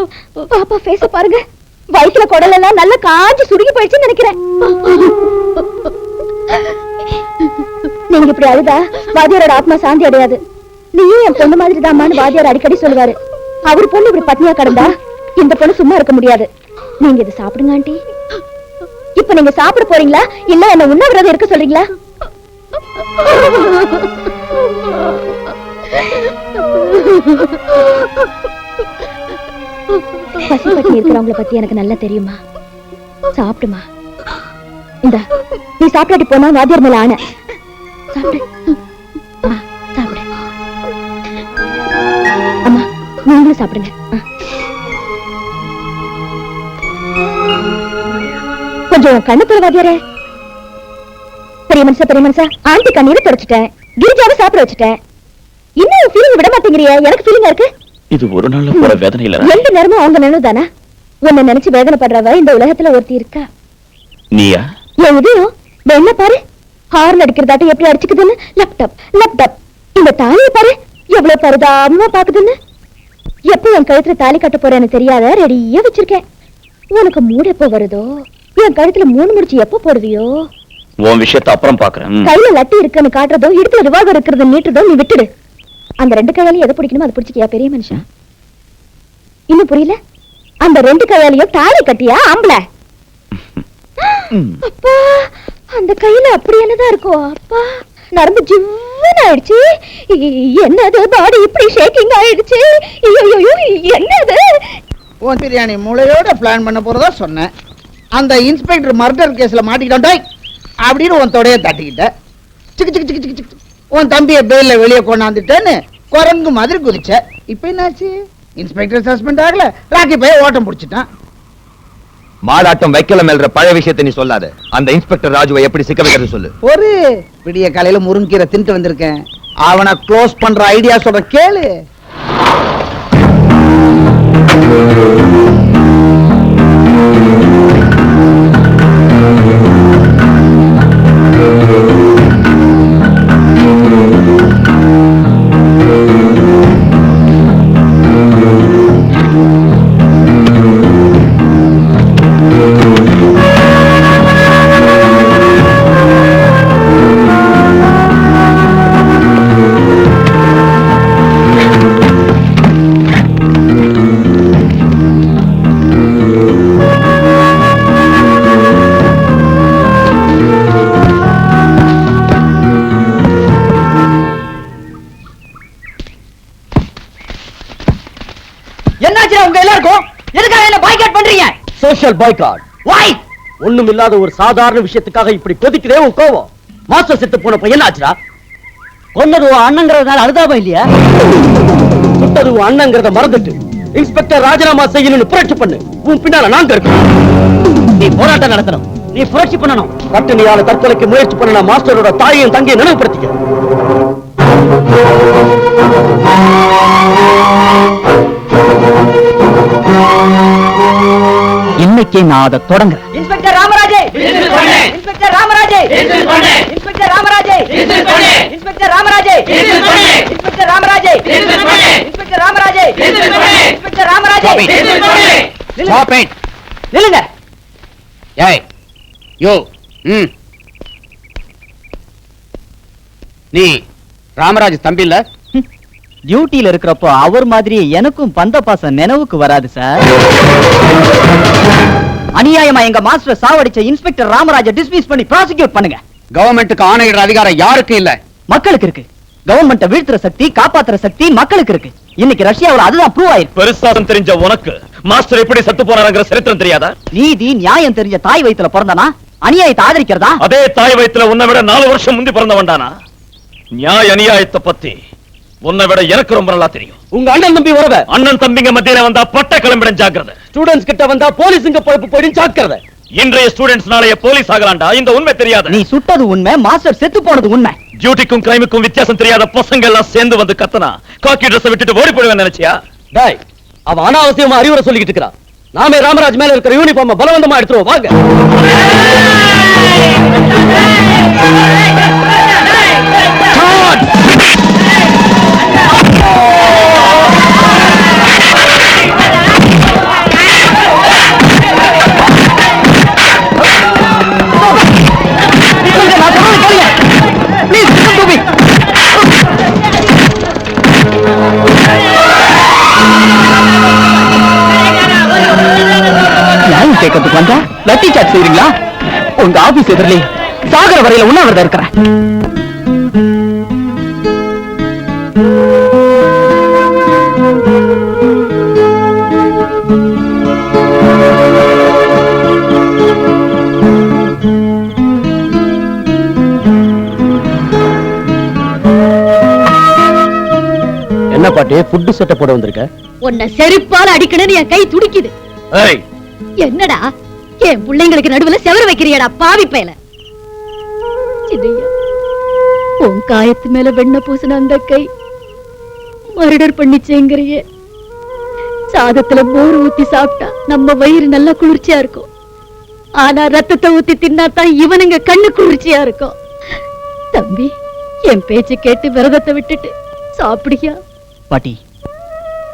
பாப்பா ஃபேஸ பாருங்க, வயிற்றுல குடலெல்லாம் நல்லா காஞ்சி சுருங்கி போயிடுச்சுன்னு நினைக்கிறேன். நீங்க இப்படி அழுதா வாத்தியாரோட ஆத்மா சாந்தி அடையாது. நீயும் என் பொண்ணு மாதிரி தாமான்னு வாத்தியார் அடிக்கடி சொல்லுவாரு. அவர் பொண்ணு இப்படி பத்னியா கடந்தா இந்த பொண்ணு சும்மா இருக்க முடியாது. நீங்க இதை சாப்பிடுங்க ஆண்டி. இப்ப நீங்க சாப்பிட போறீங்களா இல்ல என்ன உண்ணாவிரதம் இருக்க சொல்றீங்களா? பசிப்பட்டி இருக்கிறவங்கள பத்தி எனக்கு நல்லா தெரியுமா. சாப்பிடுமா. இந்த நீ சாப்பிடாட்டி போனா வாத்தியார் மேல ஆன. சாப்பிடு சாப்பிடு. அம்மா நீங்களும் சாப்பிடுங்க. கொஞ்சம் கண்ணு போற வாத்தியாரே. பெரிய மனுஷா ஆண்டி கண்ணீரை தொடச்சிட்டேன், கிரிஜாவை சாப்பிட வச்சுட்டேன். இன்னும் ஃபீலிங் விட மாட்டேங்கிறியா? எனக்கு ஃபீலிங்கா இருக்கு. இது ஒரு நாள்ல போற வேதனை இல்ல. எந்த நேரமும் அவங்க நினைவு தானா? உன்னை நினைச்சு வேதனை படுறவ இந்த உலகத்துல ஒருத்தி இருக்கா. நீயா? என் இதயம் என்ன பாரு, ஹார்ன் அடிக்கிறதாட்ட எப்படி அடிச்சுக்குதுன்னு. Laptop laptop. இந்த தாலியை பாரு எவ்வளவு பரிதாபமா பாக்குதுன்னு. எப்போ என் கழுத்துல தாலி கட்ட போறேன்னு தெரியாத ரெடியா வச்சிருக்கேன். உனக்கு மூடு எப்போ வருதோ, என் கழுத்துல 3 முடிச்சு எப்போ போடுவியோ. உன் விஷயத்தை அப்புறம் பாக்குறேன். கையில லட்டி இருக்குன்னு காட்டுறதோ இடுப்புல ரிவால்வர் இருக்கிறது நீட்டுறதோ நீ விட்டுடு. அந்த 2 கையாலையும் எதை பிடிக்கணுமோ அதை பிடிச்சிக்கியா பெரிய மனுஷன்? இன்னும் புரியல? அந்த 2 கையாலையும் தாலி கட்டியா ஆம்பளை? அப்பா அந்த கையில அப்படி என்னதான் இருக்கும்? அப்பா நரம்பு ஜிவ்வுன்னு ஆயிடுச்சு. என்னது பாடி இப்படி ஷேக்கிங் ஆயிடுச்சு? என்னது? உன் பிரியாணி மூளையோட பிளான் பண்ண போறதா சொன்னேன். அந்த இன்ஸ்பெக்டர் மர்டர் கேஸ்ல மாட்டிக்கிட்டான் அப்படின்னு உன் தொடைய தட்டிக்கிட்ட. சிக்கு சிக்கு சிக்கு சிக்கு சிக்கு. உன் தம்பியை பெயில வெளியே கொண்டாந்துட்டேன்னு குரங்கு மாதிரி குதிச்ச. இப்ப என்னாச்சு? இன்ஸ்பெக்டர் சஸ்பெண்ட் ஆகல, ராக்கி பைய ஓட்டம் பிடிச்சிட்டான். மாடாட்டம் வைக்கல மேல்ற பழைய விஷயத்தை நீ சொல்லாத. அந்த இன்ஸ்பெக்டர் ராஜுவை எப்படி சிக்க வைக்கிறது சொல்லு. ஒரு விடிய காலையில முருங்கீரை தின்ட்டு வந்திருக்கேன். அவனை க்ளோஸ் பண்ற ஐடியா சொல்ற கேளு. Social boycott. Why? ஒண்ணும் இல்லாத ஒரு சாதாரண விஷயத்துக்காக இப்படி கொதிக்குதே உன் கோவம். மாஸ்டர் செத்து போன பையன் ஆச்சுடா. கொன்னது உன் அண்ணங்கிறதுனால அழுதாபம் இல்லையா? சுட்டது உன் அண்ணங்கிறத மறந்துட்டு இன்ஸ்பெக்டர் ராஜினாமா செய்யணும்னு புரட்சி பண்ணு. உன் பின்னால நாங்க இருக்கோம். நீ போராட்டம் நடத்தணும், நீ புரட்சி பண்ணணும். கட்டணியால தற்கொலைக்கு முயற்சி பண்ண மாஸ்டரோட தாயையும் தங்கையும் நினைவுபடுத்திக்க. இன்னைக்கு நான் அதை தொடங்குறேன். இன்ஸ்பெக்டர் ராமராஜே, இன்ஸ்பெக்டர் ராமராஜே, இன்ஸ்பெக்டர் ராமராஜே, இன்ஸ்பெக்டர் ராமராஜே, இன்ஸ்பெக்டர் ராமராஜே, இன்ஸ்பெக்டர் ராமராஜே, இன்ஸ்பெக்டர் ராமராஜே. Stop it. நில்லுங்க. ஏய் யோ, நீ ராமராஜ் தம்பி இல்ல? டியூட்டில இருக்கிறப்போ அவர் மாதிரி எனக்கும் பந்த பாசம் நினைவுக்கு வராது சார். அநியாயமா எங்க மாஸ்டர் சாவடிச்ச இன்ஸ்பெக்டர் ராமராஜ டிஸ்மிஸ் பண்ணி ப்ராசிக்யூட் பண்ணுங்க. கவர்மெண்ட்டுக்கு ஆணையிடுற அதிகாரம் யாருக்கும் இல்ல, மக்களுக்கு இருக்கு. கவர்மெண்ட்டை வீழ்த்துற சக்தி, காப்பாத்துற சக்தி மக்களுக்கு இருக்கு. இன்னைக்கு ரஷ்யாவுல அதுதான் ப்ரூவ் ஆயிருக்கு. பெருசாதம் தெரிஞ்ச உனக்கு மாஸ்டர் எப்படி சத்து போனாருங்கிற சரித்திரம் தெரியாதா? நீதி நியாயம் தெரிஞ்ச தாய் வயித்துல பிறந்தானா அநியாயத்தை ஆதரிக்கிறதா? அதே தாய் வயித்துல உன்னை விட 4 வருஷம் முந்தி பிறந்தவன்டானா? நியாய அநியாயத்தை பத்தி உன்னை விட எனக்கு ரொம்ப நல்லா தெரியும். உங்க அண்ணன் தம்பி உறவை அண்ணன் தம்பிங்க மத்தியில வந்தா பட்ட கிளம்பிட ஜாக்கிரதை. ஸ்டூடண்ட்ஸ் கிட்ட வந்தா போலீஸுங்க பொறுப்பு போயிடும் ஜாக்கிரதை. இன்றைய ஸ்டூடெண்ட்ஸ் நாளைய போலீஸ் ஆகலாம்டா. இந்த உண்மை தெரியாத நீ சுட்டது உண்மை, மாஸ்டர் செத்து போனது உண்மை. டியூட்டிக்கும் கிரைமுக்கும் வித்தியாசம் தெரியாத பசங்க எல்லாம் சேர்ந்து வந்து கத்தனா காக்கி ட்ரெஸ் விட்டுட்டு ஓடி போடுவேன் நினைச்சியா? டேய், அவன் அனாவசியமா அறிவுரை சொல்லிக்கிட்டு இருக்கிறான். நாமே ராமராஜ் மேல இருக்கிற யூனிஃபார்ம் பலவந்தமா எடுத்துருவோம் வாங்க. கேட்கறதுக்கு வந்தா லட்டி சாட் செய்றீங்களா? உங்க ஆபீஸ் எதிரிலே சாகர வரையில உண்ணாவிரதம் இருக்கிறேன். என்ன பாட்டி ஃபுட் செட்டப் போட வந்திருக்க? உன்னை செருப்பால அடிக்கணும்னு என் கை துடிக்குது. ஏய், என்னடா என் பிள்ளைங்களுக்கு நடுவுல செவரு வைக்கிறியடா பாவி பயல. சின்னையா, உன் காயத்து மேல வெண்ண பூசின அந்த கை மர்டர் பண்ணிச்சேங்கிறியே. சாதத்துல மோர் ஊத்தி சாப்பிட்டா நம்ம வயிறு நல்லா குளிர்ச்சியா இருக்கும். ஆனா ரத்தத்தை ஊத்தி தின்னாதான் இவனுங்க கண்ணு குளிர்ச்சியா இருக்கும். தம்பி, என் பேச்சு கேட்டு விரதத்தை விட்டுட்டு சாப்பிடியா? பாட்டி,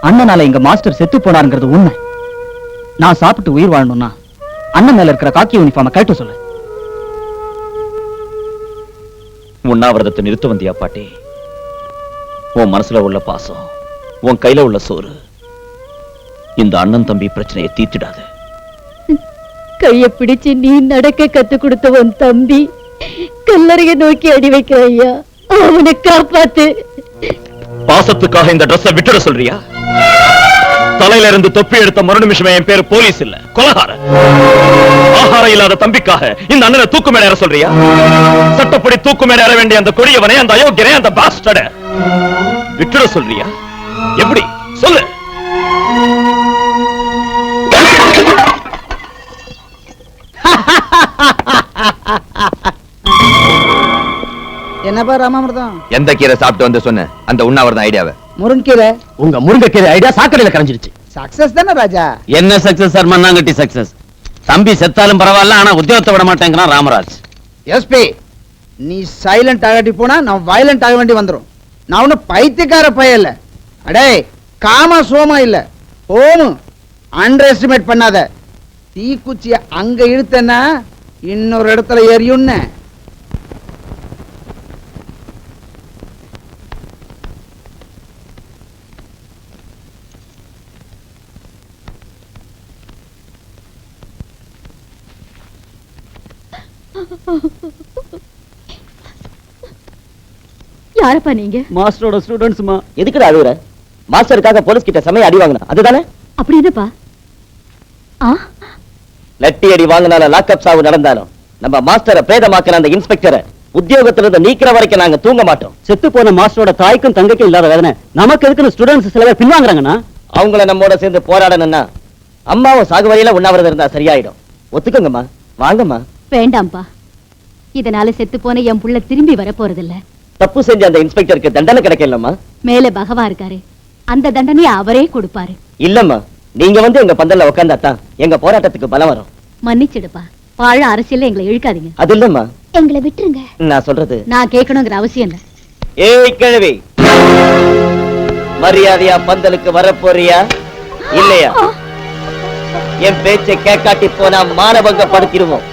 அண்ணனால எங்க மாஸ்டர் செத்து போனாருங்கிறது உண்மை. நான் சாப்பிட்டு உயிர் வாழணும்னா அண்ணன் மேல இருக்கிற காக்கி யூனிஃபார்மை கழட்ட சொல்லு. உண்ணாவிரதத்தை நிறுத்த வந்தியா பாட்டி? உன் மனசுல உள்ள பாசம், உன் கையில உள்ள சோறு இந்த அண்ணன் தம்பி பிரச்சனையை தீர்த்திடாது. கைய பிடிச்சு நீ நடக்க கத்து கொடுத்த உன் தம்பி கல்லறைய நோக்கி அடி வைக்கிற ஐயா, அவனை காப்பாத்து. பாசத்துக்காக இந்த ட்ரெஸ்ஸை விட்டுட சொல்றியா? தலையில இருந்து தொப்பி எடுத்த மறு நிமிஷமே என் பேரு போலீஸ் இல்ல, கொலகாரன். ஆகாரம் இல்லாத தம்பிக்காக இந்த அண்ணனை தூக்கு மேல ஏற சொல்றியா? சட்டப்படி தூக்கு மேல ஏற வேண்டிய அந்த கொடியவனை, அந்த அயோக்கியனை, அந்த பாஸ்டர்ட விட்டுட சொல்றியா? எப்படி சொல்லு? என்னப்பா ராமாமிர்தம்? எந்த கீரை சாப்பிட்டு வந்து சொன்ன அந்த உண்ணாவிரதம் ஐடியாவை? முருங்கீரை. உங்க முருங்கைக்கீரை ஐடியா சாக்கடையில கரைஞ்சிருச்சு. சக்சஸ் தானே ராஜா? என்ன சக்சஸ் சார்? மண்ணாங்கட்டி சக்சஸ். தம்பி செத்தாலும் பரவாயில்ல, ஆனா உத்தியோகத்தை விட மாட்டேங்கிறான் ராமராஜ். எஸ்பி, நீ சைலண்ட் ஆகாட்டி போனா நான் வயலண்ட் ஆக வேண்டி வந்துரும். நான் ஒன்னும் பைத்தியக்கார பையன் இல்ல. அடே, காமா சோமா இல்ல, ஓமு. அண்டர் எஸ்டிமேட் பண்ணாத. தீக்குச்சிய அங்க இழுத்தனா இன்னொரு இடத்துல எரியும்னு. யாரப்பா நீங்க? மாஸ்டரோட ஸ்டூடண்ட்ஸ்மா. எதுக்குடா அழுகுற? மாஸ்டருக்காக போலீஸ் கிட்ட சமயம் அடி வாங்கினா அதுதானே? அப்படி என்னப்பா? லட்டி அடி வாங்கினாலும் லாக்அப் சாவு நடந்தாலும் நம்ம மாஸ்டரை பிரேதமாக்கின அந்த இன்ஸ்பெக்டரை உத்தியோகத்துல இருந்து நீக்கிற வரைக்கும் நாங்க தூங்க மாட்டோம். செத்து போன மாஸ்டரோட தாய்க்கும் தங்கைக்கும் இல்லாத வேதனை நமக்கு எதுக்குன்னு ஸ்டூடண்ட்ஸ் சில பேர் பின்வாங்குறாங்கன்னா அவங்கள நம்மோட சேர்ந்து போராடணும்னா அம்மாவும் சாகு வரையில உண்ணாவிரதம் இருந்தா சரியாயிடும். ஒத்துக்கோங்கம்மா, வாங்கம்மா. வேண்டாம்பா, இதனால செத்து போன என் புள்ள திரும்பி வர போறதில்ல. தப்பு செஞ்ச அந்த இன்ஸ்பெக்டருக்கு தண்டனை கிடைக்கலம்மா. மேல பகவா இருக்காரு, அந்த தண்டனையை அவரே கொடுப்பாரு. இல்லம்மா, நீங்க வந்து எங்க பந்தல்ல உட்கார்ந்தாதான் எங்க போராட்டத்துக்கு பலம் வரும். மன்னிச்சிடுப்பா, வாழ அரசியல்ல எங்களை இழுக்காதீங்க. அது இல்லம்மா, எங்களை விட்டுருங்க. நான் சொல்றது நான் கேட்கணுங்கிற அவசியம் இல்ல. ஏய் கிழவி, மரியாதையா பந்தலுக்கு வரப்போறியா இல்லையா? என் பேச்சை கேட்காட்டி போனா மானபங்கப்படுத்திடுவோம்.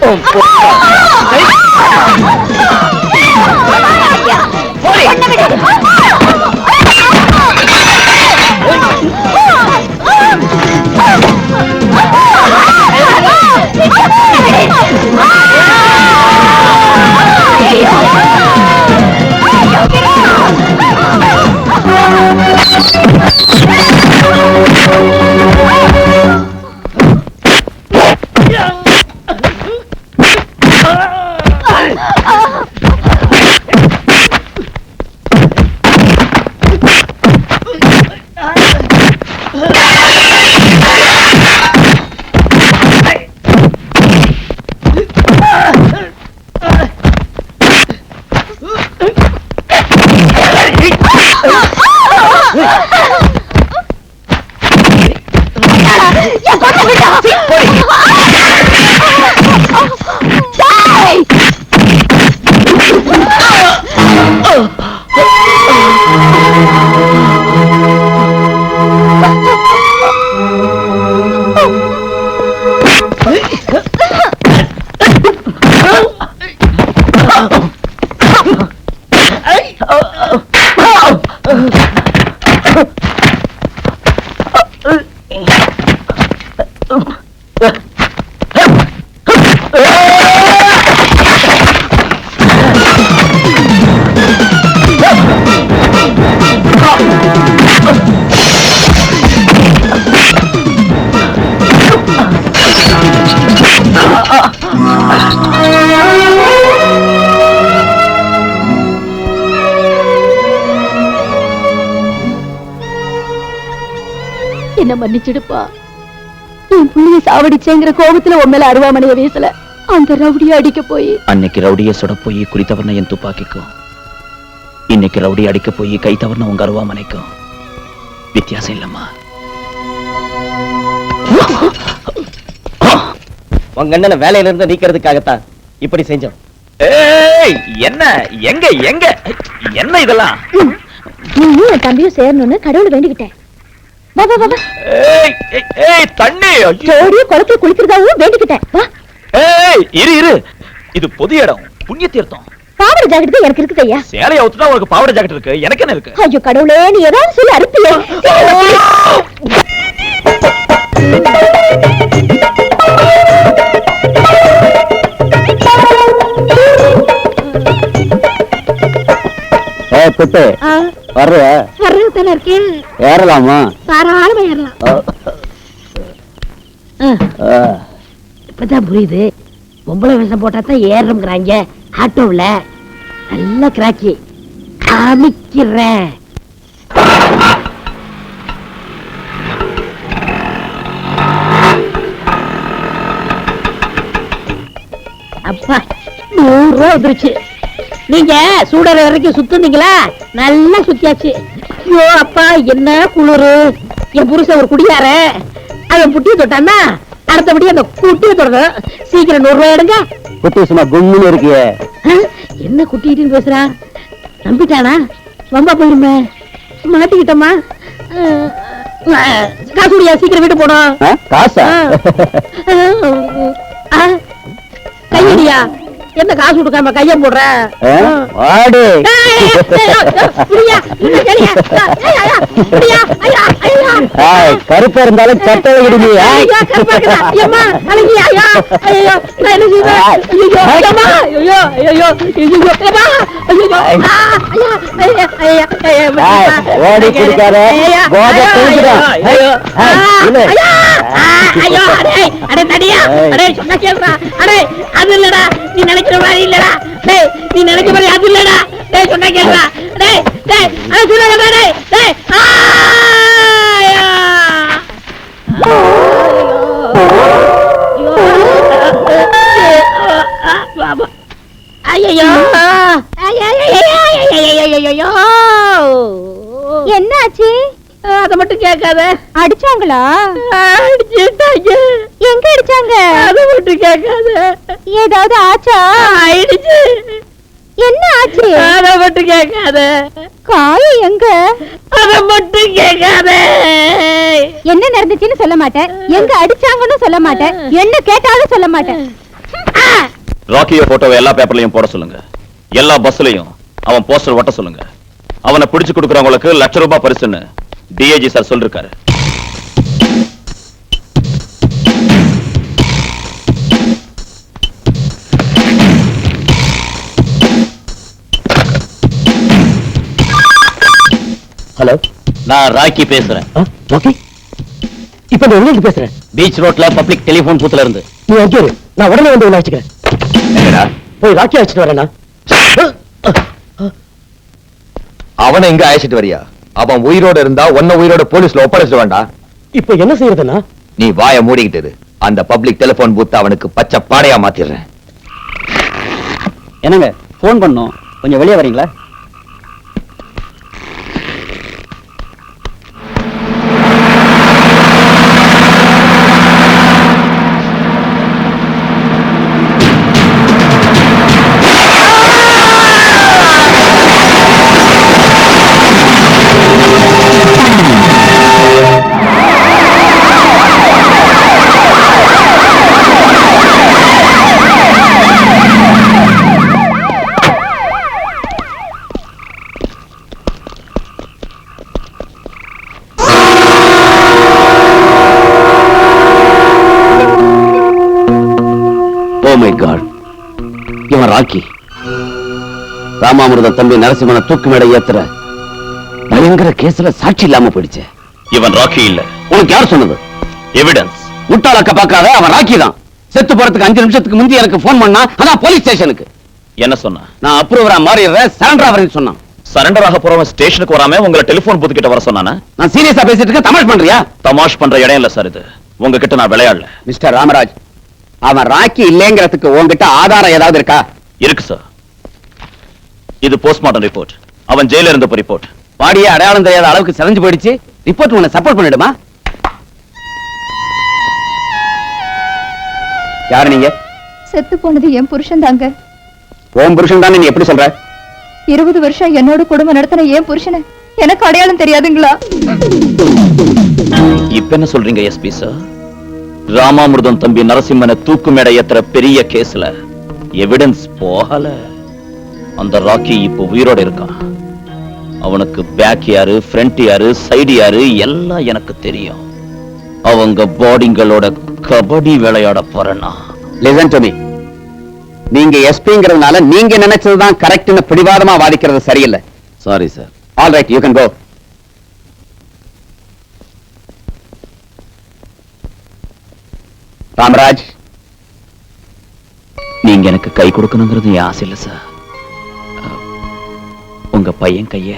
என்ன மன்னிச்சிடுப்பா. என் புள்ளிய சாவடிச்சேங்கிற கோபத்துல உன் மேல அருவாமனைய வீசல, அந்த ரவுடிய அடிக்க போய். அன்னைக்கு ரவுடிய சுட போய் குறி தவறுன என் துப்பாக்கிக்கும், இன்னைக்கு ரவுடி அடிக்க போய் கை தவறுன உங்க அருவாமனைக்கும் வித்தியாசம் இல்லம்மா. உங்க அண்ணனை வேலையில இருந்து நீக்கிறதுக்காகத்தான் இப்படி செஞ்சோம். என்ன எங்க எங்க என்ன இதெல்லாம்? நீயும் என் தம்பியும் சேரணும்னு கடவுளை வேண்டிக்கிட்டேன். வா வா வா. தண்ணி ஜோடியா குளத்துல குளிக்கிறதாவும் வேண்டிக்கிட்டேன். வா. இரு இரு, இது பொது இடம், புண்ணிய தீர்த்தம். பாவாடை ஜாக்கெட் தான் எனக்கு இருக்குது ஐயா. சேலைய அவுத்துட்டா உனக்கு பாவாடை ஜாக்கெட் இருக்கு, எனக்கு என்ன இருக்கு? ஐயோ கடவுளே, நீ ஏதாவது சொல்லி அறுப்பியே. குட்டு வர்ற வர்றதுல இருக்கேன். ஏறலாமா? தாராளமா ஏறலாம். இப்பதான் புரியுது, பொம்பளை வேஷம் போட்டா தான் ஏறணுங்கிறாங்க. ஆட்டோவில் நல்ல கிராக்கி காமிக்கிறேன். அப்பா 100 ரூபா வந்துருச்சு. நீங்க சூடற வரைக்கும் சுத்துனீங்களா? நல்லா சுத்தியாச்சு. ஐயோ அப்பா என்ன குளிரு. என் புருஷன் ஒரு குடியார, அவன் புட்டியை தொட்டான்னா அடுத்தபடி அந்த குட்டியை தொடரும். சீக்கிரம் 100 ரூபாய் எடுங்க. குட்டி சும்மா கும்முன்னு இருக்கு. என்ன குட்டிட்டு பேசுறான்? நம்பிட்டானா? வம்பா போயிருமே. மாட்டிக்கிட்டோமா? காசு முடியா, சீக்கிரம் வீட்டு போனோம். காசா? கையடியா, என்ன காசு கொடுக்காம கைய போடுற? வாடு. கருப்பா இருந்தாலும் சட்டை விடுவியா? ஓடி குடிக்காத, போதை தூக்கிடும். அடே தடியா, அடே சொன்னா கேளுடா. அடே அது இல்லடா, நீ நினைக்கிற மாதிரி இல்லடா. டேய் நீ நினைக்கிற மாதிரி அது இல்லடா. டேய் சொன்னா கேளுடா. டேய் டேய் அட சொல்லுடா. டேய் டேய் ஆயா. பாபா ஐயோ ஐயோ. என்னாச்சு? அத மட்டும் கேட்காத. அடிச்சாங்களா? அடிச்சுட்டாங்க. எங்க அடிச்சாங்க? அத மட்டும் கேட்காத. ஏதாவது ஆச்சா? ஆயிடுச்சு. என்ன ஆச்சு? அத மட்டும் கேட்காத. காயம் எங்க? அத மட்டும் கேட்காத. என்ன நடந்துச்சுன்னு சொல்ல மாட்டேன், எங்க அடிச்சாங்கன்னு சொல்ல மாட்டேன், என்ன கேட்டாலும் சொல்ல மாட்டேன். ராக்கியோ போட்டோவை எல்லா பேப்பர்லயும் போட சொல்லுங்க, எல்லா பஸ்லயும் அவன் போஸ்டர் ஒட்ட சொல்லுங்க. அவனை பிடிச்சு கொடுக்கறவங்களுக்கு ₹1,00,000 பரிசுன்னு டிஐஜி சார் சொல்லிருக்காரு. ஹலோ, நான் ராக்கி பேசுறேன். ராக்கி, இப்ப நான் எங்க பேசுறேன்? பீச் ரோட்ல பப்ளிக் டெலிபோன் பூத்துல இருந்து. நீ அங்கே இரு, நான் உடனே வந்து அழைச்சுக்கிறேன். போய் ராக்கி அழைச்சிட்டு வரேன்னா? அவனை எங்க அழைச்சிட்டு வரியா? அவன் உயிரோட இருந்தா உன்ன உயிரோட போலீஸ்ல ஒப்படைச்சிட வேண்டாம். இப்ப என்ன செய்யறதுன்னா? நீ வாய மூடிக்கிட்டு அந்த பப்ளிக் டெலிபோன் பூத்த அவனுக்கு பச்சை பாடையா மாத்திடுறேன். என்னங்க போன் பண்ணோம், கொஞ்சம் வெளியே வரீங்களா? மை காட், இவன் ராக்கி. ராமாமிர்தம் தம்பி நரசிம்மனை தூக்கு மேடை ஏத்துற பயங்கர கேஸ்ல சாட்சி இல்லாம போயிடுச்சு. இவன் ராக்கி இல்ல. உனக்கு யார் சொன்னது? எவிடன்ஸ். முட்டாளக்க பார்க்காத, அவன் ராக்கி தான். செத்து போறதுக்கு 5 நிமிஷத்துக்கு முந்தி எனக்கு போன் பண்ணா, அதான் போலீஸ் ஸ்டேஷனுக்கு. என்ன சொன்னா? நான் அப்ரூவரா மாறிடுறேன், சரண்டர் ஆகிறேன்னு சொன்னான். சரண்டர் ஆக போறவன் ஸ்டேஷனுக்கு வராம உங்களை டெலிபோன் பூத்து கிட்ட வர சொன்னானா? நான் சீரியஸா பேசிட்டு இருக்க, தமாஷ் பண்றியா? தமாஷ் பண்ற இடம் இல்ல சார் இது. உங்ககிட்ட நான் விளையாடல. மிஸ்டர் ராமராஜ், அவன் ராக்கி இல்லைங்கிறதுக்கு உங்ககிட்ட ஆதாரம் ஏதாவது இருக்கா? இருக்கு சார். இது போஸ்ட்மார்ட்டம் ரிப்போர்ட். அவன் ஜெயில இருந்த ரிப்போர்ட். பாடியே அடையாளம் தெரியாத அளவுக்கு செலஞ்சு போயிடுச்சு. ரிப்போர்ட் உன்னை சப்போர்ட் பண்ணிடுமா? யாரு நீங்க? செத்து போனது என் புருஷன் தாங்க. உன் புருஷன் தான் நீ எப்படி சொல்ற? 20 வருஷம் என்னோட குடும்பம் நடத்தின என் புருஷனை எனக்கு அடையாளம் தெரியாதுங்களா? இப்ப என்ன சொல்றீங்க எஸ்பி சார்? ராமாமிர்தம் தம்பி நரசிம்மனை தூக்கு மேடை ஏத்துற பெரிய கேஸ்ல எவிடன்ஸ் போகல. அந்த ராக்கி இப்ப உயிரோட இருக்கான். அவனுக்கு பேக் யாரு, ஃப்ரண்ட் யாரு, சைடு யாரு எல்லாம் எனக்கு தெரியும். அவங்க பாடிங்களோட கபடி விளையாட போறேன்னா. Listen to me. நீங்க எஸ்பிங்கிறதுனால நீங்க நினைச்சதுதான் கரெக்ட்னு பிடிவாதமா வாதிக்கிறது சரியில்லை. Sorry sir. All right, you can go. Ramaraj, நீங்க எனக்கு கை கொடுக்கணுங்கிறது என் ஆசை இல்ல சார். உங்க பையன் கைய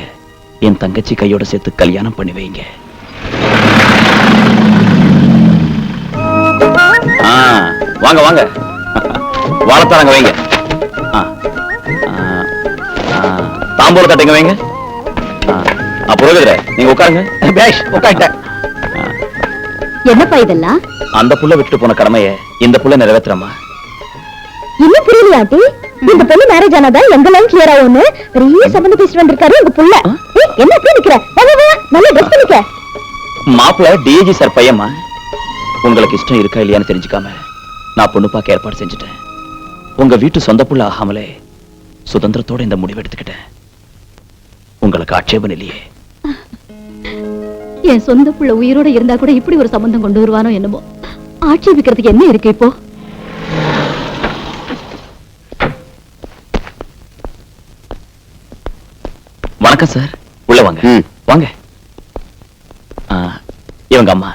என் தங்கச்சி கையோட சேர்த்து கல்யாணம் பண்ணி வைங்க. வாங்க வாங்க, வாழத்தாரங்க வைங்க. தாம்பூல தட்டுங்க வைங்க. புரோகிதரே, நீங்க உட்காருங்க. பேஷ், உட்கார்ட்டேன். என்னப்பா இதெல்லாம்? அந்த புள்ள விட்டுட்டு போன கடமைய இந்த புள்ள நிறைவேற்றுறமா? இன்னும் புரியலையா ஆண்டி? இந்த பொண்ணு மேரேஜ் ஆனாதான் எங்க லைன் கிளியர் ஆகும்னு பெரிய சம்பந்த பேசிட்டு வந்திருக்காரு உங்க புள்ள. என்ன அப்படி நிக்கிற? வா வா வா, நல்லா ட்ரெஸ் பண்ணிக்க. மாப்பிள்ள டிஏஜி சார் பையமா. உங்களுக்கு இஷ்டம் இருக்கா இல்லையான்னு தெரிஞ்சுக்காம நான் பொண்ணு பார்க்க ஏற்பாடு செஞ்சுட்டேன். உங்க வீட்டு சொந்த புள்ள ஆகாமலே சுதந்திரத்தோட இந்த முடிவு எடுத்துக்கிட்டேன். உங்களுக்கு ஆட்சேபம் இல்லையே? என் சொந்த புள்ள உயிரோட இருந்தா கூட இப்படி ஒரு சம்பந்தம் கொண்டு வருவானோ என்னமோ. ஆட்சேபிக்கிறதுக்கு என்ன இருக்கு இப்போ? வணக்கம் சார், உள்ள வாங்க. வாங்க. இவங்க அம்மா.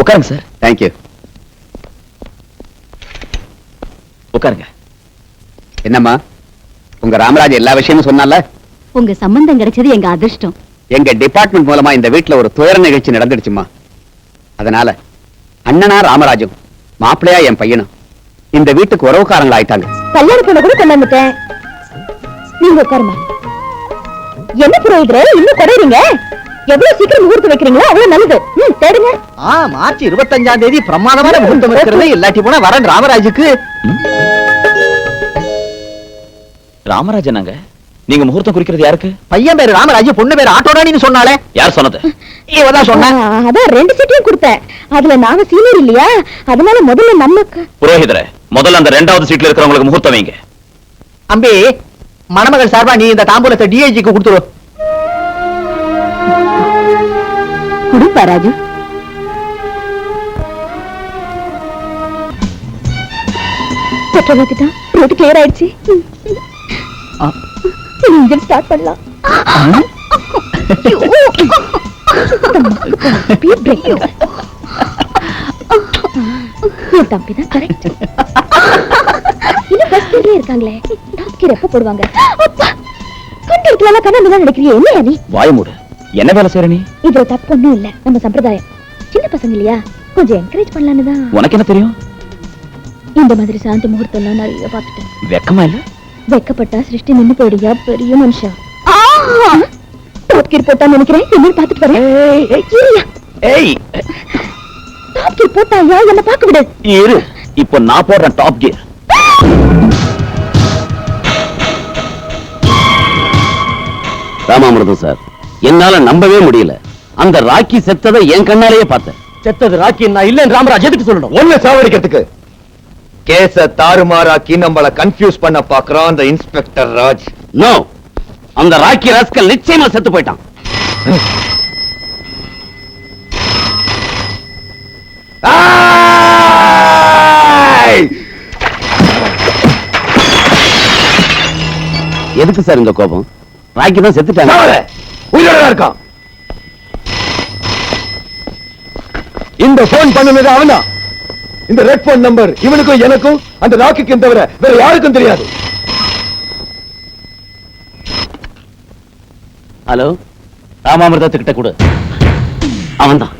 உட்காருங்க சார். தேங்க்யூ. உட்காருங்க. என்னம்மா, உங்க ராமராஜ் எல்லா விஷயமும் சொன்னால? உங்க சம்பந்தம் கிடைச்சது எங்க அதிர்ஷ்டம். எங்க டிபார்ட்மெண்ட் மூலமா இந்த வீட்டுல ஒரு துயர நிகழ்ச்சி நடந்துடுச்சுமா. அதனால அண்ணனா ராமராஜும் மாப்பிள்ளையா என் பையனும் இந்த வீட்டுக்கு உறவுக்காரங்களா ஆயிட்டாங்க. கல்யாண பொண்ணு கூட கொண்டாந்துட்டேன். நீங்க உட்காருமா. என்ன புரோகிதரே இன்னும் குறையறீங்க? எவ்வளவு சீக்கிரம் முகூர்த்தம் வைக்கிறீங்களோ அவ்வளவு நல்லது. தேடுங்க. மார்ச் 25ஆம் தேதி பிரமாதமான முகூர்த்தம் இருக்கிறது. இல்லாட்டி போனா வரேன் ராமராஜுக்கு. ராமராஜனாங்க? நீங்க முகூர்த்தம் குறிக்கிறது யாருக்கு? பையன் பேரு ராமராஜ், பொண்ணு பேரு ஆட்டோடானின்னு சொன்னாலே. யார் சொன்னது? இவதான் சொன்ன. அதான் 2 சீட்டையும் கொடுத்தேன். அதுல நாம சீனியர் இல்லையா, அதனால முதல்ல நமக்கு. புரோகிதரே, முதல்ல அந்த 2வது சீட்ல இருக்கிறவங்களுக்கு முகூர்த்தம் வைங்க. அம்பி, மணமகள் சார்பா நீ இந்த தாம்பூலத்தை டிஐஜிக்கு கொடுத்துரு. குடுப்பா ராஜு. பெட்ரோல் ஊத்திட்டான், ரோடு கிளியர் ஆயிடுச்சு. இன்ஜின் ஸ்டார்ட் பண்ணலாம். தம்பிதான் கரெக்ட். இன்னும் ஃபர்ஸ்ட் கியர்லயே இருக்காங்களே. டாப் கியர் எப்ப போடுவாங்க? அப்பா, கண்டக்டர்லாம் கண்ணாடி தான் நினைக்கிறியே. என்ன நீ? வாய் மூடு. என்ன வேலை செய்ற நீ? இதுல தப்பு ஒண்ணும் இல்ல. நம்ம சம்பிரதாயம். சின்ன பசங்க இல்லையா, கொஞ்சம் என்கரேஜ் பண்ணலான்னு தான். உனக்கு என்ன தெரியும்? இந்த மாதிரி சாந்தி முகூர்த்தம் எல்லாம் நிறைய பார்த்துட்டேன். வெக்கமா இல்ல? வெக்கப்பட்டா சிருஷ்டி நின்னு போயிடுயா பெரிய மனுஷன். டாப் கியர் போட்டான்னு நினைக்கிறேன். என்ன பார்த்துட்டு வரேன். ஏய், டாப் கியர் போட்டாயா? என்ன பார்க்க விடு. இரு, இப்போ நான் போடுறேன் டாப் கியர். ராமாமிர்தம் சார், என்னால நம்பவே முடியல. அந்த ராக்கி செத்ததை என் கண்ணாலேயே பார்த்தேன். செத்தது ராக்கி நான் இல்லன்னு ராமராஜ் எதுக்கு சொல்லணும்? ஒண்ணு சாவடிக்கிறதுக்கு கேஸ தாறுமாறாக்கி நம்மள கன்ஃபியூஸ் பண்ண பாக்குறான் அந்த இன்ஸ்பெக்டர் ராஜ். நோ, அந்த ராக்கி ராஸ்கல் நிச்சயமா செத்து போயிட்டான். எதுக்கு சார் இந்த கோபம்? ராக்கி தான் செத்துட்டாங்க. உயிரோட இருக்கான். இந்த போன் பண்ணுனது அவன்தான். இந்த ரெட் போன் நம்பர் இவனுக்கும் எனக்கும் அந்த ராக்கிக்கும் தவிர வேற யாருக்கும் தெரியாது. ஹலோ, ராமாமிர்தத்துக்கிட்ட கொடு. அவன்தான்.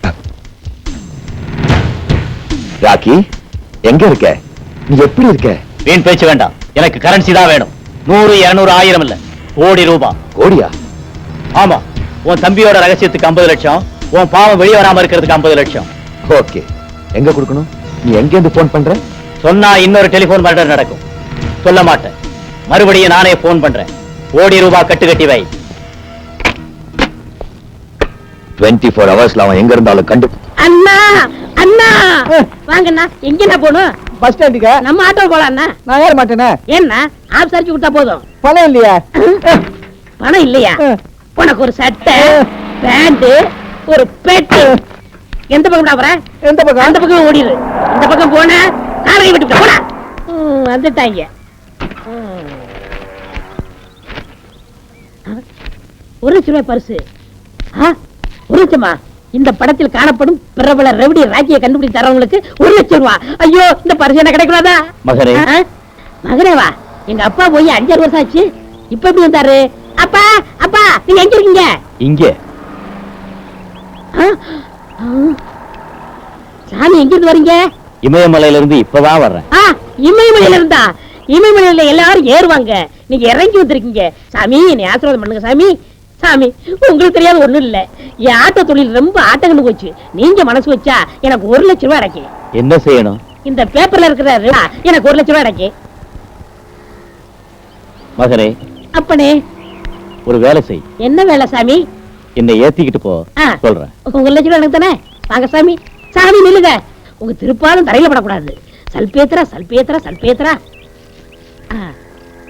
ராக்கி எங்க இருக்க? நீ எப்படி இருக்க? வீண் பேச்சு வேண்டாம். எனக்கு கரன்சி தான் வேணும். 100, 200, 1000 இல்ல, கோடி ரூபாய். கோடியா? ஆமா, உன் தம்பியோட ரகசியத்துக்கு 50 லட்சம், உன் பாவம் வெளியே வராம இருக்கிறதுக்கு 50 லட்சம். ஓகே, எங்க கொடுக்கணும்? நீ எங்க இருந்து போன் பண்ற? சொன்னா இன்னொரு டெலிபோன் மர்டர் நடக்கும். சொல்ல மாட்டேன். மறுபடியும் நானே போன் பண்றேன். கோடி ரூபாய் கட்டி வை. 24 ஹவர்ஸ்ல அவன் எங்க இருந்தாலும் கண்டு. அண்ணா அண்ணா வாங்கண்ணா. எங்கண்ணா போகணும்? பஸ் ஸ்டாண்டுக்கு நம்ம ஆட்டோ போலாண்ணா. நான் ஏற மாட்டேனே. ஏன்னா ஆப் சரிச்சு கொடுத்தா போதும். பணம் இல்லையா? பணம் இல்லையா? உனக்கு ஒரு சட்டை, பேண்ட், ஒரு பெட்டு. எந்த பக்கம் போற? எந்த பக்கம்? அந்த பக்கம் ஓடிடு. இந்த பக்கம் போன காரை விட்டு போடா. வந்துட்டாங்க. ஒரு லட்சம் ரூபாய் பரிசு. 1 லட்சமா? இந்த படத்தில் காணப்படும் பிரபல ரவுடி ராக்கியை கண்டுபிடித்து தரவங்களுக்கு 1 லட்சம் ரூபாய். ஐயோ, இந்த பரிசு என்ன கிடைக்கூடாதா? மகனே. மகனே வா. எங்க அப்பா போய் 5-6 வருஷம் ஆச்சு. இப்ப எப்படி வந்தாரு? அப்பா அப்பா, நீங்க எங்க இருக்கீங்க? இங்கே. சாமி, எங்க இருந்து வரீங்க? இமயமலையில இருந்து இப்பதான் வர்றேன். இமயமலையில இருந்தா? இமயமலையில எல்லாரும் ஏறுவாங்க, நீங்க இறங்கி வந்திருக்கீங்க. சாமி, என்னை ஆசீர்வாதம் பண்ணுங்க சாமி. சாமி, உங்களுக்கு தெரியாத ஒண்ணும் இல்ல. என் ஆட்டோ தொழில் ரொம்ப ஆட்டங்கன்னு போச்சு. நீங்க மனசு வச்சா எனக்கு 1 லட்சம் ரூபாய் அடைக்கு. என்ன செய்யணும்? இந்த பேப்பர்ல இருக்கிற எனக்கு 1 லட்சம் ரூபாய் அடைக்கு. மகனே. அப்பனே. ஒரு வேலை செய். என்ன வேலை சாமி? என்னை ஏத்திக்கிட்டு போ. சொல்றேன். 1 லட்சம் ரூபாய் எனக்கு தானே? வாங்க சாமி. சாமி நில்லுங்க. உங்க திருப்பாலும் தரையில படக்கூடாது. சல்பேத்திரா சல்பேத்திரா சல்பேத்திரா.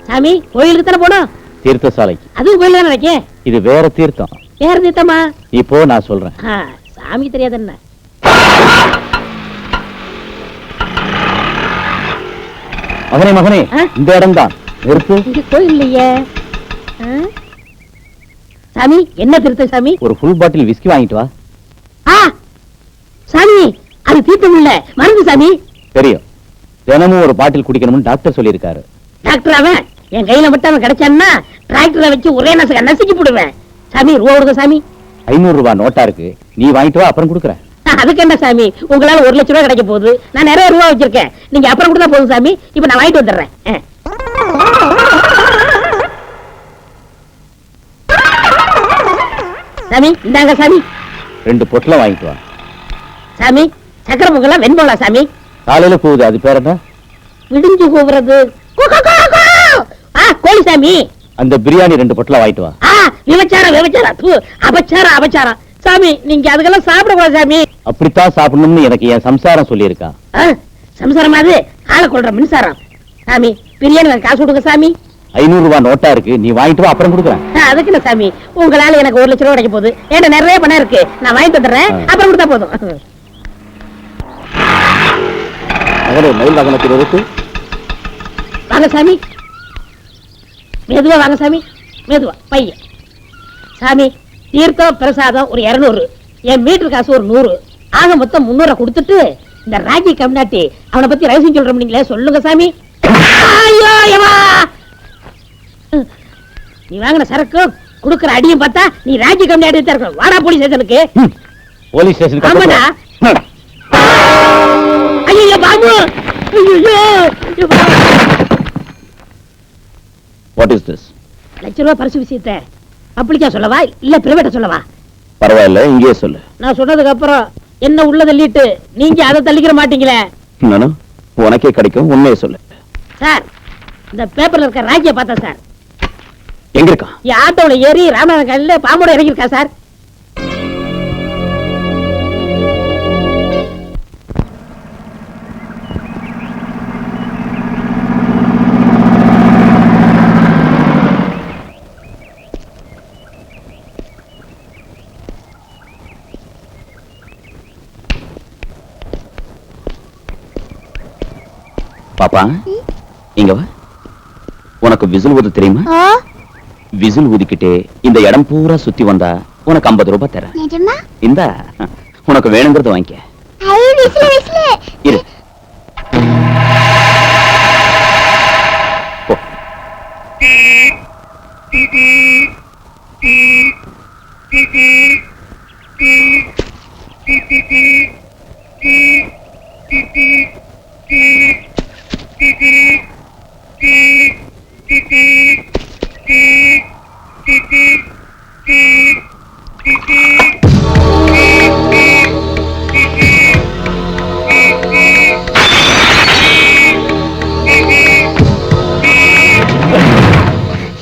சாமி, கோயிலுக்கு தானே போனோம்? தீர்த்தசாலைக்கு. அதுவும் கோயில் தானே நினைக்கே. இது வேற தீர்த்தம். வேற தீர்த்தமா? இப்போ நான் சொல்றேன். சாமி தெரியாது என்ன? மகனே மகனே, இந்த இடம் தான். நிறுத்து. இங்க கோயில் இல்லையே. சாமி, என்ன தீர்த்தம் சாமி? ஒரு ஃபுல் பாட்டில் விஸ்கி வாங்கிட்டு வா. சாமி, அது தீர்த்தம் இல்ல, மருந்து சாமி. தெரியும். தினமும் ஒரு பாட்டில் குடிக்கணும்னு டாக்டர் சொல்லியிருக்காரு. டாக்டர் அவன் என் கையில மட்டும் அவன் கிடைச்சான்னா டிராக்டரை வச்சு ஒரே நசுக்கி போடுவேன். சாமி, ரூபா கொடுங்க சாமி. 500 ரூபாய் நோட்டா இருக்கு, நீ வாங்கிட்டு வா, அப்புறம் கொடுக்குறேன். அதுக்கு என்ன சாமி, உங்களால 1 லட்சம் ரூபாய் கிடைக்க போகுது. நான் நிறைய ரூபா வச்சிருக்கேன், நீங்க அப்புறம் கொடுத்தா போதும் சாமி. இப்ப நான் வாங்கிட்டு வந்துடுறேன். சாமி, இந்தாங்க சாமி. 2 பொட்டலம் வாங்கிட்டு வா. சாமி, சக்கரை பொங்கலாம் வெண்போலா சாமி? காலையில போகுது, அது பேர் என்ன? விடிஞ்சு கூவுறது கோழி சாமி. அந்த பிரியாணி 2 பொட்டலம் வாங்கிட்டு வா. விபச்சாரம் விபச்சாரம், அபச்சாரம் அபச்சாரம். சாமி, நீங்க அதுக்கெல்லாம் சாப்பிடக்கூடாது சாமி. அப்படித்தான் சாப்பிடணும்னு எனக்கு என் சம்சாரம் சொல்லியிருக்கா. சம்சாரம் அது ஆளை கொள்ற மின்சாரம். சாமி, பிரியாணி காசு கொடுங்க சாமி. 500 ரூபாய் நோட்டா இருக்கு, நீ வாங்கிட்டு வா, அப்புறம் கொடுக்குறேன். அதுக்கு என்ன சாமி, உங்களால எனக்கு 1 லட்சம் ரூபாய் கிடைக்க போகுது. ஏன்னா நிறைய பணம் இருக்கு, நான் வாங்கிட்டு வந்துடுறேன், அப்புறம் கொடுத்தா போதும். மகனே, மயில் வாகனத்தில் இருக்கு. வாங்க சாமி, மெதுவா வாங்க சாமி, மெதுவா பையன். சாமி, தீர்த்தம் பிரசாதம் ஒரு 200, என் மீட்டர் காசு ஒரு 100, ஆக மொத்தம் 300 கொடுத்துட்டு இந்த ராஜி கம்னாட்டி அவனை பத்தி ரகசியம் சொல்றோம், நீங்களே சொல்லுங்க சாமி. ஐயோ யமா, நீ வாங்கின சரக்கு குடுக்கிற அடியும் பார்த்தா நீ ராஜி கம்னாட்டி தான் இருக்கணும். வாடா போலீஸ் ஸ்டேஷனுக்கு. போலீஸ் ஸ்டேஷனுக்கு? ஆமாடா. ஐயோ பாபு, ஐயோ. What is this? 1 லட்சம் ரூபாய் பரிசு விஷயத்தை பப்ளிக்கா சொல்லவா இல்ல பிரைவேட்டா சொல்லவா? பரவாயில்ல, இங்கே சொல்லு. நான் சொன்னதுக்கு அப்புறம் என்ன உள்ள தள்ளிட்டு நீங்க அதை தள்ளிக்கிற மாட்டீங்களே. உனக்கே கிடைக்கும், உண்மையை சொல்லு. சார், இந்த பேப்பர்ல இருக்க ராஜியை பார்த்தேன் சார். எங்க இருக்கா? என் ஆட்டோல ஏறி ராமநாதன் கல்ல பாம்போட இறங்கி இருக்கா சார். பாப்பா, இங்க வா. உனக்கு விசில் ஊத தெரியுமா? விசில் ஊதிக்கிட்டே இந்த இடம் பூரா சுத்தி வந்தா உனக்கு 50 ரூபாய் தரேன். நிஜமா? இந்த உனக்கு வேணுங்கிறத வாங்கிக்க. ஐ விசில் விசில். இரு. போ.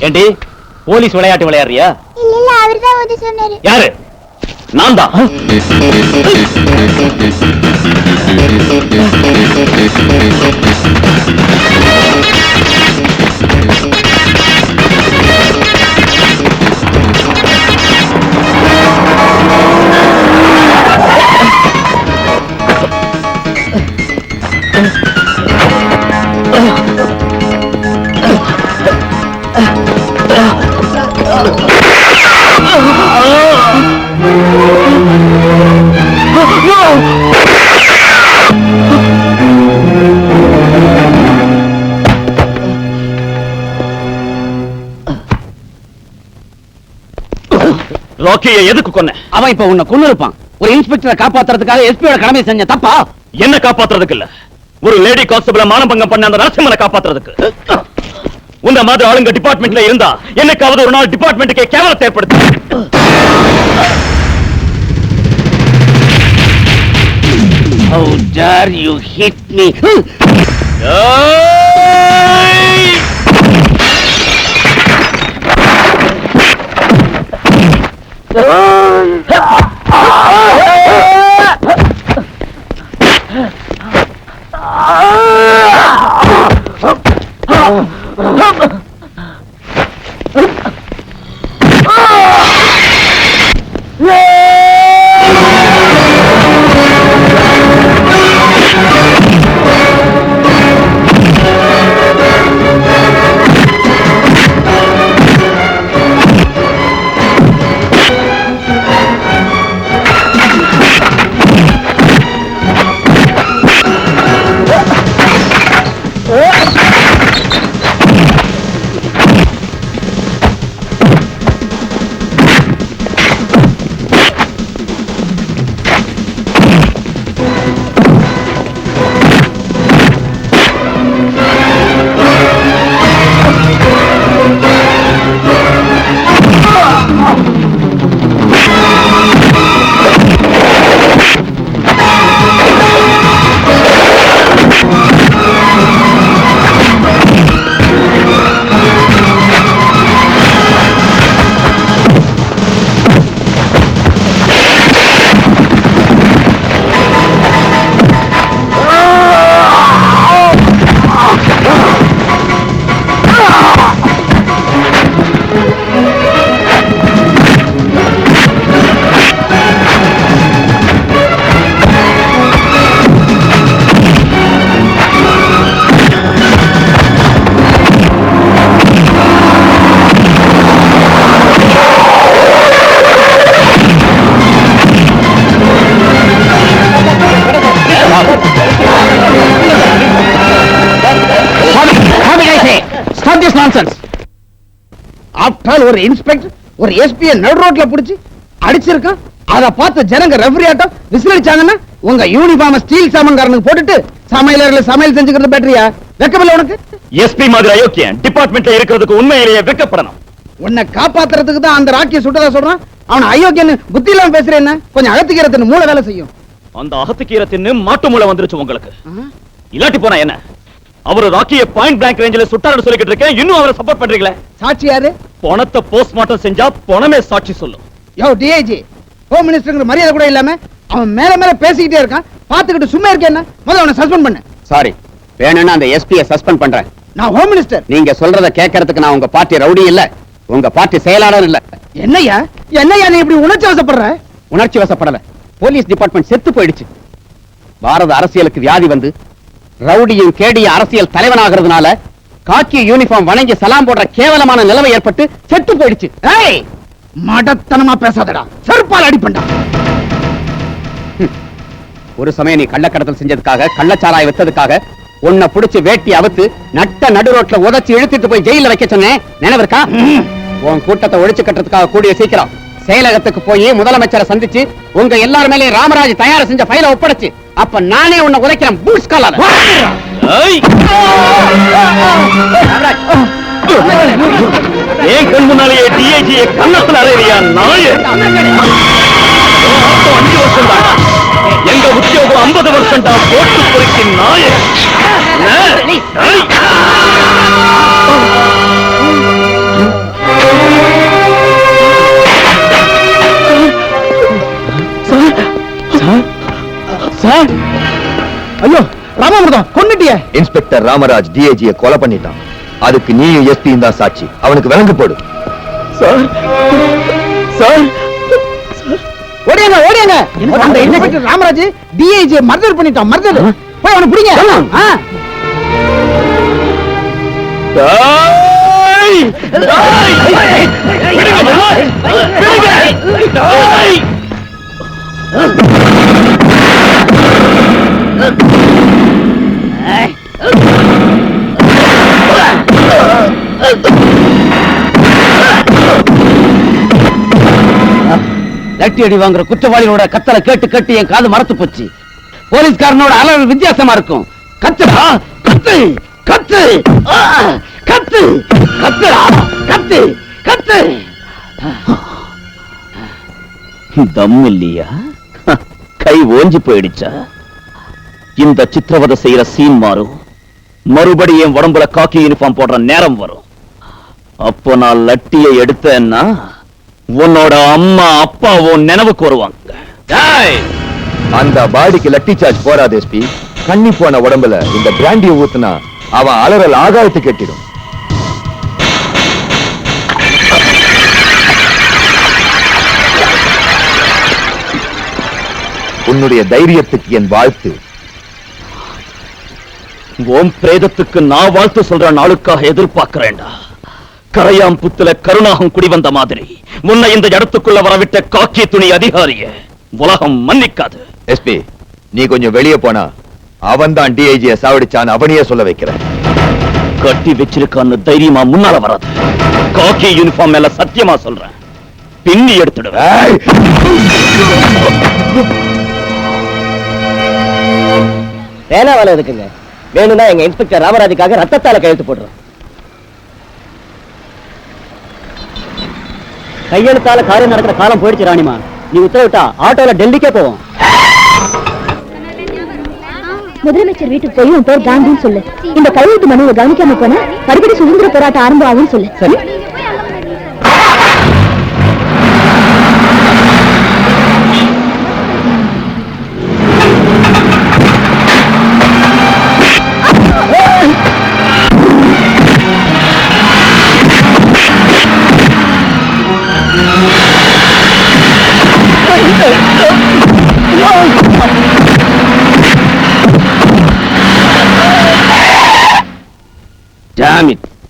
ஏண்டி போலீஸ் விளையாட்டு விளையாடுறியா? இல்ல இல்ல அவர்தான் வந்து சொன்னாரு. யாரு? நான் தான். ராக்கியை எதுக்கு கொன்ன? அவன் இப்ப உன்னை கொன்னு இருப்பான். ஒரு இன்ஸ்பெக்டரை காப்பாத்துறதுக்காக எஸ்பியோட கடமை செஞ்ச தப்பா? என்ன காப்பாத்துறதுக்கு இல்ல, ஒரு லேடி கான்ஸ்டபிள மானபங்கம் பண்ண அந்த நரசிம்மனை காப்பாத்துறதுக்கு. உன்ன மாதிரி ஆளுங்க டிபார்ட்மெண்ட்ல இருந்தா என்னைக்காவது ஒரு நாள் டிபார்ட்மெண்ட்டுக்கே கேவலத்தை ஏற்படுத்து. How dare you hit me? ஆப்டால் ஒரு இன்ஸ்பெக்டர் ஒரு எஸ்பியை நடு ரோட்ல புடிச்சு அடிச்சிருக்கான். அத பார்த்து ஜனங்க ரெஃபரி ஆட்டம் விசில் அடிச்சாங்கன்னா உங்க யூனிஃபார்ம் ஸ்டீல் சாமான்காரனுக்கு போட்டுட்டு சமையலறையில சமையல் செஞ்சுக்கிறது பேட்டரியா? வெக்கமில்ல உனக்கு? எஸ்பி மாதிரி அயோக்கியன் டிபார்ட்மெண்ட்ல இருக்கிறதுக்கு உண்மையிலேயே வெக்கப்படணும். உன்னை காப்பாத்துறதுக்கு தான் அந்த ராக்கிய சுட்டதா சொல்றான். அவன் அயோக்கியன்னு புத்தி இல்லாம பேசுறேன். கொஞ்சம் அகத்திக்கிறதுன்னு மூளை வேலை செய்யும். அந்த அகத்துக்கீரை தின்னு மாட்டு மூளை வந்துருச்சு உங்களுக்கு. இல்லாட்டி போனா என்ன? அவரு ராக்கிய பாயிண்ட் பிளாங்க் ரேஞ்சில சுட்டாருன்னு சொல்லிக்கிட்டு இருக்கேன், இன்னும் அவரை சப்போர்ட் பண்றீங்களே? சாட்சி யாரு? பணத்தை போஸ்ட்மார்ட்டம் செஞ்சா பணமே சாட்சி சொல்லும். யோ டிஐஜி, ஹோம் மினிஸ்டர்ங்கிற மரியாதை கூட இல்லாம அவன் மேல மேல பேசிக்கிட்டே இருக்கான். பாத்துக்கிட்டு சும்மா இருக்கேன். முதல்ல அவனை சஸ்பெண்ட் பண்ணு. சாரி, வேணும்னா அந்த எஸ்பியை சஸ்பெண்ட் பண்றேன். நான் ஹோம் மினிஸ்டர். நீங்க சொல்றத கேட்கறதுக்கு நான் உங்க பார்ட்டி ரவுடி இல்ல, உங்க பார்ட்டி செயலாளர் இல்ல. என்னையா என்னையா நீ இப்படி உணர்ச்சி வசப்படுற? உணர்ச்சி வசப்படல. போலீஸ் டிபார்ட்மெண்ட் செத்து போயிடுச்சு. பாரத அரசியலுக்கு வியாதி வந்து ரவுடியும் கேடியும் அரசியல் தலைவனாகிறதுனால காக்கி யூனிஃபார்ம் வணங்கி சலாம் போடுற கேவலமான நிலைமை ஏற்பட்டு செத்து போயிடுச்சு. ஏய் மடத்தனமா பேசாதடா, செருப்பால் அடிப்பண்டா. ஒரு சமயம் நீ கள்ளக்கடத்தல் செஞ்சதுக்காக, கள்ளச்சாராய வித்ததுக்காக உன்னை புடிச்சு வேட்டி அவுத்து நட்ட நடு ரோட்ல உதச்சி இழுத்துட்டு போய் ஜெயில வைக்க சொன்னேன், நினைவிருக்கா? உன் கூட்டத்தை ஒழிச்சு கட்டுறதுக்காக கூடிய சீக்கிரம் செயலகத்துக்கு போய் முதலமைச்சரை சந்திச்சு உங்க எல்லார் மேலே ராமராஜ் தயார் செஞ்ச ஃபைலை ஒப்படைச்சு அப்ப நானே உன்னை உதைக்கிறேன். பூட்ஸ் காலால. ஏன் கண் முன்னாலேயே டிஐஜியை கண்ணத்தில் அறையா நாய? 5 வருஷம் தான் எங்க உத்தியோகம் 50 வருஷம் தான் போட்டு பொறுக்கி நாய. சார், ஐயோ ராமாமிர்தம் கொன்னுட்டியே. இன்ஸ்பெக்டர் ராமராஜ் டிஐஜியை கொலை பண்ணிட்டான். அதுக்கு நீயும் எஸ்பியும் தான் சாட்சி. அவனுக்கு விலங்கு போடு. சார் சார் ஓடியாங்க ஓடியாங்க. அந்த இன்ஸ்பெக்டர் ராமராஜ் டிஐஜி மர்டர் பண்ணிட்டான். மர்டர். போய் அவனை பிடிங்க. லட்டி அடி வாங்குற குற்றவாளியோட கத்தலை கேட்டு கேட்டு என் காது மரத்து போச்சு. போலீஸ்காரனோட அலறல் வித்தியாசமா இருக்கும். கத்துடா, கத்து கத்து கத்து கத்துடா, கத்து கத்து. தம் இல்லையா? கை ஓஞ்சி போயிடுச்சா? இந்த சித்திரவதை செய்யற சீன் மாறும். மறுபடி என் உடம்புல காக்கி யூனிஃபார்ம் போடுற நேரம் வரும். அப்போ நான் லட்டியை எடுத்தேன்னா உன்னோட அம்மா அப்பா உன் நினைவுக்கு வருவாங்க. அந்த பாடிக்கு லட்டி சார்ஜ் போறாது எஸ்பி. கண்ணி போன உடம்புல இந்த பிராண்டியை ஊத்துனா அவன் அலறல் ஆகாயத்து கட்டிடும். உன்னுடைய தைரியத்துக்கு என் வாழ்த்து. ஓம் பிரேதத்துக்கு நான் வாழ்த்து சொல்ற நாளுக்காக எதிர்பார்க்கிறேன்டா. கரையாம் புத்துல கருணாகம் குடி வந்த மாதிரி முன்ன இந்த இடத்துக்குள்ள வரவிட்ட காக்கி துணி அதிகாரிய உலகம் மன்னிக்காது. எஸ்பி, நீ கொஞ்சம் வெளியே போனா அவன் தான் டிஐஜியை சாவடிச்சான் அவனையே சொல்ல வைக்கிறேன். கட்டி வச்சிருக்கான்னு தைரியமா முன்னால வராது. காக்கி யூனிஃபார்ம் மேல சத்தியமா சொல்றேன், பின்னி எடுத்துடுவேன். வேலை வேலை இருக்குங்க. வேணும்னா எங்க இன்ஸ்பெக்டர் ராமராஜுக்காக ரத்தத்தால கையெழுத்து போடுறோம். கையெழுத்தால காரியம் நடக்கிற காலம் போயிடுச்சு ராணிமா. நீ உத்தரவிட்டா ஆட்டோல டெல்லிக்கே போவோம். முதலமைச்சர் வீட்டுக்கு போய் உன் பேர் காந்தின்னு சொல்லு. இந்த கையெழுத்து மனுவை கவனிக்காம போனா மறுபடியும் சுதந்திர போராட்டம் ஆரம்பம் ஆகும்னு சொல்லு. சரி.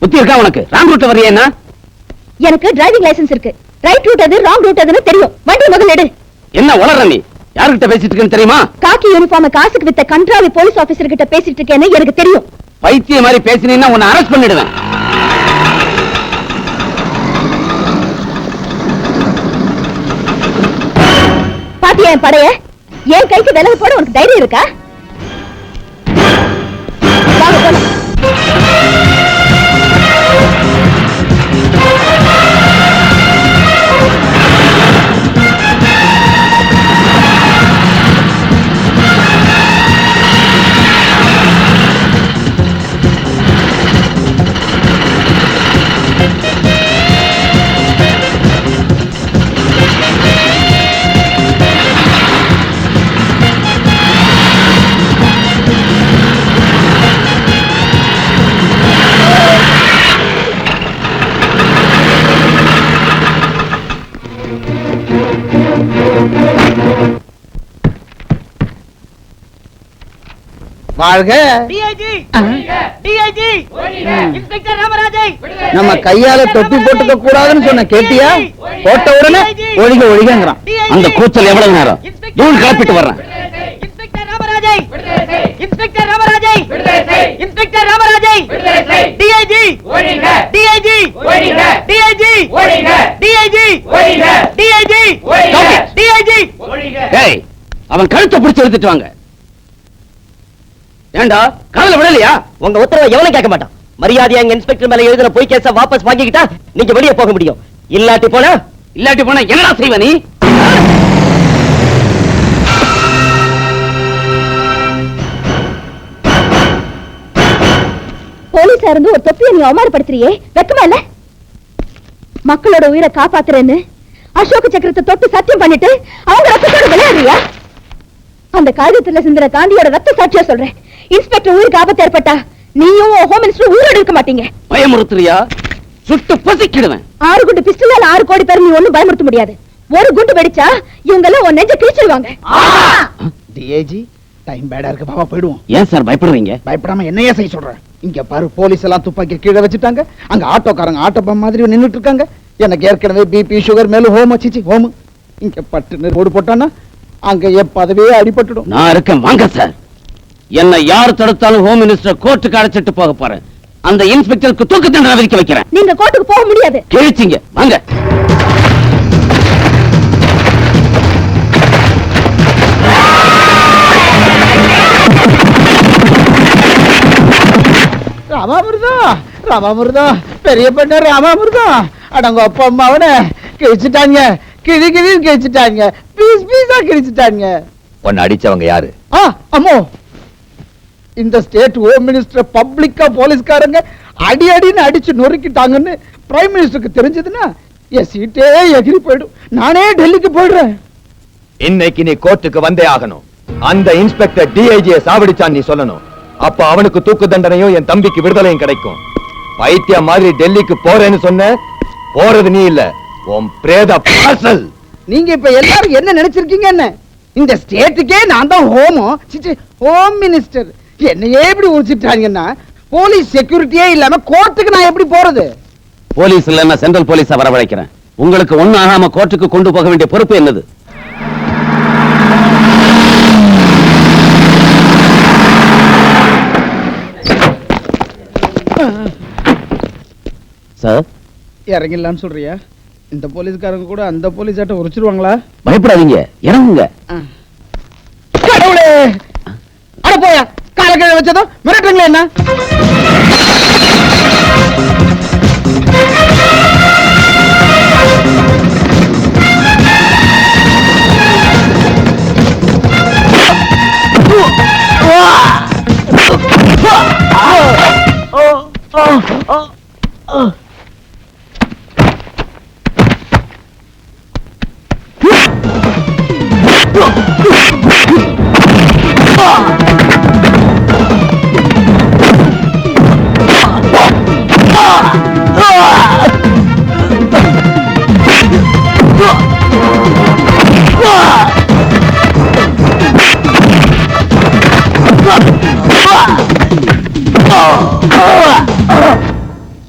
புத்தி இருக்கா உனக்கு? ராங் ரூட்ல வரியா? எனக்கு டிரைவிங் லைசென்ஸ் இருக்கு. ரைட் ரூட் எது ராங் ரூட் எதுன்னு தெரியும். வண்டி முதல்ல எடு. என்ன உளற நீ? யார்கிட்ட பேசிட்டு இருக்கேன்னு தெரியுமா? காக்கி யூனிஃபார்ம் காசுக்கு வித்த கண்ட்ராவி போலீஸ் ஆபீசர் கிட்ட பேசிட்டு இருக்கேன்னு எனக்கு தெரியும். பைத்திய மாதிரி பேசினீன்னா உன்னை அரெஸ்ட் பண்ணிடுவேன். பாத்தியா என் படைய? என் கைக்கு விலகு போட உனக்கு தைரியம் இருக்கா? வாங்க போலாம். வாழ்க. டிஐஜி டிஐஜி இன்ஸ்பெக்டர் ராமராஜை நம்ம கையால தொப்பி போட்டுக்க கூடாதுன்னு சொன்ன கேட்டியா? போட்ட உடனே ஒழிக ஒழிகங்கிறான். அந்த கூச்சல் எவ்வளவு நேரம்? தூள் கிளப்பிட்டு வர்றேன். இன்ஸ்பெக்டர் ராமராஜை இன்ஸ்பெக்டர் ராமராஜை இன்ஸ்பெக்டர் ராமராஜை DIG DIG DIG DIG DIG DIG ஏய், அவன் கழுத்தை பிடிச்சு எடுத்துட்டு வாங்க. ஏண்டா காதுல விடலையா? உங்க உத்தரவை எவனும் கேட்க மாட்டான். மரியாதையா எங்க இன்ஸ்பெக்டர் மேல எழுதின பொய் கேஸ வாபஸ் வாங்கிக்கிட்டா நீங்க வெளியே போக முடியும். இல்லாட்டி போனா என்னடா செய்வ நீ? போலீஸா இருந்து ஒரு தொப்பியை நீ அவமானப்படுத்துறியே, வெக்கமா இல்ல? மக்களோட உயிரை காப்பாத்துறேன்னு அசோக சக்கரத்தை தொட்டு சத்தியம் பண்ணிட்டு அவங்க ரத்தத்தோட விளையாடுறியா? அந்த காகிதத்துல சிந்துற காந்தியோட ரத்த சாட்சியா சொல்றேன். இன்ஸ்பெக்டர் உயிருக்கு ஆபத்து ஏற்பட்டா நீயும் ஹோம் மினிஸ்டர் உயிரோடு இருக்க மாட்டீங்க. பயமுறுத்துறியா? சுட்டு பசிக்கிடுவேன். 6 குண்டு பிஸ்டலால 6 கோடி பேர் நீ ஒண்ணும் பயமுறுத்த முடியாது. ஒரு குண்டு வெடிச்சா இவங்க எல்லாம் உன் நெஞ்ச கிழிச்சிருவாங்க. டிஐஜி டைம் பேடா இருக்கு, பாவா போயிடுவோம். ஏன் சார் பயப்படுறீங்க? பயப்படாம என்னையே செய்ய சொல்றேன். இங்க பாரு, போலீஸ் எல்லாம் துப்பாக்கி கீழே வச்சுட்டாங்க. அங்க ஆட்டோக்காரங்க ஆட்டோ பம் மாதிரி நின்னுட்டு இருக்காங்க. எனக்கு ஏற்கனவே பிபி சுகர் மேல ஹோம் வச்சிச்சு ஹோம். இங்க பட்டு ரோடு போட்டானா அங்க என் பதவியே அடிபட்டுடும். நான் இருக்கேன், வாங்க சார். என்ன யார் தடுத்தாலும் ஹோம் மினிஸ்டர் கோர்ட்டுக்கு அழைச்சிட்டு போக போறேன். அந்த இன்ஸ்பெக்டருக்கு தூக்கு தண்டனை விதிக்க வைக்கிறேன். நீங்க கோர்ட்டுக்கு போக முடியாது. கிழிச்சிங்க, வாங்க. ராமாமிர்தா ராமாமிர்தா பெரிய பெண்ண ராமாமிர்தா அடங்க அப்பா அம்மா அவனை கிழிச்சிட்டாங்க. கிழி கிழின்னு கிழிச்சிட்டாங்க. பீஸ் பீஸா கிழிச்சிட்டாங்க. உன்னை அடிச்சவங்க யாரு? அம்மோ, இந்த ஸ்டேட் ஹோம் மினிஸ்டர் பப்ளிக்கா போலீஸ்காரங்க அடி அடின்னு அடிச்சு நொறுக்கிட்டாங்கன்னு பிரைம் மினிஸ்டருக்கு தெரிஞ்சதுன்னா என் சீட்டே எகிரி போயிடும். நானே டெல்லிக்கு போயிடுறேன். இன்னைக்கு நீ கோர்ட்டுக்கு வந்தே ஆகணும். அந்த இன்ஸ்பெக்டர் டிஐஜியை சாவடிச்சான் நீ சொல்லணும். அப்ப அவனுக்கு தூக்கு தண்டனையும் என் தம்பிக்கு விடுதலையும் கிடைக்கும். பைத்திய மாதிரி டெல்லிக்கு போறேன்னு சொன்ன, போறது நீ இல்ல, உன் பிரேத பாசல். நீங்க இப்ப எல்லாரும் என்ன நினைச்சிருக்கீங்க? என்ன இந்த ஸ்டேட்டுக்கே நான் தான் ஹோம் மினிஸ்டர். என்னையே இப்படி உரிச்சிட்டாங்கன்னா போலீஸ் செக்யூரிட்டியே இல்லாம கோர்ட்டுக்கு நான் எப்படி போறது? போலீஸ் இல்ல, நான் சென்ட்ரல் போலீஸா வரவழைக்கிறேன். உங்களுக்கு ஒண்ணு ஆகாம கோர்ட்டுக்கு கொண்டு போக வேண்டிய பொறுப்பு என்னது? சார், இறங்கிடலான்னு சொல்றியா? இந்த போலீஸ்காரங்க கூட அந்த போலீஸ் ஆட்ட உரிச்சிருவாங்களா? பயப்படாதீங்க, இறங்குங்க. கடவுளே, அட போயா, கால கீழ வச்சதும் மிரட்டுங்களே என்ன?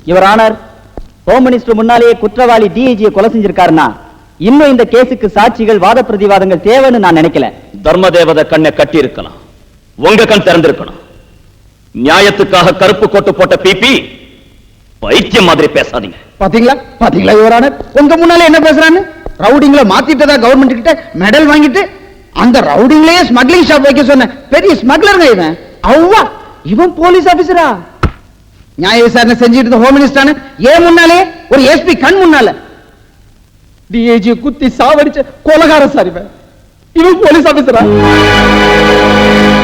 யுவர் ஆனர், ஹோம் மினிஸ்டர் முன்னாலேயே குற்றவாளி டிஐஜியை கொலை செஞ்சிருக்காருன்னா இன்னும் இந்த கேஸுக்கு சாட்சிகள் வாத பிரதிவாதங்கள் தேவைன்னு நான் நினைக்கல. தர்ம தேவதை கண்ணை கட்டி இருக்கலாம், உங்க கண் திறந்திருக்கணும். நியாயத்துக்காக கருப்பு கோட்டு போட்ட பிபி பைத்தியம் மாதிரி பேசாதீங்க. பாத்தீங்களா பாத்தீங்களா யுவர் ஆனர், உங்க முன்னாலே என்ன பேசுறான்னு? ரவுடிங்ல மாத்திட்டதா கவர்மெண்ட் கிட்ட மெடல் வாங்கிட்டு அந்த ரவுடிங்லயே ஸ்மக்லிங் ஷாப் வைக்க சொன்ன பெரிய ஸ்மக்லருங்க இவன். அவ்வா, இவன் போலீஸ் ஆபீசரா? நியாய விசாரணை செஞ்சிட்டு ஹோம் மினிஸ்டர் ஏன் முன்னாலே ஒரு எஸ்பி கண் முன்னால டிஐஜி குத்தி சாவடிச்ச கொலகார சார் இவன். இவன் போலீஸ் ஆபீசரா?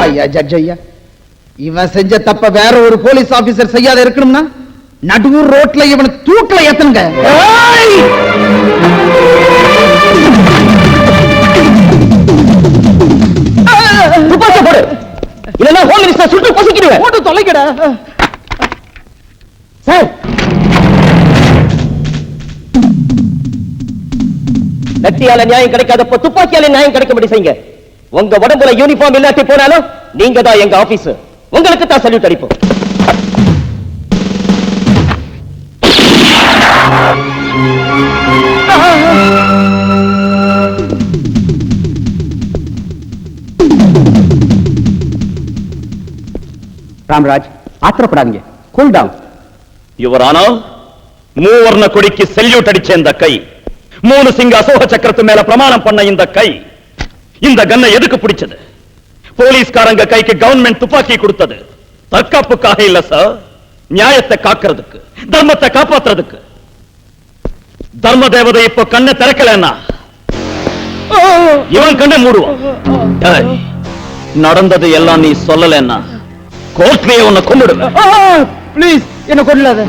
ஐயா ஜட்ஜ் ஐயா, இவன் செஞ்ச தப்ப வேற ஒரு போலீஸ் ஆபீசர் செய்யாத இருக்கணும்னா நடுவூர் ரோட்ல இவனை தூக்கல ஏத்துங்க. போடு, இல்லைன்னா ஹோம் மினிஸ்டர் சுட்டு பொசுக்கிடுவேன். போட்டு தொலைக்கடா சார். லட்டியால நியாயம் கிடைக்காதப்போ துப்பாக்கியால நியாயம் கிடைக்கும்படி செய்யுங்க. உங்க உடம்புல யூனிஃபார்ம் இல்லாட்டி போனாலும் நீங்க தான் எங்க ஆபீஸ். உங்களுக்கு தான் சல்யூட் அடிப்போம். ராமராஜ், ஆத்திரப்படாதீங்க. Cool down. யுவரானா, மூவர்ண கொடிக்கு செல்யூட் அடிச்ச இந்த கை, 3 சிங்க அசோக சக்கரத்து மேல பிரமாணம் பண்ண இந்த கை, இந்த கன்னை எதுக்கு பிடிச்சது? போலீஸ்காரங்க கைக்கு கவர்மெண்ட் துப்பாக்கி கொடுத்தது தற்காப்புக்காக இல்ல சார், நியாயத்தை காக்கிறதுக்கு, தர்மத்தை காப்பாத்துறதுக்கு. தர்ம தேவதை இப்ப கண்ணை திறக்கலன்னா இவன் கண்ணை மூடுவான். டேய், நடந்தது எல்லாம் நீ சொல்லலன்னா கோர்ட்லயே உன்னை கொண்டுடுவேன். ப்ளீஸ் என்ன கொல்லாத.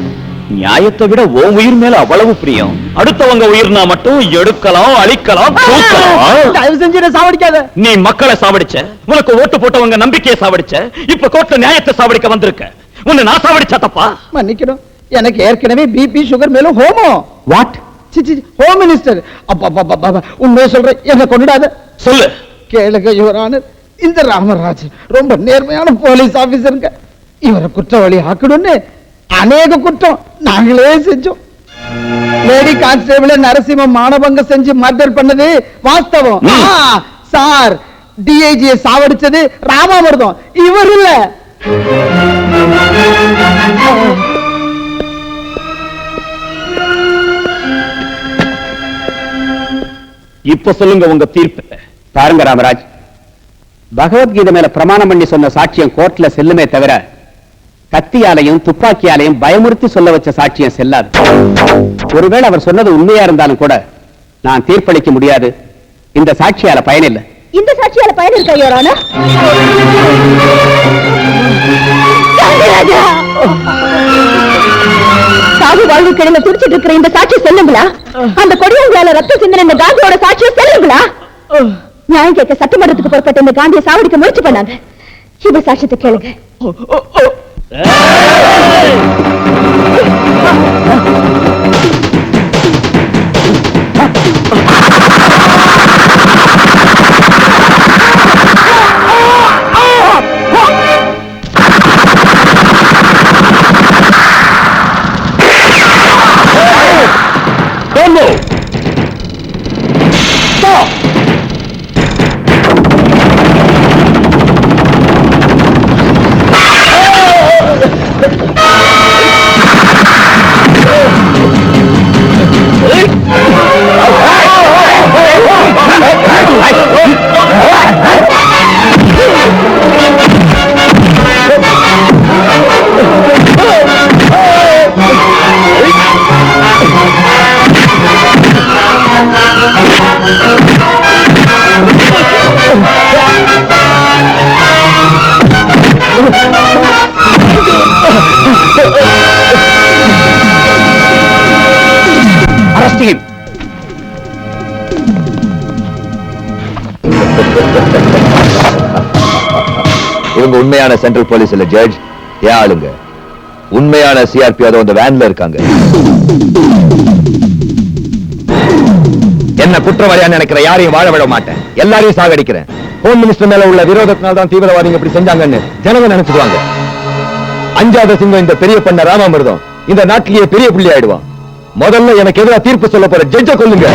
நியாயத்தை விட உன் உயிர் மேல அவ்வளவு பிரியம். அடுத்தவங்க உயிர்னா மட்டும் எடுக்கலாம், அழிக்கலாம், தூக்கலாம். தயவு செஞ்சு என்ன சாவடிக்காத. நீ மக்களை சாவடிச்ச, உனக்கு ஓட்டு போட்டவங்க நம்பிக்கையை சாவடிச்ச, இப்ப கோர்ட்ல நியாயத்தை சாவடிக்க வந்திருக்க. உன்னை நான் சாவடிச்சா தப்பா? மன்னிக்கணும், எனக்கு ஏற்கனவே பிபி சுகர் மேல ஹோமோ. வாட்? Home minister. அப்பா உண்மையை சொல்றேன், என்ன கொண்டுடாத. சொல்லு. கேளுங்க யுவர் ஆனர், இந்த ராமராஜ் ரொம்ப நேர்மையான போலீஸ் ஆபீசருங்க. இவரை குற்றவாளி ஆக்கணும்னு அநேக குற்றம் நாங்களே செஞ்சோம். லேடி கான்ஸ்டேபிள் நரசிம்ம மானபங்க செஞ்சு மர்டர் பண்ணது வாஸ்தவம். சார், டிஐஜி சாவடிச்சது ராமாமிர்தம், இவர் இல்ல. இப்ப சொல்லுங்க உங்க தீர்ப்பு. பாருங்க ராமராஜ், பகவத்கீதை மேல பிரமாணம் பண்ணி சொன்ன சாட்சியம் கோர்ட்ல செல்லுமே தவிர கத்தியாலையும் துப்பாக்கியாலையும் பயமுறுத்தி சொல்ல வச்ச சாட்சியம் செல்லாது. ஒருவேளை அவர் சொன்னது உண்மையா இருந்தாலும் கூட நான் தீர்ப்பளிக்க முடியாது. இந்த சாட்சியால பயனில்லை. இந்த சாட்சியால பயன் இருக்கா யோரானா? சாகு வாழ்வு கிழமை துடிச்சிட்டு இருக்கிற இந்த சாட்சி செல்லுங்களா? அந்த கொடியங்களால ரத்த சிந்தனை இந்த காந்தியோட சாட்சியை செல்லுங்களா? நியாயம் கேட்க சட்டமன்றத்துக்கு புறப்பட்ட இந்த காந்தியை சாவடிக்க முயற்சி பண்ணாங்க. இந்த சாட்சியத்தை கேளுங்க. Arrest him. இவங்க உண்மையான சென்ட்ரல் போலீஸ் இல்ல ஜட்ஜ், ஏன் ஆளுங்க. உண்மையான சிஆர்பி அதோ அந்த வேன்ல இருக்காங்க. என்ன குற்றவாளியா நினைக்கிற யாரையும் வாழ விட மாட்டேன், எல்லாரையும் சாகடிக்கிறேன். ஹோம் மினிஸ்டர் மேல உள்ள விரோதத்தினால தான் தீவிரவாதிகள் இப்படி செஞ்சாங்கன்னு ஜனங்க நினைச்சுடுவாங்க. அஞ்சாத சிங்கம் இந்த பெரிய பண்ண ராமாமிர்தம் இந்த நாட்டிலேயே பெரிய புள்ளி ஆயிடுவான். முதல்ல எனக்கு எதிராக தீர்ப்பு சொல்ல போற ஜட்ஜ கொல்லுங்க.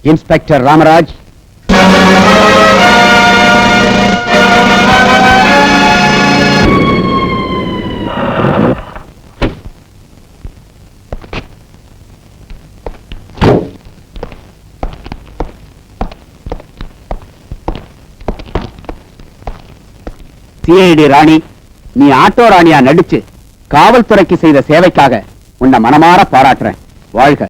இன்ஸ்பெக்டர் ராமராஜ், சிஐடி ராணி, நீ ஆட்டோ ராணியா நடிச்சு காவல்துறைக்கு செய்த சேவைக்காக உன்னை மனமாற பாராட்டுறேன். வாழ்க.